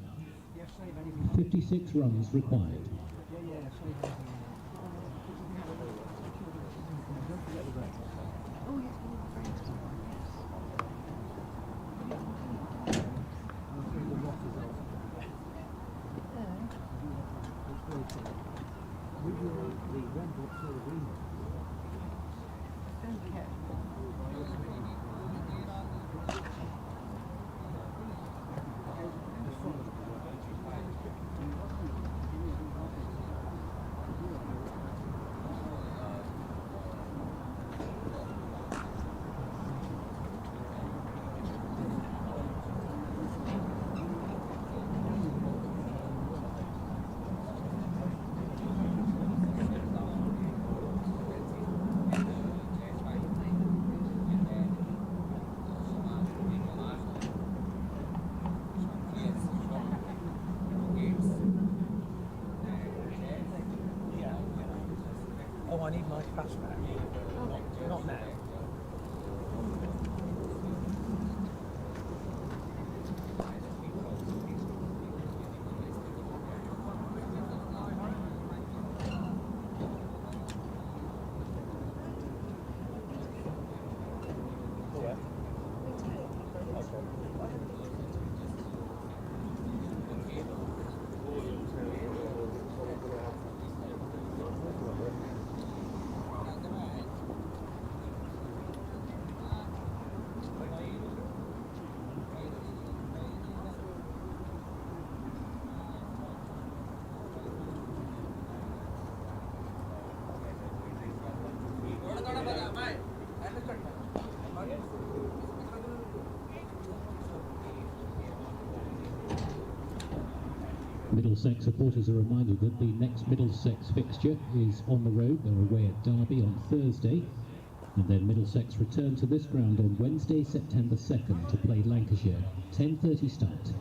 56 runs required. Oh, I need my fastback. Not now. Middlesex supporters are reminded that the next Middlesex fixture is on the road. They're away at Derby on Thursday, and then Middlesex return to this ground on Wednesday, September 2nd to play Lancashire. 10:30 start.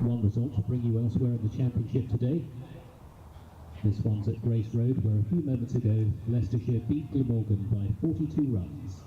One result to bring you elsewhere in the Championship today. This one's at Grace Road, where a few moments ago Leicestershire beat Glamorgan by 42 runs.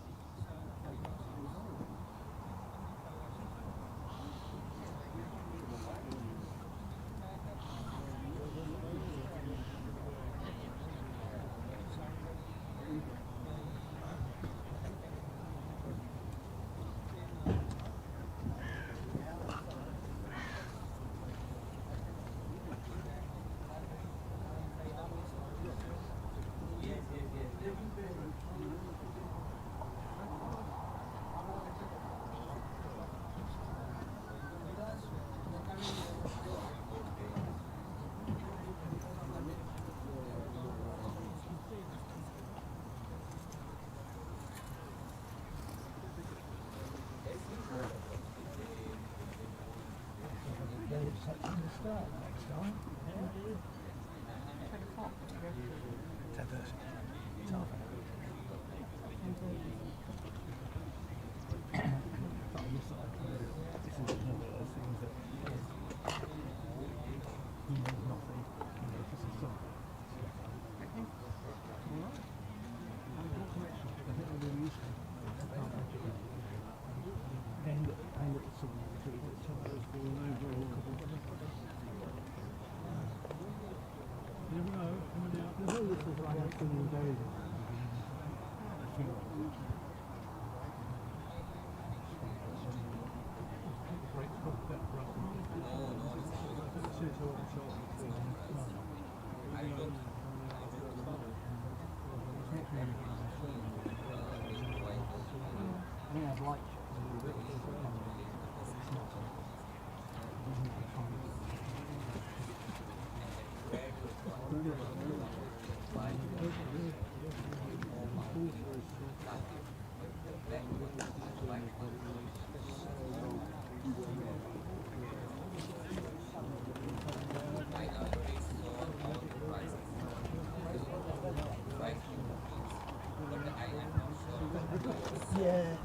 Yeah.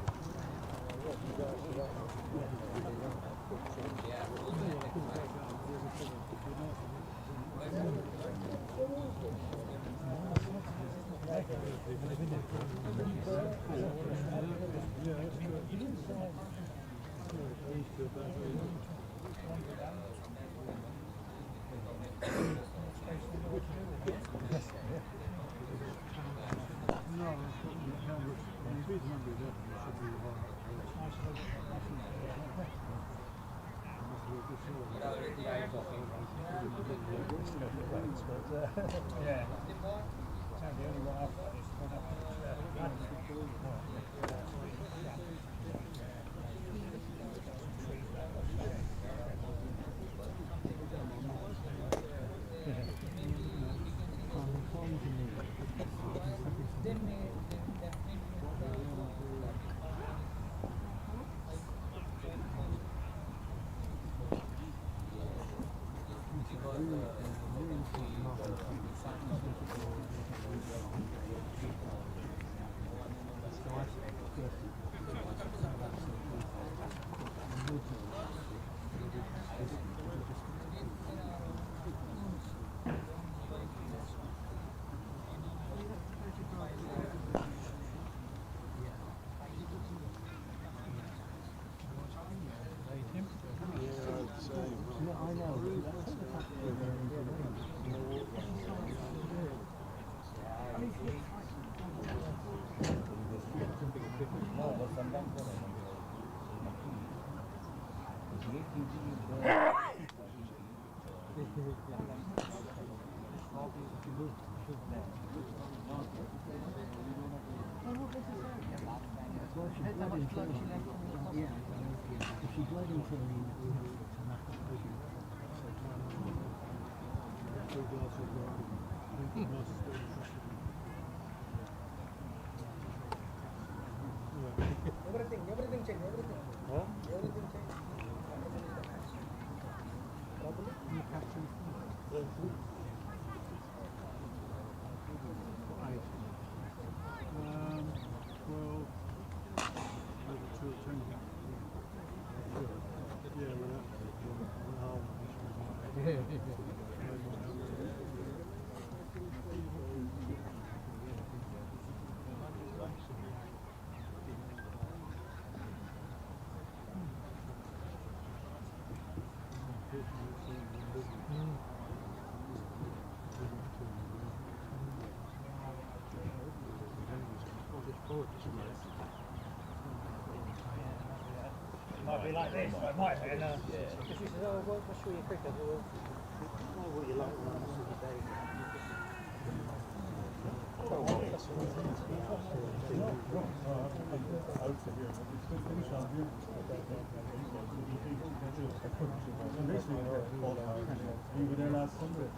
Might be like this, it might be. If she says, oh, what's your cricket? Well, what you like on a day. You were there last Sunday.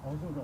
I was over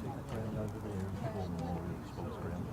ground over there is former sports ground.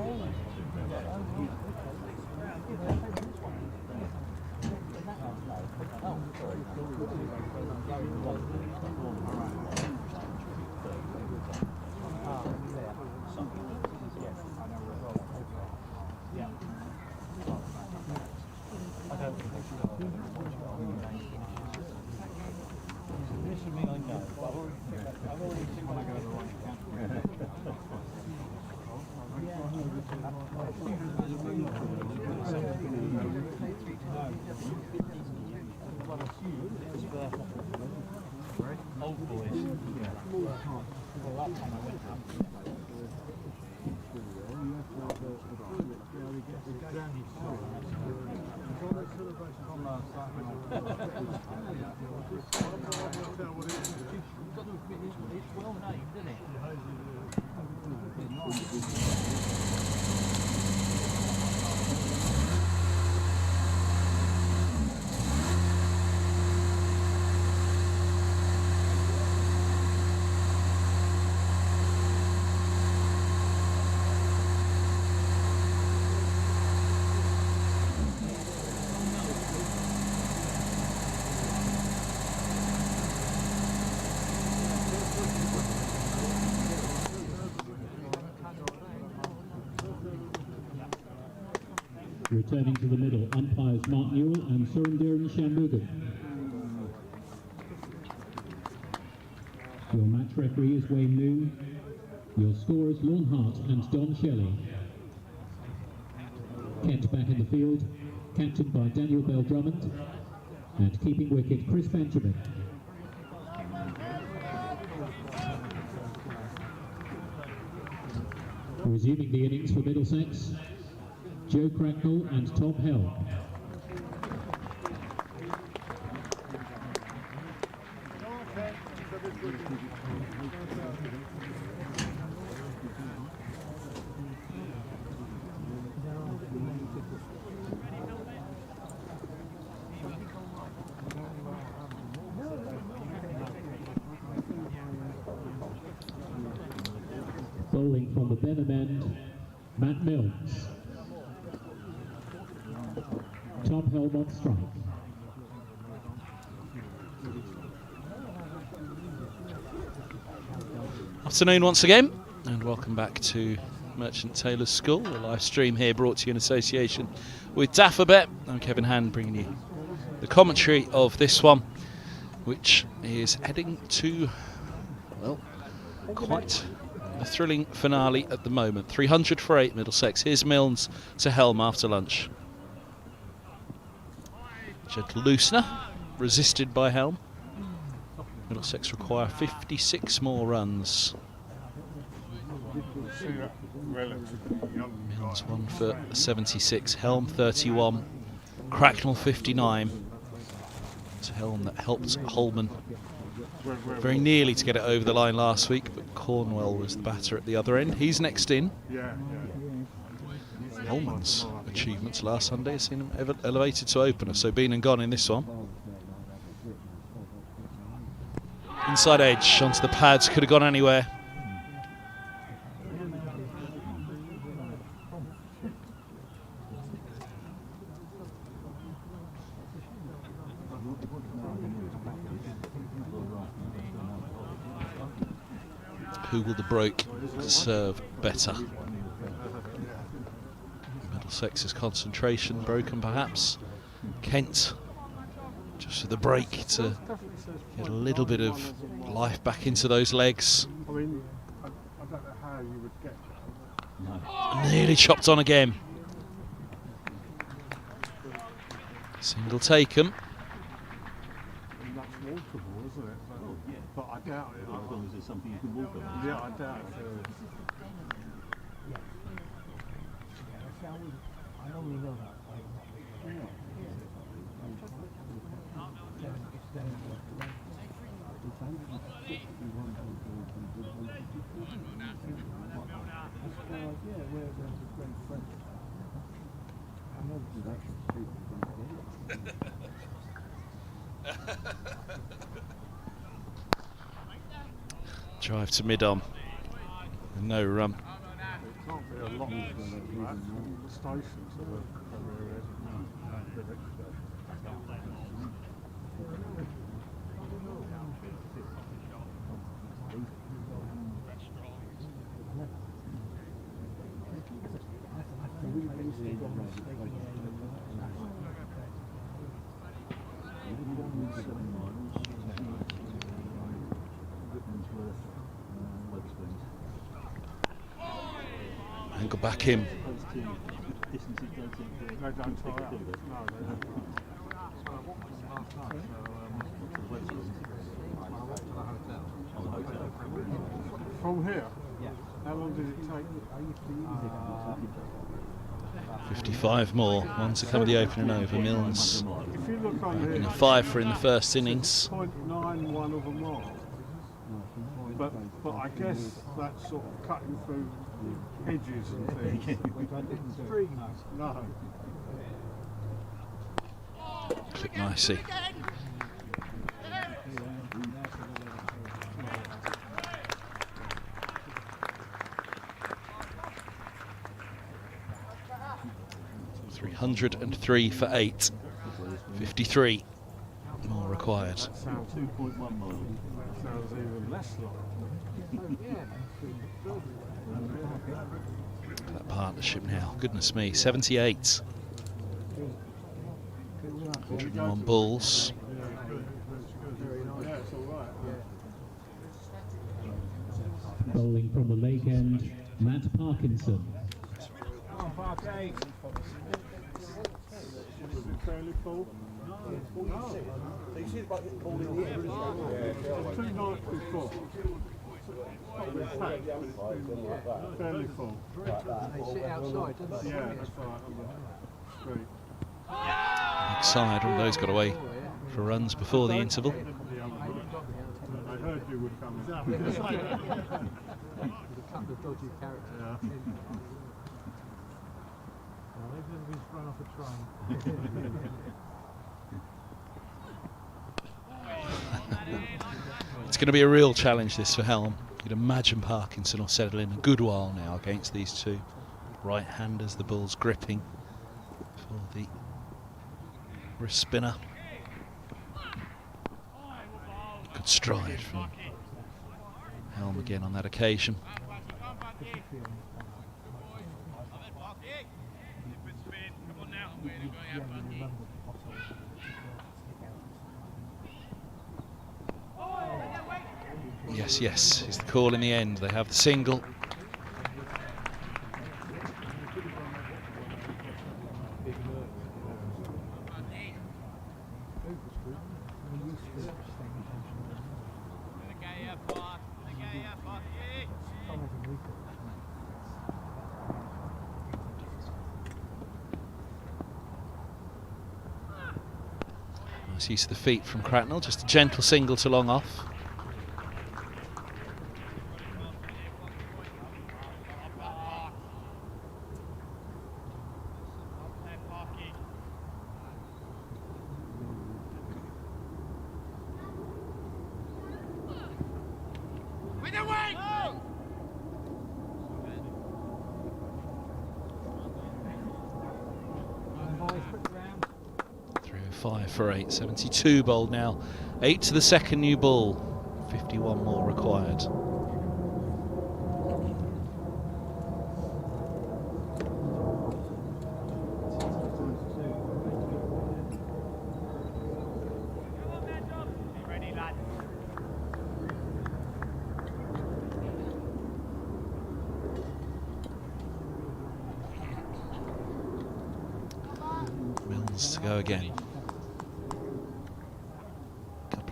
Oh, Returning to the middle, umpires Mark Newell and Surendiran Shanmugan. Your match referee is Wayne Noon. Your scorers Lorne Hart and Don Shelley. Kent back in the field, captained by Daniel Bell Drummond, and keeping wicket Chris Benjamin. Resuming the innings for Middlesex, Joe Cracknell and Tom Hell. Bowling from the Benham end, Matt Mills. Tom Helm on strike. Afternoon once again, and welcome back to Merchant Taylors School. The live stream here brought to you in association with Daffabet. I'm Kevin Hand bringing you the commentary of this one, which is heading to, well, quite a thrilling finale at the moment. 300 for 8 Middlesex. Here's Milnes to Helm after lunch. Gentle loosener, resisted by Helm. Middlesex require 56 more runs. Milnes 1 for 76, Helm 31, Cracknell 59. It's Helm that helped Holman very nearly to get it over the line last week, but Cornwell was the batter at the other end. He's next in. Holman's achievements last Sunday have seen him elevated to opener, so been and gone in this one. Inside edge onto the pads, could have gone anywhere. Who will the broke serve better? Middlesex's concentration broken perhaps. Kent just for the break to get a little bit of life back into those legs. I mean, I don't know how you would get that. Nearly chopped on again. Single taken. That's walkable, isn't it? But I doubt it. As long as there's something you can walk on. Yeah, I doubt it. Drive to mid-on. No run. It can't be a lot from the station to the career end. 7 miles. Whitmansworth, Wegspoons. Angle back in. Those two distances don't seem to They don't tie do up. they? No, they don't. So what was the last night? To the Wegspoons. On the hotel. From here? Yeah. How long did it take? 55 more. Ones to come the opening over. Milnes If you look on here, in a 5 for in the first innings. 0.91 of a mile. But I guess that's sort of cutting through hedges and things. No. Clip nicely. $303 for 8. 53 more required. That sounds 2.1 miles. That sounds even less That partnership now, goodness me, 78. 101 bulls. Bowling from the lake end, Matt Parkinson. Was it fairly full? You see the ball in the air, isn't it? 2 nights before. Fairly full. They sit outside, don't they? Yeah, that's right, on the street. Big side, all those got away for runs before the interval. I heard you were coming. There's a couple of dodgy characters. Yeah. They've never been thrown off a train. It's going to be a real challenge this for Helm. You'd imagine Parkinson will settle in a good while now against these two right-handers, the Bulls gripping for the wrist spinner. Good stride from Helm again on that occasion. Yes, yes, is the call in the end. They have the single. Nice use of the feet from Cracknell, just a gentle single to long off. For 8, 72 bowled now, 8 to the second new ball, 51 more required. Mills to go again.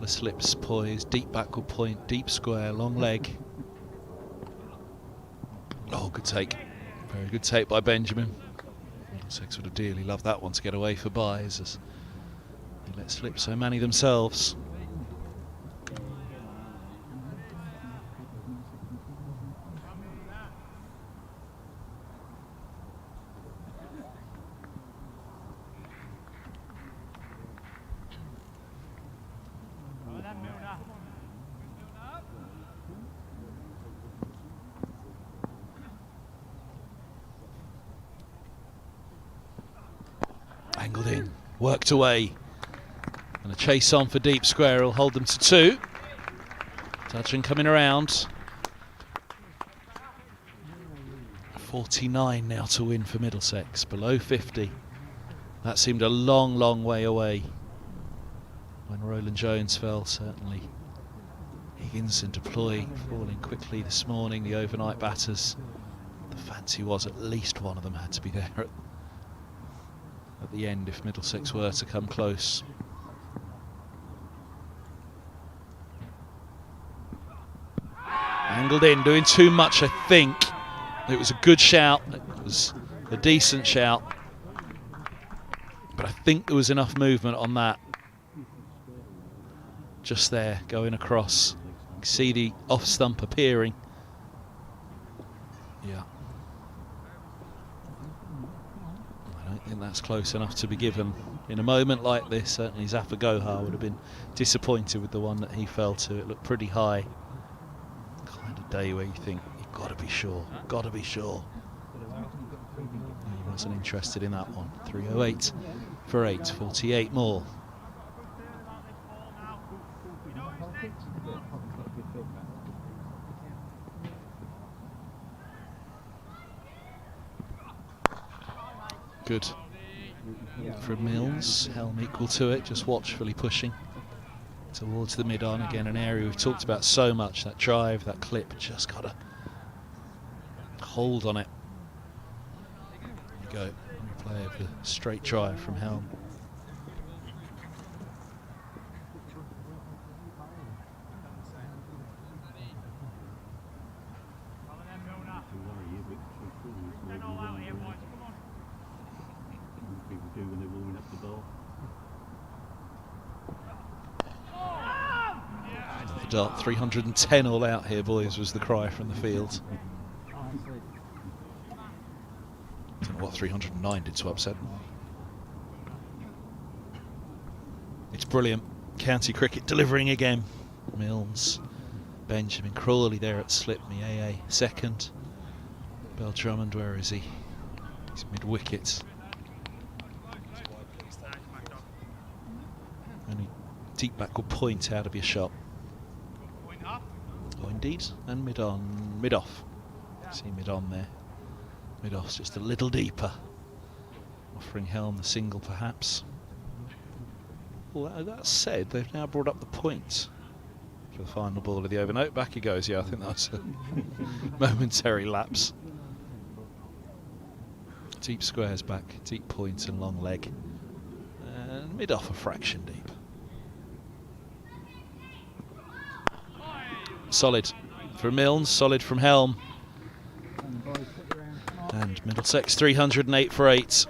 Slips, poised, deep backward point, deep square, long leg. Oh, good take. Very good take by Benjamin. Middlesex would have dearly loved that one to get away for buys, as they let slip so many themselves. Angled in, worked away, and a chase on for deep square will hold them to 2. Dudgeon coming around. 49 now to win for Middlesex, below 50. That seemed a long, long way away when Roland Jones fell, certainly. Higgins and Deploy falling quickly this morning, the overnight batters. The fancy was at least one of them had to be there at the end if Middlesex were to come close. Angled in, doing too much, I think. It was a good shout, it was a decent shout, but I think there was enough movement on that. Just there, going across. You can see the off stump appearing. Yeah. I don't think that's close enough to be given. In a moment like this, certainly Zafar Gohar would have been disappointed with the one that he fell to. It looked pretty high. Kind of day where you think, you've got to be sure, got to be sure. He wasn't interested in that one. 308 for 8, 48 more. Good from Mills, Helm equal to it, just watchfully pushing towards the mid-on. Again, an area we've talked about so much, that drive, that clip, just got to hold on it. There you go, replay of the straight drive from Helm. Dart 310 all out here, boys, was the cry from the field. Don't know what 309 did to upset them. It's brilliant. County cricket delivering again. Mills, Benjamin Crawley there at slip, Miaye second. Bell Drummond, where is he? He's mid-wicket. Only deep backward point out of your shot. Oh, indeed, and mid-on, mid-off. See mid-on there. Mid-off's just a little deeper. offering Helm the single perhaps. Well, that said, they've now brought up the point for the final ball of the over. No, back he goes. Yeah, I think that was a momentary lapse. Deep squares back, deep point and long leg. And mid-off a fraction deep. Solid from Milnes, solid from Helm. And Middlesex 308 for 8.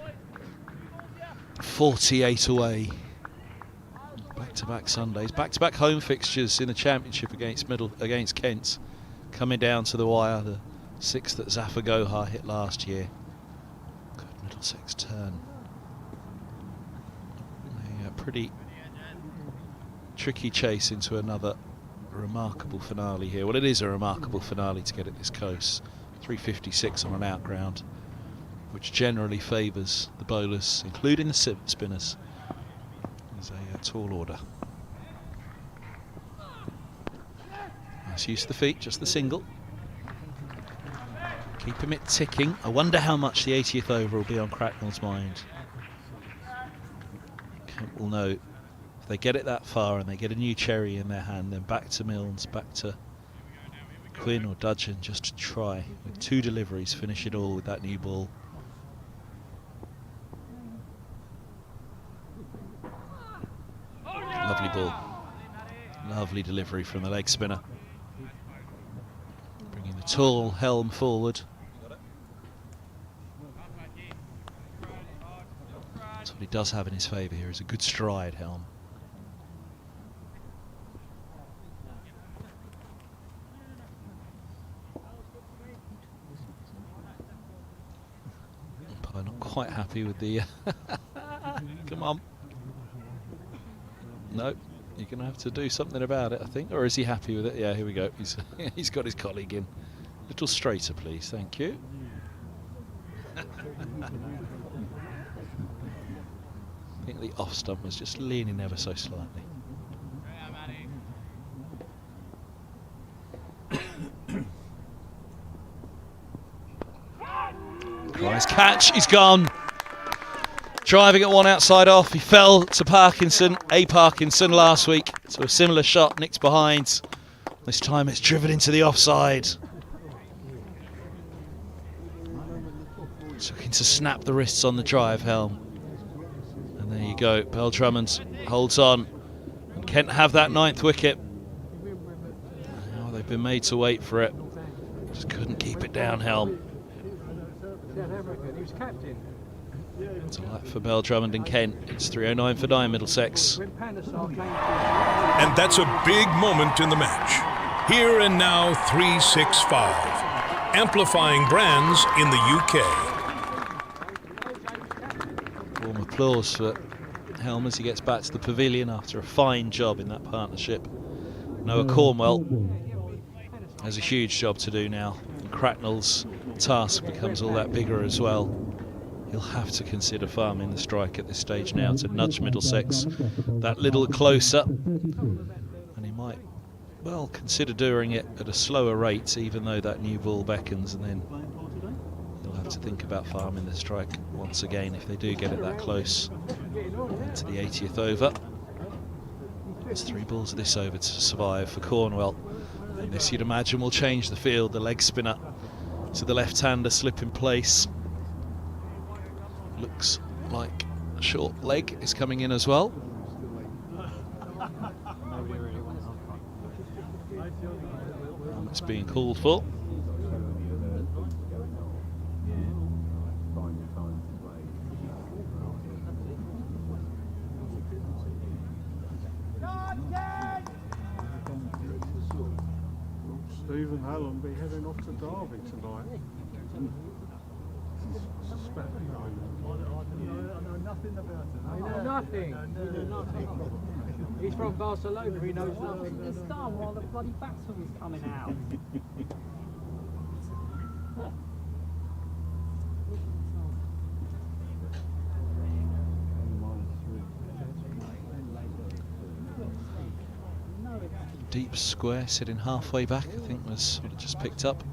48 away. Back-to-back Sundays, back-to-back home fixtures in the Championship against Kent. Coming down to the wire, the 6 that Zafar Gohar hit last year. Good Middlesex turn. A pretty tricky chase into another remarkable finale here. Well, it is a remarkable finale to get it this close. 356 on an outground, which generally favours the bowlers, including the spinners. As a tall order. Nice use of the feet, just the single. Keeping it ticking. I wonder how much the 80th over will be on Cracknell's mind. Kent will know if they get it that far and they get a new cherry in their hand, then back to Milnes, back to Quinn or Dudgeon, just to try with 2 deliveries, finish it all with that new ball. Lovely ball. Lovely delivery from the leg spinner. Bringing the tall Helm forward. That's what he does have in his favour here, is a good stride, Helm. I'm not quite happy with the... Come on. No, you're going to have to do something about it, I think. Or is he happy with it? Yeah, here we go. He's got his colleague in. A little straighter, please. Thank you. I think the off stump was just leaning ever so slightly. Nice catch. He's gone. Driving at one outside off, he fell to Parkinson, last week. So a similar shot, nicked behind. This time it's driven into the offside. It's looking to snap the wrists on the drive, Helm. And there you go, Bell Drummond holds on. And Kent have that 9th wicket. Oh, they've been made to wait for it. Just couldn't keep it down, Helm. He was captain. It's a light for Bell Drummond and Kent. It's 309 for 9 Middlesex. And that's a big moment in the match. Here and now 365. Amplifying brands in the UK. Warm applause for Helm as he gets back to the pavilion after a fine job in that partnership. Noah Cornwell has a huge job to do now. And Cracknell's task becomes all that bigger as well. He'll have to consider farming the strike at this stage now to nudge Middlesex that little closer. And he might, well, consider doing it at a slower rate, even though that new ball beckons, and then he'll have to think about farming the strike once again if they do get it that close into the 80th over. There's 3 balls of this over to survive for Cornwell. And this, you'd imagine, will change the field. The leg spinner to the left-hander slip in place. Looks like a short leg is coming in as well. It's being called for. Stephen Hallam be heading off to Derby tonight. I know nothing about it. I know nothing. He's from Barcelona, he knows nothing. The star while the bloody batsman was coming out. Deep square sitting halfway back, I think was what it just picked up.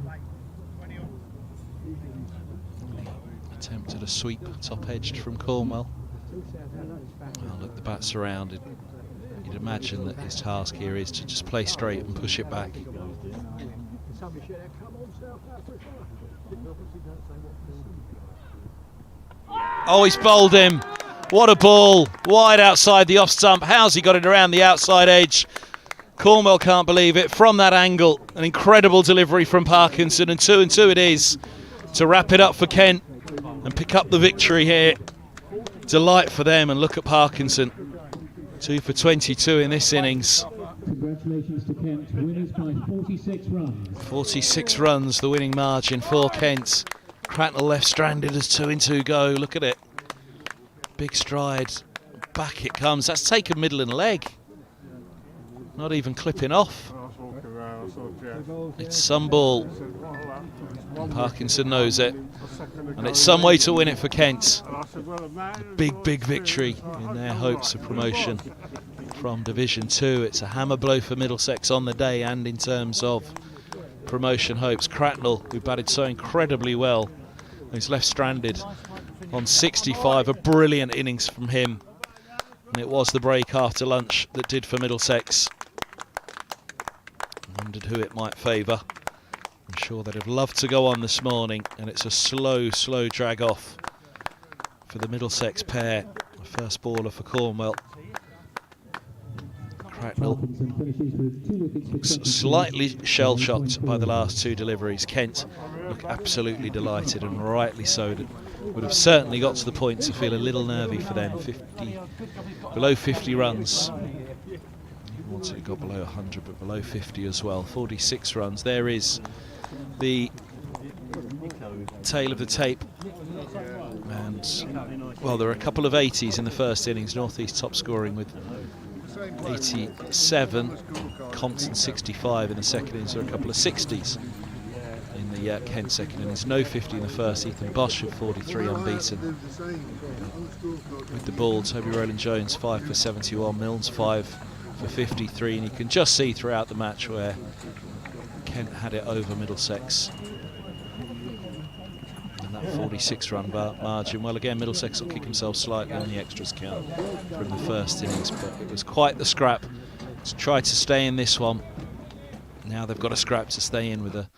Attempted a sweep top edged from Cornwell. Oh, look, the bat's surrounded. You'd imagine that his task here is to just play straight and push it back. Oh, he's bowled him. What a ball. Wide outside the off stump. How's he got it around the outside edge? Cornwell can't believe it from that angle. An incredible delivery from Parkinson, and 2 and 2 it is to wrap it up for Kent and pick up the victory here. Delight for them, and look at Parkinson. 2 for 22 in this innings. Congratulations to Kent, winners by 46 runs. 46 runs, the winning margin for Kent. Cratnell left stranded as 2 and 2 go. Look at it. Big stride. Back it comes. That's taken middle and leg. Not even clipping off. It's some ball. Parkinson knows it. And it's some way to win it for Kent. A big, big victory in their hopes of promotion from Division 2. It's a hammer blow for Middlesex on the day and in terms of promotion hopes. Cratnell, who batted so incredibly well, he's left stranded on 65. A brilliant innings from him. And it was the break after lunch that did for Middlesex. Wondered who it might favour. I'm sure they'd have loved to go on this morning, and it's a slow, slow drag off for the Middlesex pair. The first baller for Cornwell. Cracknell looks slightly shell-shocked by the last 2 deliveries. Kent look absolutely delighted, and rightly so. Would have certainly got to the point to feel a little nervy for them. Below 50 runs. Once it got below 100, but below 50 as well. 46 runs. There is the tail of the tape. And, well, there are a couple of 80s in the first innings. North East top scoring with 87. Compton 65 in the second innings. There are a couple of 60s in the Kent second innings. No 50 in the first. Ethan Bosch with 43 unbeaten. With the ball, Toby Rowland-Jones 5 for 71. Milnes 5 for 53, and you can just see throughout the match where Kent had it over Middlesex. And that 46 run margin, well, again, Middlesex will kick himself slightly on the extras count from the first innings, but it was quite the scrap to try to stay in this one. Now they've got a scrap to stay in with a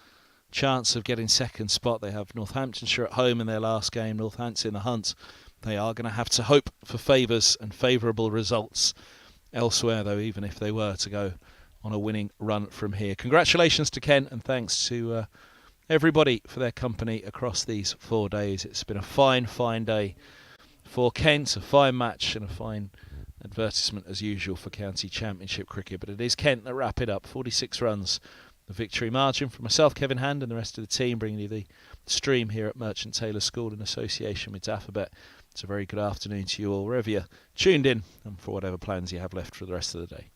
chance of getting second spot. They have Northamptonshire at home in their last game. Northampton in the hunt. They are going to have to hope for favours and favourable results elsewhere, though, even if they were to go on a winning run from here. Congratulations to Kent, and thanks to everybody for their company across these 4 days. It's been a fine, fine day for Kent, a fine match and a fine advertisement as usual for County Championship cricket. But it is Kent that wrap it up. 46 runs, the victory margin. For myself, Kevin Hand, and the rest of the team, bringing you the stream here at Merchant Taylors School in association with Dafabet. It's a very good afternoon to you all, wherever you're tuned in, and for whatever plans you have left for the rest of the day.